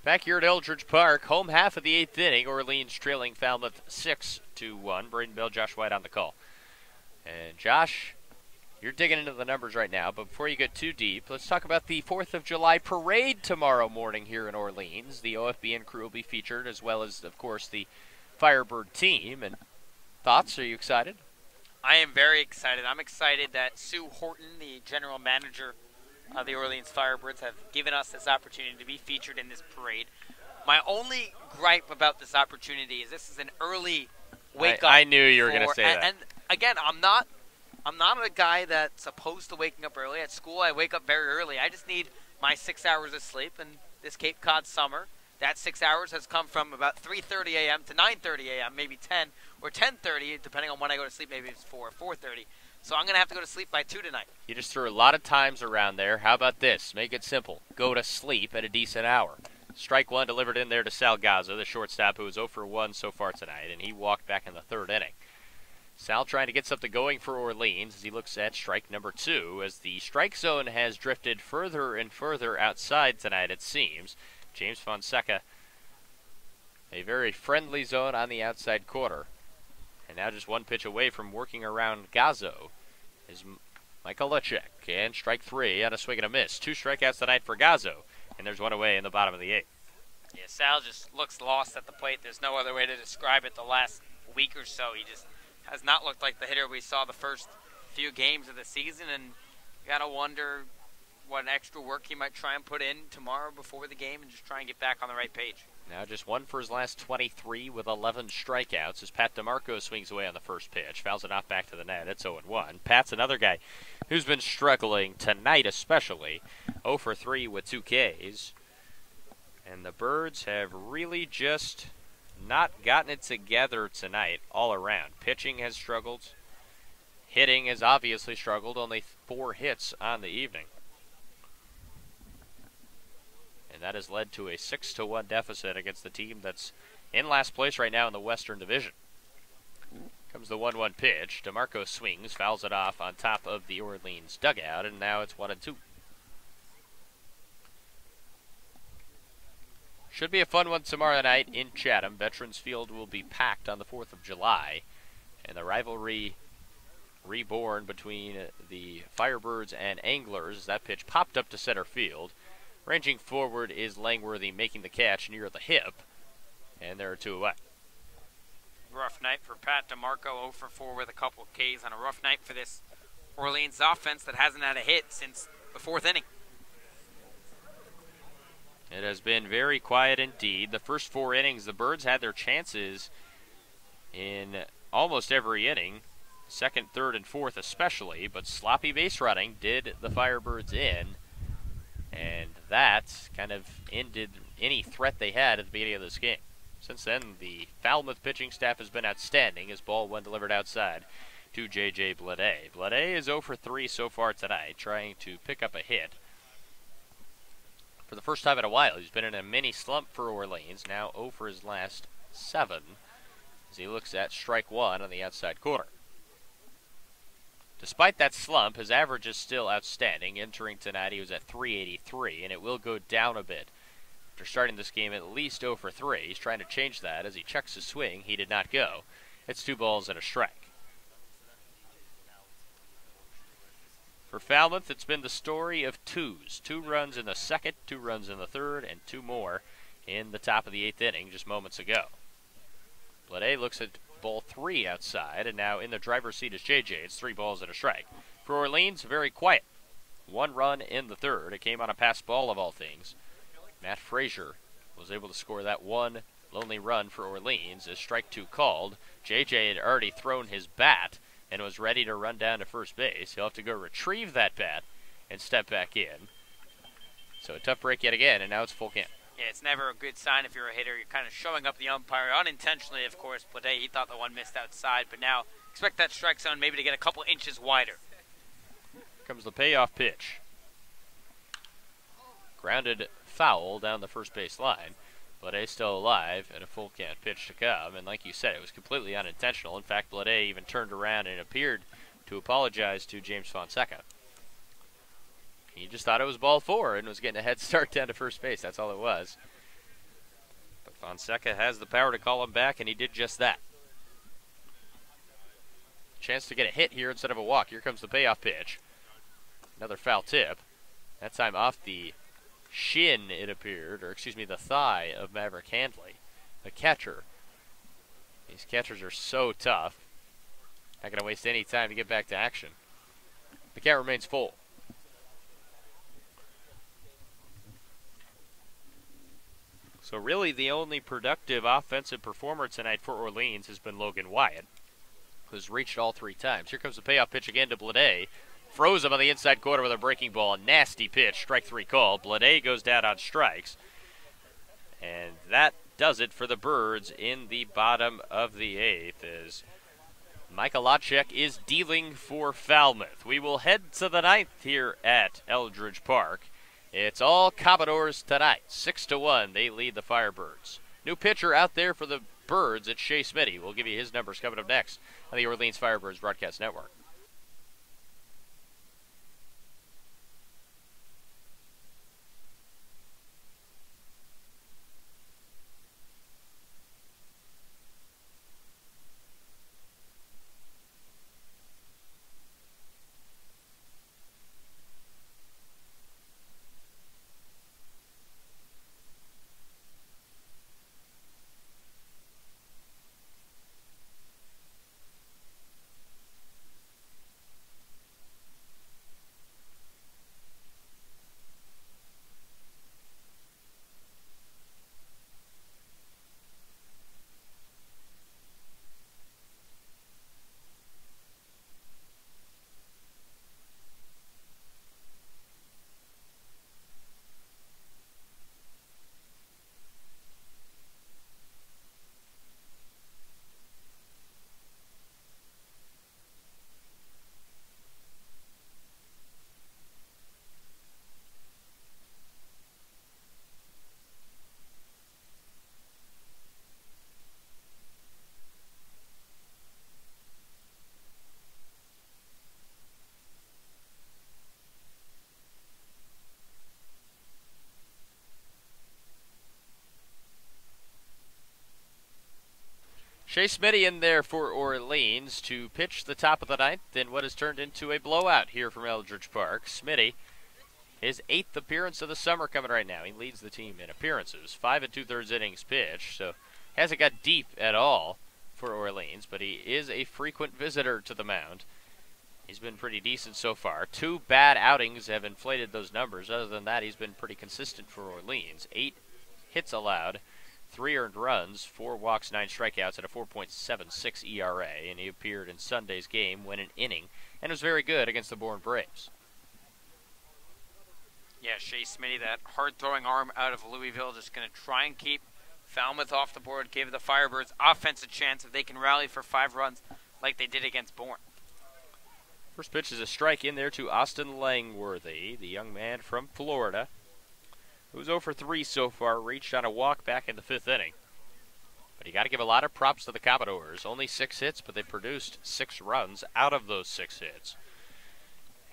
Back here at Eldridge Park, home half of the 8th inning, Orleans trailing Falmouth 6-1. Braden Bell, Josh White on the call. And Josh, you're digging into the numbers right now, but before you get too deep, let's talk about the 4th of July parade tomorrow morning here in Orleans. The OFBN crew will be featured, as well as, of course, the Firebird team. And thoughts? Are you excited? I am very excited. I'm excited that Sue Horton, the general manager of the Orleans Firebirds, have given us this opportunity to be featured in this parade. My only gripe about this opportunity is this is an early wake up. I knew you were going to say that. And again, I'm not a guy that's opposed to waking up early. At school, I wake up very early. I just need my 6 hours of sleep. And this Cape Cod summer, that 6 hours has come from about 3:30 a.m. to 9:30 a.m., maybe 10 or 10:30, depending on when I go to sleep. Maybe it's 4 or 4:30. So I'm going to have to go to sleep by 2 tonight. You just threw a lot of times around there. How about this? Make it simple. Go to sleep at a decent hour. Strike one delivered in there to Sal Gazzo, the shortstop, who was 0 for 1 so far tonight, and he walked back in the 3rd inning. Sal trying to get something going for Orleans as he looks at strike number 2, as the strike zone has drifted further and further outside tonight, it seems. James Fonseca, a very friendly zone on the outside corner. And now just one pitch away from working around Gazzo is Michael Lechek. And strike 3 on a swing and a miss. 2 strikeouts tonight for Gazzo. And there's one away in the bottom of the 8th. Yeah, Sal just looks lost at the plate. There's no other way to describe it the last week or so. He just has not looked like the hitter we saw the first few games of the season. And you got to wonder what extra work he might try and put in tomorrow before the game and just try and get back on the right page. Now just 1 for his last 23 with 11 strikeouts as Pat DeMarco swings away on the first pitch. Fouls it off back to the net. It's 0-1. Pat's another guy who's been struggling tonight especially. 0 for 3 with 2 Ks. And the Birds have really just not gotten it together tonight all around. Pitching has struggled. Hitting has obviously struggled. Only 4 hits on the evening. And that has led to a 6-1 deficit against the team that's in last place right now in the Western Division. Comes the 1-1 pitch. DeMarco swings, fouls it off on top of the Orleans dugout, and now it's 1-2. Should be a fun one tomorrow night in Chatham. Veterans Field will be packed on the 4th of July, and the rivalry reborn between the Firebirds and Anglers as that pitch popped up to center field. Ranging forward is Langworthy making the catch near the hip, and there are 2 away. Rough night for Pat DeMarco, 0 for 4 with a couple of Ks, on a rough night for this Orleans offense that hasn't had a hit since the 4th inning. It has been very quiet indeed. The first 4 innings, the Birds had their chances in almost every inning, second, third, and fourth especially, but sloppy base running did the Firebirds in, and that kind of ended any threat they had at the beginning of this game. Since then, the Falmouth pitching staff has been outstanding as ball 1 delivered outside to J.J. Blade. Blade is 0 for 3 so far tonight, trying to pick up a hit. For the first time in a while, he's been in a mini slump for Orleans, now 0 for his last 7, as he looks at strike 1 on the outside corner. Despite that slump, his average is still outstanding. Entering tonight, he was at 383, and it will go down a bit. After starting this game at least 0 for 3, he's trying to change that. As he checks his swing, he did not go. It's 2 balls and a strike. For Falmouth, it's been the story of 2s. 2 runs in the second, 2 runs in the third, and 2 more in the top of the 8th inning just moments ago. Blade looks at ball 3 outside, and now in the driver's seat is JJ. It's 3 balls and a strike. For Orleans, very quiet. 1 run in the third. It came on a pass ball of all things. Matt Frazier was able to score that 1 lonely run for Orleans as strike 2 called. JJ had already thrown his bat and was ready to run down to first base. He'll have to go retrieve that bat and step back in. So a tough break yet again, and now it's full count. Yeah, it's never a good sign if you're a hitter. You're kind of showing up the umpire unintentionally, of course. Blade, he thought the one missed outside, but now expect that strike zone maybe to get a couple inches wider. Here comes the payoff pitch. Grounded foul down the first base line. Blade still alive, and a full count pitch to come. And like you said, it was completely unintentional. In fact, Blade even turned around and appeared to apologize to James Fonseca. He just thought it was ball 4 and was getting a head start down to first base. That's all it was. But Fonseca has the power to call him back, and he did just that. Chance to get a hit here instead of a walk. Here comes the payoff pitch. Another foul tip. That time off the shin, it appeared, or excuse me, the thigh of Maverick Handley, the catcher. These catchers are so tough. Not going to waste any time to get back to action. The count remains full. So really the only productive offensive performer tonight for Orleans has been Logan Wyatt, who's reached all 3 times. Here comes the payoff pitch again to Blade. Froze him on the inside corner with a breaking ball. A nasty pitch, strike 3 called. Blade goes down on strikes. And that does it for the Birds in the bottom of the 8th as Michael Lachek is dealing for Falmouth. We will head to the 9th here at Eldridge Park. It's all Commodores tonight. 6-1, they lead the Firebirds. New pitcher out there for the Birds, it's Shea Smitty. We'll give you his numbers coming up next on the Orleans Firebirds Broadcast Network. Shea Smitty in there for Orleans to pitch the top of the 9th in what has turned into a blowout here from Eldridge Park. Smitty, his 8th appearance of the summer coming right now. He leads the team in appearances. 5 2/3 innings pitched, so hasn't got deep at all for Orleans, but he is a frequent visitor to the mound. He's been pretty decent so far. 2 bad outings have inflated those numbers. Other than that, he's been pretty consistent for Orleans. 8 hits allowed, 3 earned runs, 4 walks, 9 strikeouts, and a 4.76 ERA. And he appeared in Sunday's game, went an inning, and was very good against the Bourne Braves. Yeah, Shea Smitty, that hard-throwing arm out of Louisville, just going to try and keep Falmouth off the board, give the Firebirds offense a chance if they can rally for 5 runs like they did against Bourne. First pitch is a strike in there to Austin Langworthy, the young man from Florida, who's 0 for 3 so far, reached on a walk back in the 5th inning. But you got to give a lot of props to the Commodores. Only 6 hits, but they produced 6 runs out of those 6 hits.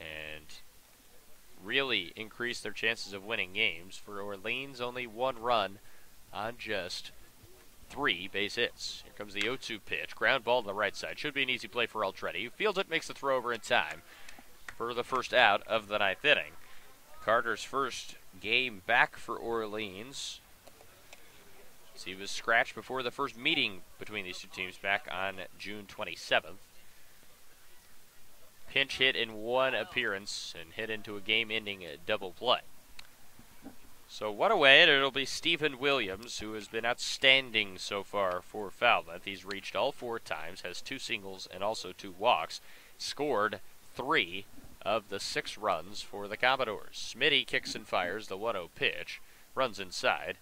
And really increased their chances of winning games. For Orleans, only 1 run on just 3 base hits. Here comes the 0-2 pitch. Ground ball to the right side. Should be an easy play for Aldretti. Who fields it, makes the throw over in time for the first out of the 9th inning. Carter's first game back for Orleans. So he was scratched before the first meeting between these two teams back on June 27th. Pinch hit in 1 appearance and hit into a game-ending double play. So what a way, and it'll be Stephen Williams, who has been outstanding so far for Falmouth. He's reached all 4 times, has 2 singles and also 2 walks, scored 3 of the 6 runs for the Commodores. Smitty kicks and fires the 1-0 pitch, runs inside.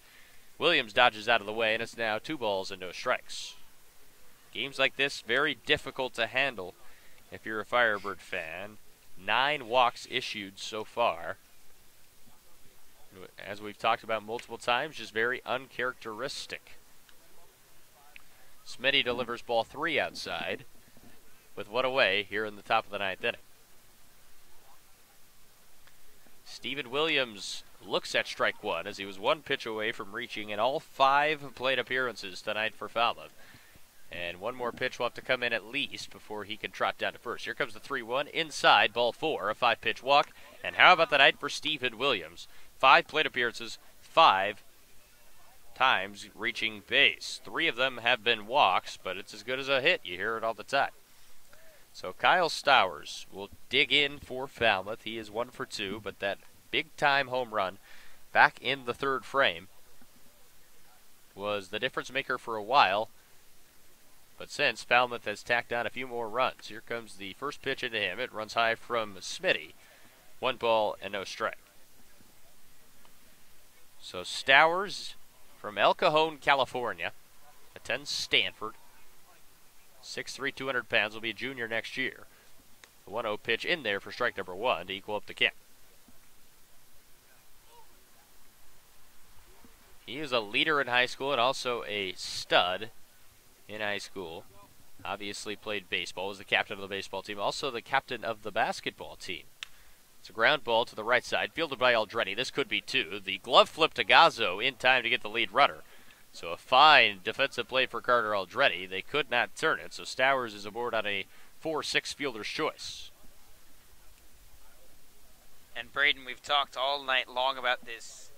Williams dodges out of the way, and it's now 2 balls and no strikes. Games like this, very difficult to handle if you're a Firebird fan. 9 walks issued so far. As we've talked about multiple times, just very uncharacteristic. Smitty delivers ball 3 outside with 1 away here in the top of the 9th inning. Stephen Williams looks at strike 1 as he was 1 pitch away from reaching in all 5 plate appearances tonight for Falmouth. And 1 more pitch will have to come in at least before he can trot down to first. Here comes the 3-1 inside, ball 4, a 5-pitch walk. And how about the night for Stephen Williams? 5 plate appearances, 5 times reaching base. 3 of them have been walks, but it's as good as a hit. You hear it all the time. So Kyle Stowers will dig in for Falmouth. He is 1 for 2, but that big-time home run back in the 3rd frame was the difference maker for a while. But since, Falmouth has tacked on a few more runs. Here comes the first pitch into him. It runs high from Smitty. 1 ball and no strike. So Stowers from El Cajon, California, attends Stanford. 6'3", 200 pounds, will be a junior next year. The 1-0 pitch in there for strike number 1 to equal up the count. He is a leader in high school and also a stud in high school. Obviously played baseball, was the captain of the baseball team, also the captain of the basketball team. It's a ground ball to the right side, fielded by Aldretti. This could be 2. The glove flip to Gazzo in time to get the lead runner. So a fine defensive play for Carter Aldretti. They could not turn it, so Stowers is aboard on a 4-6 fielder's choice. And Braden, we've talked all night long about these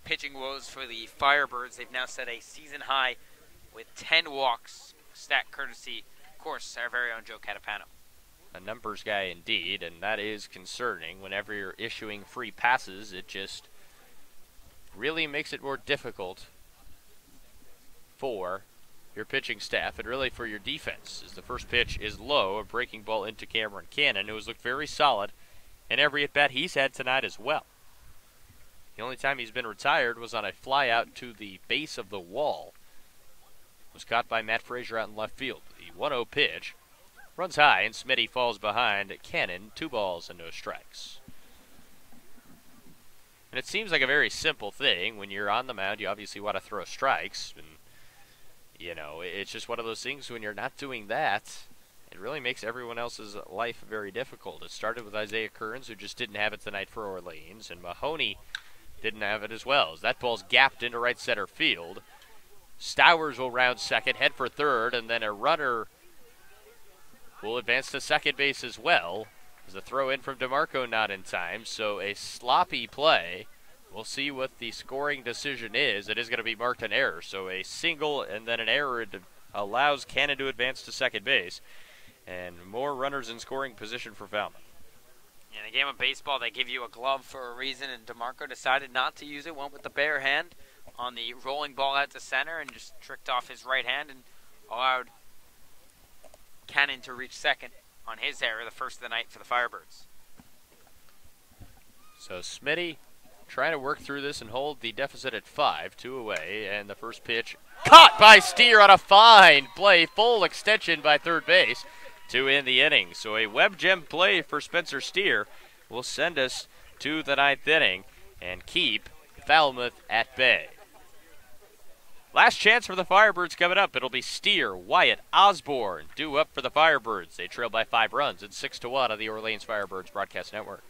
pitching woes for the Firebirds. They've now set a season high with 10 walks, stat courtesy, of course, our very own Joe Catapano. A numbers guy indeed, and that is concerning. Whenever you're issuing free passes, it just really makes it more difficult for your pitching staff and really for your defense. As the first pitch is low, a breaking ball into Cameron Cannon, who has looked very solid in every at-bat he's had tonight as well. The only time he's been retired was on a fly out to the base of the wall. It was caught by Matt Frazier out in left field. The 1-0 pitch runs high, and Smitty falls behind Cannon. 2 balls and no strikes. And it seems like a very simple thing. When you're on the mound, you obviously want to throw strikes. And, you know, it's just one of those things when you're not doing that, it really makes everyone else's life very difficult. It started with Isaiah Kearns, who just didn't have it tonight for Orleans, and Mahoney didn't have it as well. As that ball's gapped into right center field, Stowers will round second, head for third, and then a runner will advance to second base as well. As the throw in from DeMarco not in time, so a sloppy play. We'll see what the scoring decision is. It is going to be marked an error, so a single and then an error allows Cannon to advance to second base. and more runners in scoring position for Falmouth. In a game of baseball, they give you a glove for a reason, and DeMarco decided not to use it, went with the bare hand on the rolling ball out to center and just tricked off his right hand and allowed Cannon to reach second on his error, the first of the night for the Firebirds. So Smitty trying to work through this and hold the deficit at 5, 2 away, and the first pitch caught by Steer on a fine play, full extension by third base to end the inning. So a web gem play for Spencer Steer will send us to the 9th inning and keep Falmouth at bay. Last chance for the Firebirds coming up. It'll be Steer, Wyatt, Osborne due up for the Firebirds. They trail by 5 runs. It's 6-1 on the Orleans Firebirds Broadcast Network.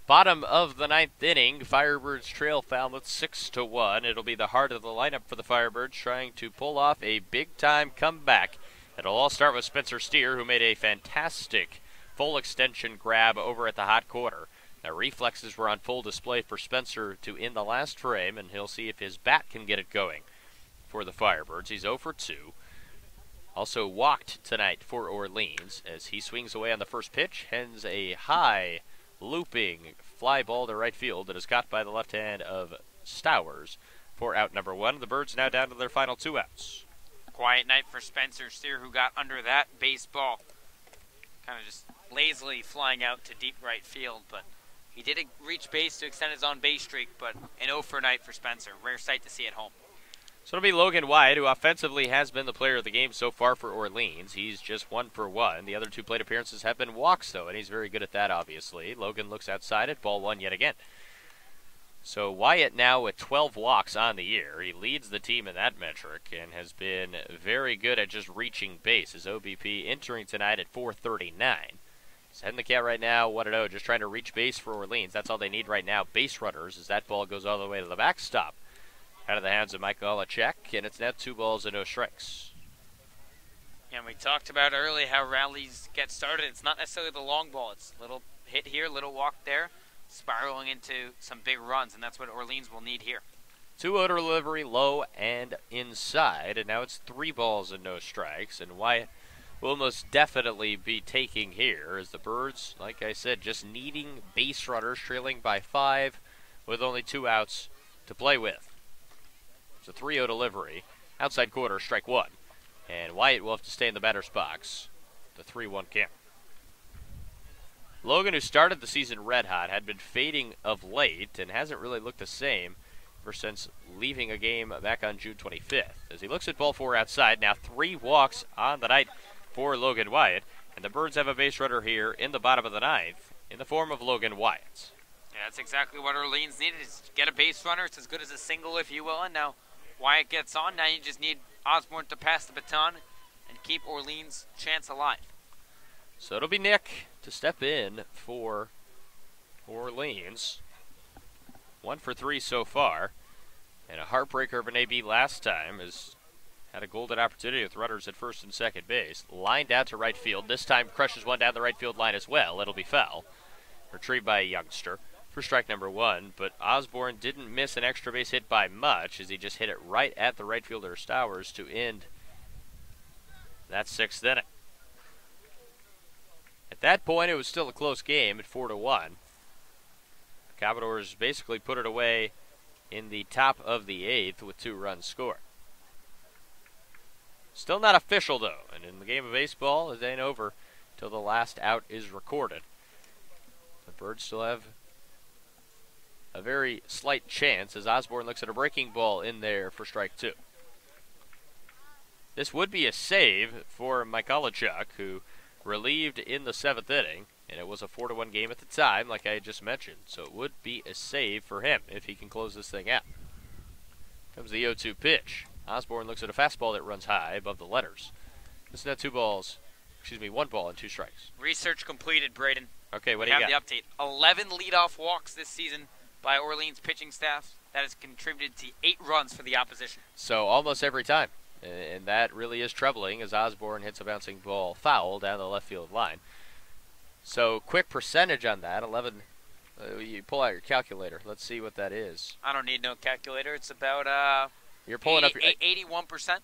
Bottom of the 9th inning, Firebirds trail Falmouth 6-1. It'll be the heart of the lineup for the Firebirds, trying to pull off a big-time comeback. It'll all start with Spencer Steer, who made a fantastic full extension grab over at the hot corner. Now, reflexes were on full display for Spencer to end the last frame, and he'll see if his bat can get it going for the Firebirds. He's 0 for 2. Also walked tonight for Orleans as he swings away on the first pitch, hends a high looping fly ball to right field that is caught by the left hand of Stowers for out number 1. The Birds now down to their final 2 outs. Quiet night for Spencer Steer, who got under that baseball, kind of just lazily flying out to deep right field, but he did reach base to extend his on-base streak, but an 0 for night for Spencer. Rare sight to see at home. So it'll be Logan Wyatt, who offensively has been the player of the game so far for Orleans. He's just 1 for 1. The other 2 plate appearances have been walks, though, and he's very good at that, obviously. Logan looks outside it, ball 1 yet again. So Wyatt now with 12 walks on the year. He leads the team in that metric and has been very good at just reaching base. His OBP entering tonight at 439. He's heading the cat right now, 1-0, just trying to reach base for Orleans. That's all they need right now, base runners, as that ball goes all the way to the backstop. Out of the hands of Michael Olachek, and it's now 2 balls and no strikes. And we talked about earlier how rallies get started. It's not necessarily the long ball. It's a little hit here, little walk there, spiraling into some big runs, and that's what Orleans will need here. 2-0 delivery, low and inside, and now it's 3 balls and no strikes, and Wyatt will most definitely be taking here as the Birds, like I said, just needing base runners, trailing by 5 with only 2 outs to play with. It's a 3-0 delivery. Outside quarter, strike 1. And Wyatt will have to stay in the batter's box. The 3-1 count. Logan, who started the season red hot, had been fading of late and hasn't really looked the same ever since leaving a game back on June 25th. As he looks at ball 4 outside, now 3 walks on the night for Logan Wyatt. And the Birds have a base runner here in the bottom of the 9th in the form of Logan Wyatt. Yeah, that's exactly what Orleans needed, is get a base runner. It's as good as a single, if you will, and now Wyatt gets on. Now you just need Osborne to pass the baton and keep Orleans' chance alive. So it'll be Nick to step in for Orleans. 1 for 3 so far. And a heartbreaker of an AB last time has had a golden opportunity with runners at first and second base. Lined out to right field. This time crushes one down the right field line as well. It'll be foul. Retrieved by a youngster. for strike number 1, but Osborne didn't miss an extra base hit by much as he just hit it right at the right fielder Stowers to end that 6th inning. At that point, it was still a close game at 4-1. The Commodores basically put it away in the top of the 8th with 2 runs scored. Still not official, though, and in the game of baseball, it ain't over till the last out is recorded. The Birds still have a very slight chance as Osborne looks at a breaking ball in there for strike 2. This would be a save for Mikolajchuk, who relieved in the 7th inning, and it was a 4-1 game at the time, like I just mentioned. So it would be a save for him if he can close this thing out. Comes the 0-2 pitch. Osborne looks at a fastball that runs high above the letters. This is now 1 ball and 2 strikes. Research completed, Braden. Okay, what we do you got? have the update. 11 leadoff walks this season by Orleans pitching staff. That has contributed to 8 runs for the opposition. So almost every time. And that really is troubling as Osborne hits a bouncing ball foul down the left field line. So quick percentage on that, 11. You pull out your calculator. Let's see what that is. I don't need no calculator. It's about you're pulling 80, up 81%.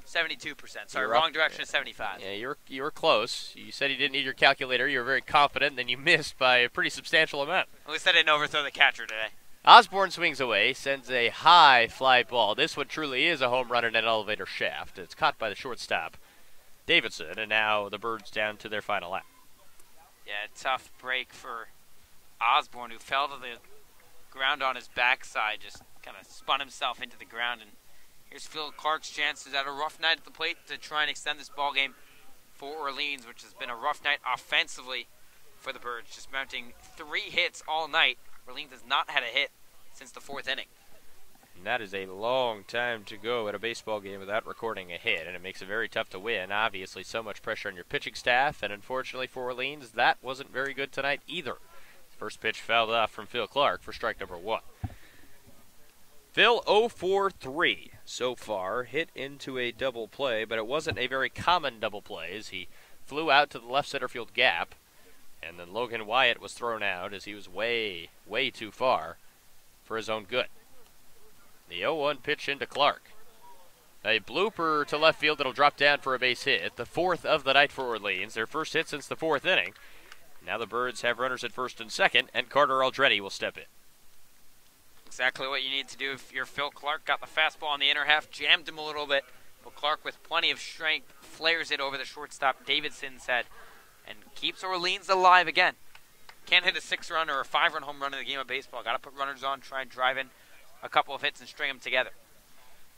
72%. Sorry, You're wrong up. direction of 75. Yeah, you were close. You said you didn't need your calculator. You were very confident, and then you missed by a pretty substantial amount. At least I didn't overthrow the catcher today. Osborne swings away, sends a high fly ball. This one truly is a home run in an elevator shaft. It's caught by the shortstop, Davidson, and now the Birds down to their final out. Yeah, tough break for Osborne, who fell to the ground on his backside, just kind of spun himself into the ground. And here's Phil Clark's chances at a rough night at the plate to try and extend this ball game for Orleans, which has been a rough night offensively for the Birds, just mounting 3 hits all night. Orleans has not had a hit since the 4th inning. And that is a long time to go at a baseball game without recording a hit, and it makes it very tough to win. Obviously, so much pressure on your pitching staff, and unfortunately for Orleans, that wasn't very good tonight either. First pitch fouled off from Phil Clark for strike number 1. Phil 0-for-3 so far, hit into a double play, but it wasn't a very common double play as he flew out to the left center field gap. And then Logan Wyatt was thrown out as he was way, way too far for his own good. The 0-1 pitch into Clark. A blooper to left field that'll drop down for a base hit. The 4th of the night for Orleans. Their first hit since the 4th inning. Now the Birds have runners at 1st and 2nd, and Carter Aldretti will step in. Exactly what you need to do if you're Phil Clark. Got the fastball on the inner half, jammed him a little bit. But Clark, with plenty of strength, flares it over the shortstop Davidson's head and keeps Orleans alive again. Can't hit a 6-run or a 5-run home run in the game of baseball. Got to put runners on, try and drive in a couple of hits and string them together.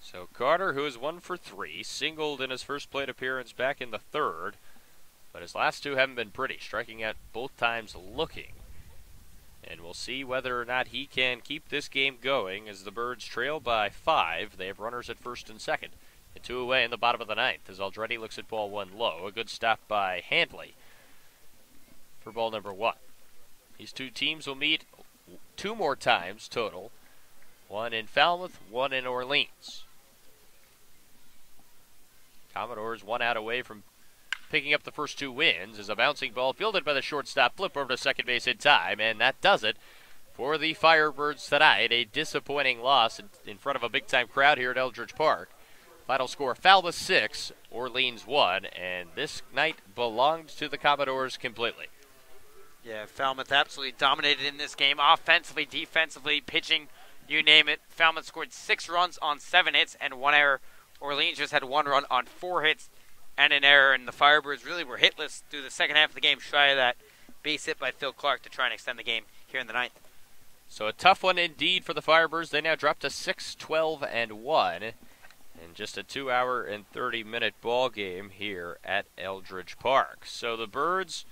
So Carter, who is 1-for-3, singled in his first plate appearance back in the 3rd. But his last 2 haven't been pretty, striking out both times looking. And we'll see whether or not he can keep this game going as the Birds trail by 5. They have runners at 1st and 2nd. And 2 away in the bottom of the 9th as Aldretti looks at ball 1 low. A good stop by Handley for ball number 1. These 2 teams will meet 2 more times total. 1 in Falmouth, 1 in Orleans. Commodores 1 out away from picking up the first 2 wins as a bouncing ball fielded by the shortstop, flip over to second base in time, and that does it for the Firebirds tonight. A disappointing loss in front of a big-time crowd here at Eldridge Park. Final score, Falmouth 6, Orleans 1, and this night belonged to the Commodores completely. Yeah, Falmouth absolutely dominated in this game, offensively, defensively, pitching, you name it. Falmouth scored 6 runs on 7 hits and 1 error. Orleans just had 1 run on 4 hits and an error, and the Firebirds really were hitless through the second half of the game, shy of that base hit by Phil Clark to try and extend the game here in the 9th. So a tough one indeed for the Firebirds. They now drop to 6-12-1 in just a 2-hour and 30-minute ball game here at Eldridge Park. So the Birds,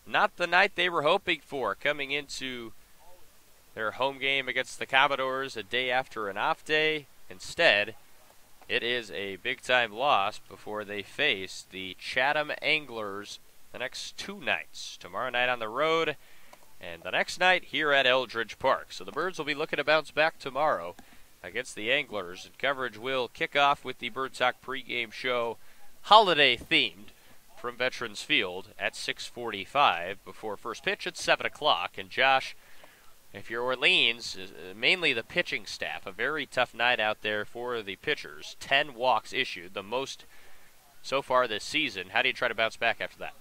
not the night they were hoping for, coming into their home game against the Commodores a day after an off day. Instead, it is a big-time loss before they face the Chatham Anglers the next 2 nights. Tomorrow night on the road, and the next night here at Eldridge Park. So the Birds will be looking to bounce back tomorrow against the Anglers, and coverage will kick off with the Bird Talk pregame show, holiday-themed, from Veterans Field at 6:45 before first pitch at 7 o'clock. And Josh, if you're Orleans, mainly the pitching staff, a very tough night out there for the pitchers. 10 walks issued, the most so far this season. How do you try to bounce back after that?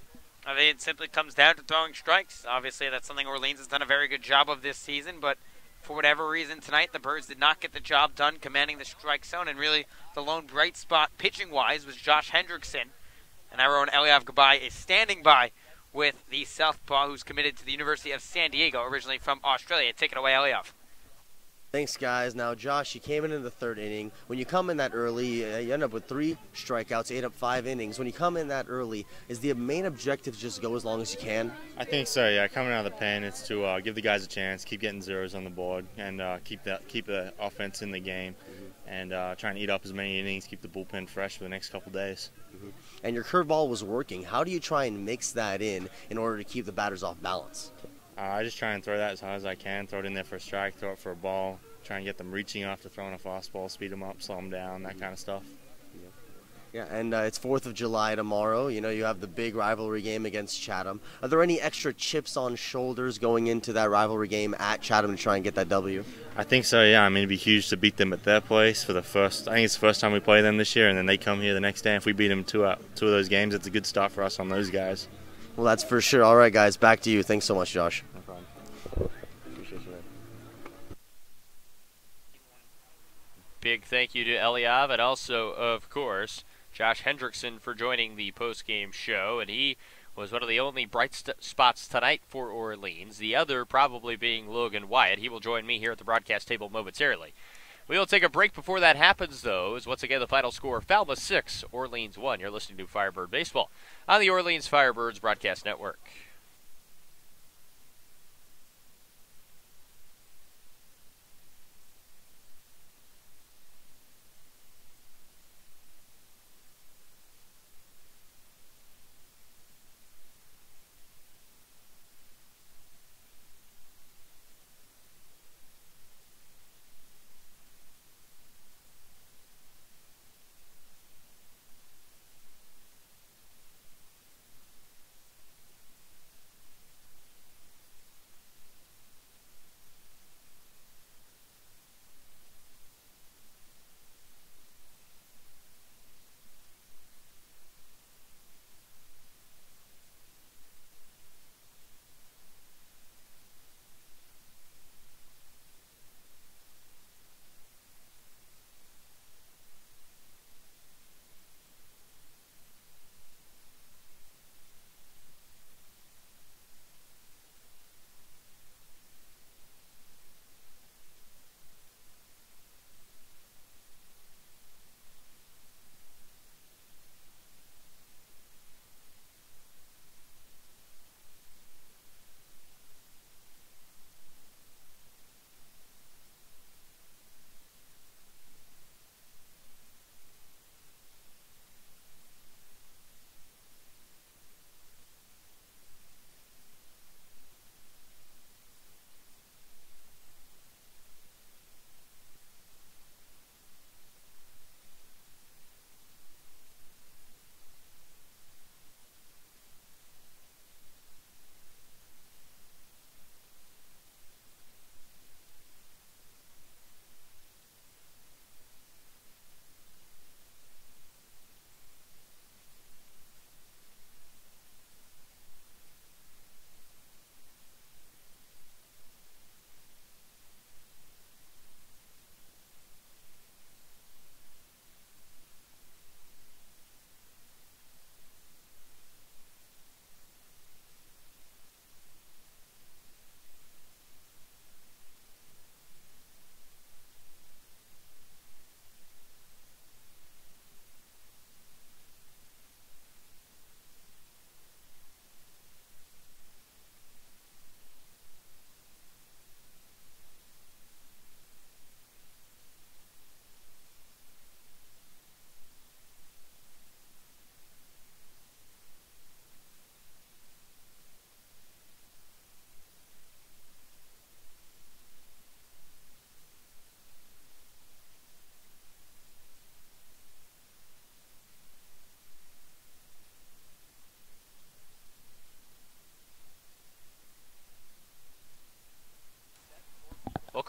I mean, it simply comes down to throwing strikes. Obviously, that's something Orleans has done a very good job of this season, but for whatever reason tonight, the Birds did not get the job done commanding the strike zone, and really the lone bright spot pitching-wise was Josh Hendrickson. And our own Eliav Gabay is standing by with the southpaw who's committed to the University of San Diego, originally from Australia. Take it away, Eliav. Thanks, guys. Now, Josh, you came in the third inning. When you come in that early, you end up with 3 strikeouts, 8 up 5 innings. When you come in that early, is the main objective to just go as long as you can? I think so, yeah. Coming out of the pen, it's to give the guys a chance, keep getting zeros on the board, and keep the offense in the game, and trying to eat up as many innings, keep the bullpen fresh for the next couple days. And your curveball was working. How do you try and mix that in order to keep the batters off balance? I just try and throw that as hard as I can, throw it in there for a strike, throw it for a ball, try and get them reaching after throwing a fastball, speed them up, slow them down, that kind of stuff. Yeah, and it's 4th of July tomorrow. You know, you have the big rivalry game against Chatham. Are there any extra chips on shoulders going into that rivalry game at Chatham to try and get that W? I think so, yeah. I mean, it'd be huge to beat them at their place for the first, I think it's the first time we play them this year, and then they come here the next day. If we beat them two of those games, it's a good start for us on those guys. Well, that's for sure. All right, guys, back to you. Thanks so much, Josh. No problem. Appreciate you, man. Big thank you to Eliav, and also, of course, Josh Hendrickson for joining the post-game show, and he was one of the only bright spots tonight for Orleans, the other probably being Logan Wyatt. He will join me here at the broadcast table momentarily. We will take a break before that happens, though, as once again the final score, Falmouth 6, Orleans 1. You're listening to Firebird Baseball on the Orleans Firebirds Broadcast Network.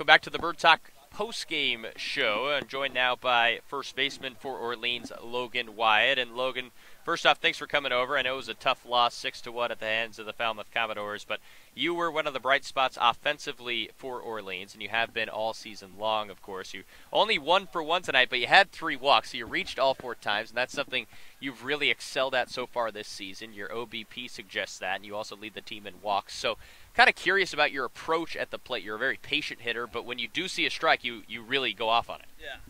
welcome back to the Bird Talk Postgame show. I'm joined now by first baseman for Orleans, Logan Wyatt. And Logan, first off, thanks for coming over. I know it was a tough loss, 6-1 at the hands of the Falmouth Commodores, but you were one of the bright spots offensively for Orleans, and you have been all season long, of course. You only 1 for 1 tonight, but you had 3 walks, so you reached all 4 times, and that's something you've really excelled at so far this season. Your OBP suggests that, and you also lead the team in walks. So kind of curious about your approach at the plate. You're a very patient hitter, but when you do see a strike, you really go off on it. Yeah,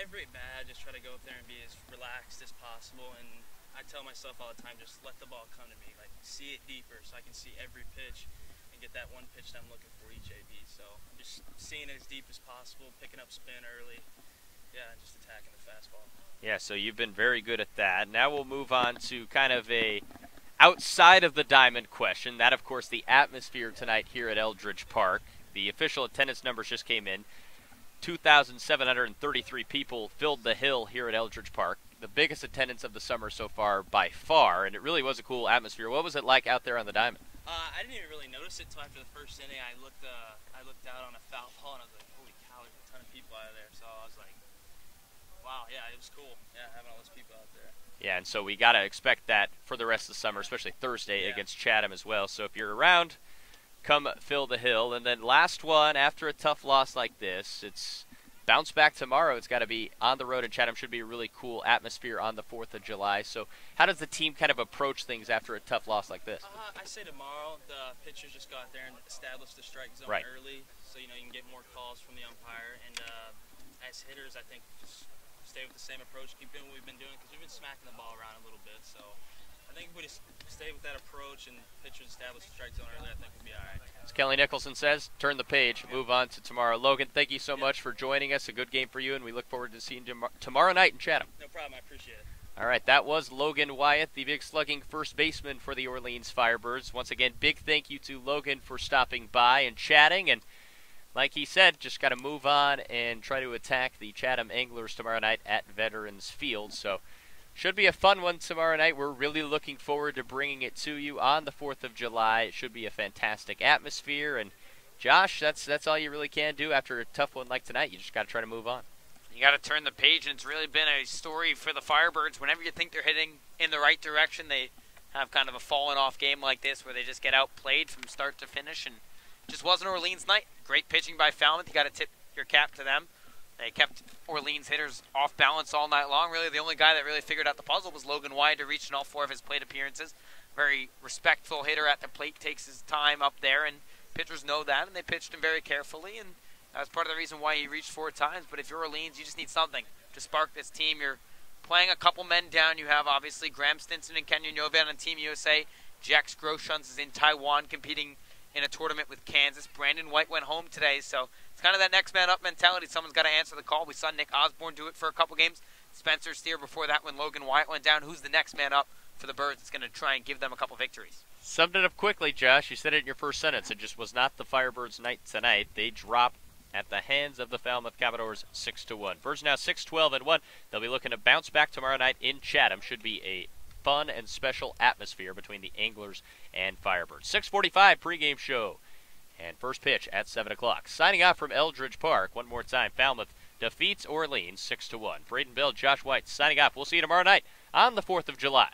every at bat, I just try to go up there and be as relaxed as possible, and I tell myself all the time, just let the ball come to me, like see it deeper so I can see every pitch and get that one pitch that I'm looking for each AB. So I'm just seeing it as deep as possible, picking up spin early, and just attacking the fastball. Yeah, so you've been very good at that. Now we'll move on to kind of a outside of the diamond question. That, of course, the atmosphere tonight here at Eldridge Park. The official attendance numbers just came in. 2,733 people filled the hill here at Eldridge Park. The biggest attendance of the summer so far by far, and it really was a cool atmosphere. What was it like out there on the diamond? I didn't even really notice it until after the first inning. I looked out on a foul ball, and I was like, holy cow, there's a ton of people out of there. So I was like, wow, yeah, it was cool. Yeah, having all those people out there. Yeah, and so we got to expect that for the rest of the summer, especially Thursday against Chatham as well. So if you're around, come fill the hill. And then last one, after a tough loss like this, it's bounce back tomorrow. It's got to be on the road, and Chatham should be a really cool atmosphere on the 4th of July. So how does the team kind of approach things after a tough loss like this? I say tomorrow, the pitchers just go out there and establish the strike zone early, so you can get more calls from the umpire. And as hitters, I think just stay with the same approach, keep doing what we've been doing, because we've been smacking the ball around a little bit. So I think if we just stay with that approach and pitchers establish the strike zone early, I think we'll be all right. As Kelly Nicholson says, turn the page, move on to tomorrow. Logan, thank you so much for joining us. A good game for you, and we look forward to seeing you tomorrow night in Chatham. No problem. I appreciate it. All right, that was Logan Wyatt, the big slugging first baseman for the Orleans Firebirds. Once again, big thank you to Logan for stopping by and chatting. And like he said, just got to move on and try to attack the Chatham Anglers tomorrow night at Veterans Field. So should be a fun one tomorrow night. We're really looking forward to bringing it to you on the 4th of July. It should be a fantastic atmosphere. And Josh, that's all you really can do after a tough one like tonight. You just got to try to move on. You got to turn the page, and it's really been a story for the Firebirds. Whenever you think they're heading in the right direction, they have kind of a fallen off game like this where they just get outplayed from start to finish, and it just wasn't Orleans' night. Great pitching by Falmouth. You got to tip your cap to them. They kept Orleans hitters off balance all night long. Really, the only guy that really figured out the puzzle was Logan Wyatt, who reached in all 4 of his plate appearances. Very respectful hitter at the plate, takes his time up there, and pitchers know that, and they pitched him very carefully, and that was part of the reason why he reached 4 times. But if you're Orleans, you just need something to spark this team. You're playing a couple men down. You have, obviously, Graham Stinson and Kenyon Yovan on Team USA. Jax Groshans is in Taiwan competing in a tournament with Kansas. Brandon White went home today, so it's kind of that next man up mentality. Someone's got to answer the call. We saw Nick Osborne do it for a couple games. Spencer Steer before that when Logan Wyatt went down. Who's the next man up for the Birds that's going to try and give them a couple victories? Summed it up quickly, Josh. You said it in your first sentence. It just was not the Firebirds' night tonight. They dropped at the hands of the Falmouth Commodores 6-1. Birds now 6-12-1. They'll be looking to bounce back tomorrow night in Chatham. Should be a fun and special atmosphere between the Anglers and Firebirds. 6:45 pregame show and first pitch at 7 o'clock. Signing off from Eldridge Park one more time. Falmouth defeats Orleans 6-1. Braden Bell, Josh White signing off. We'll see you tomorrow night on the 4th of July.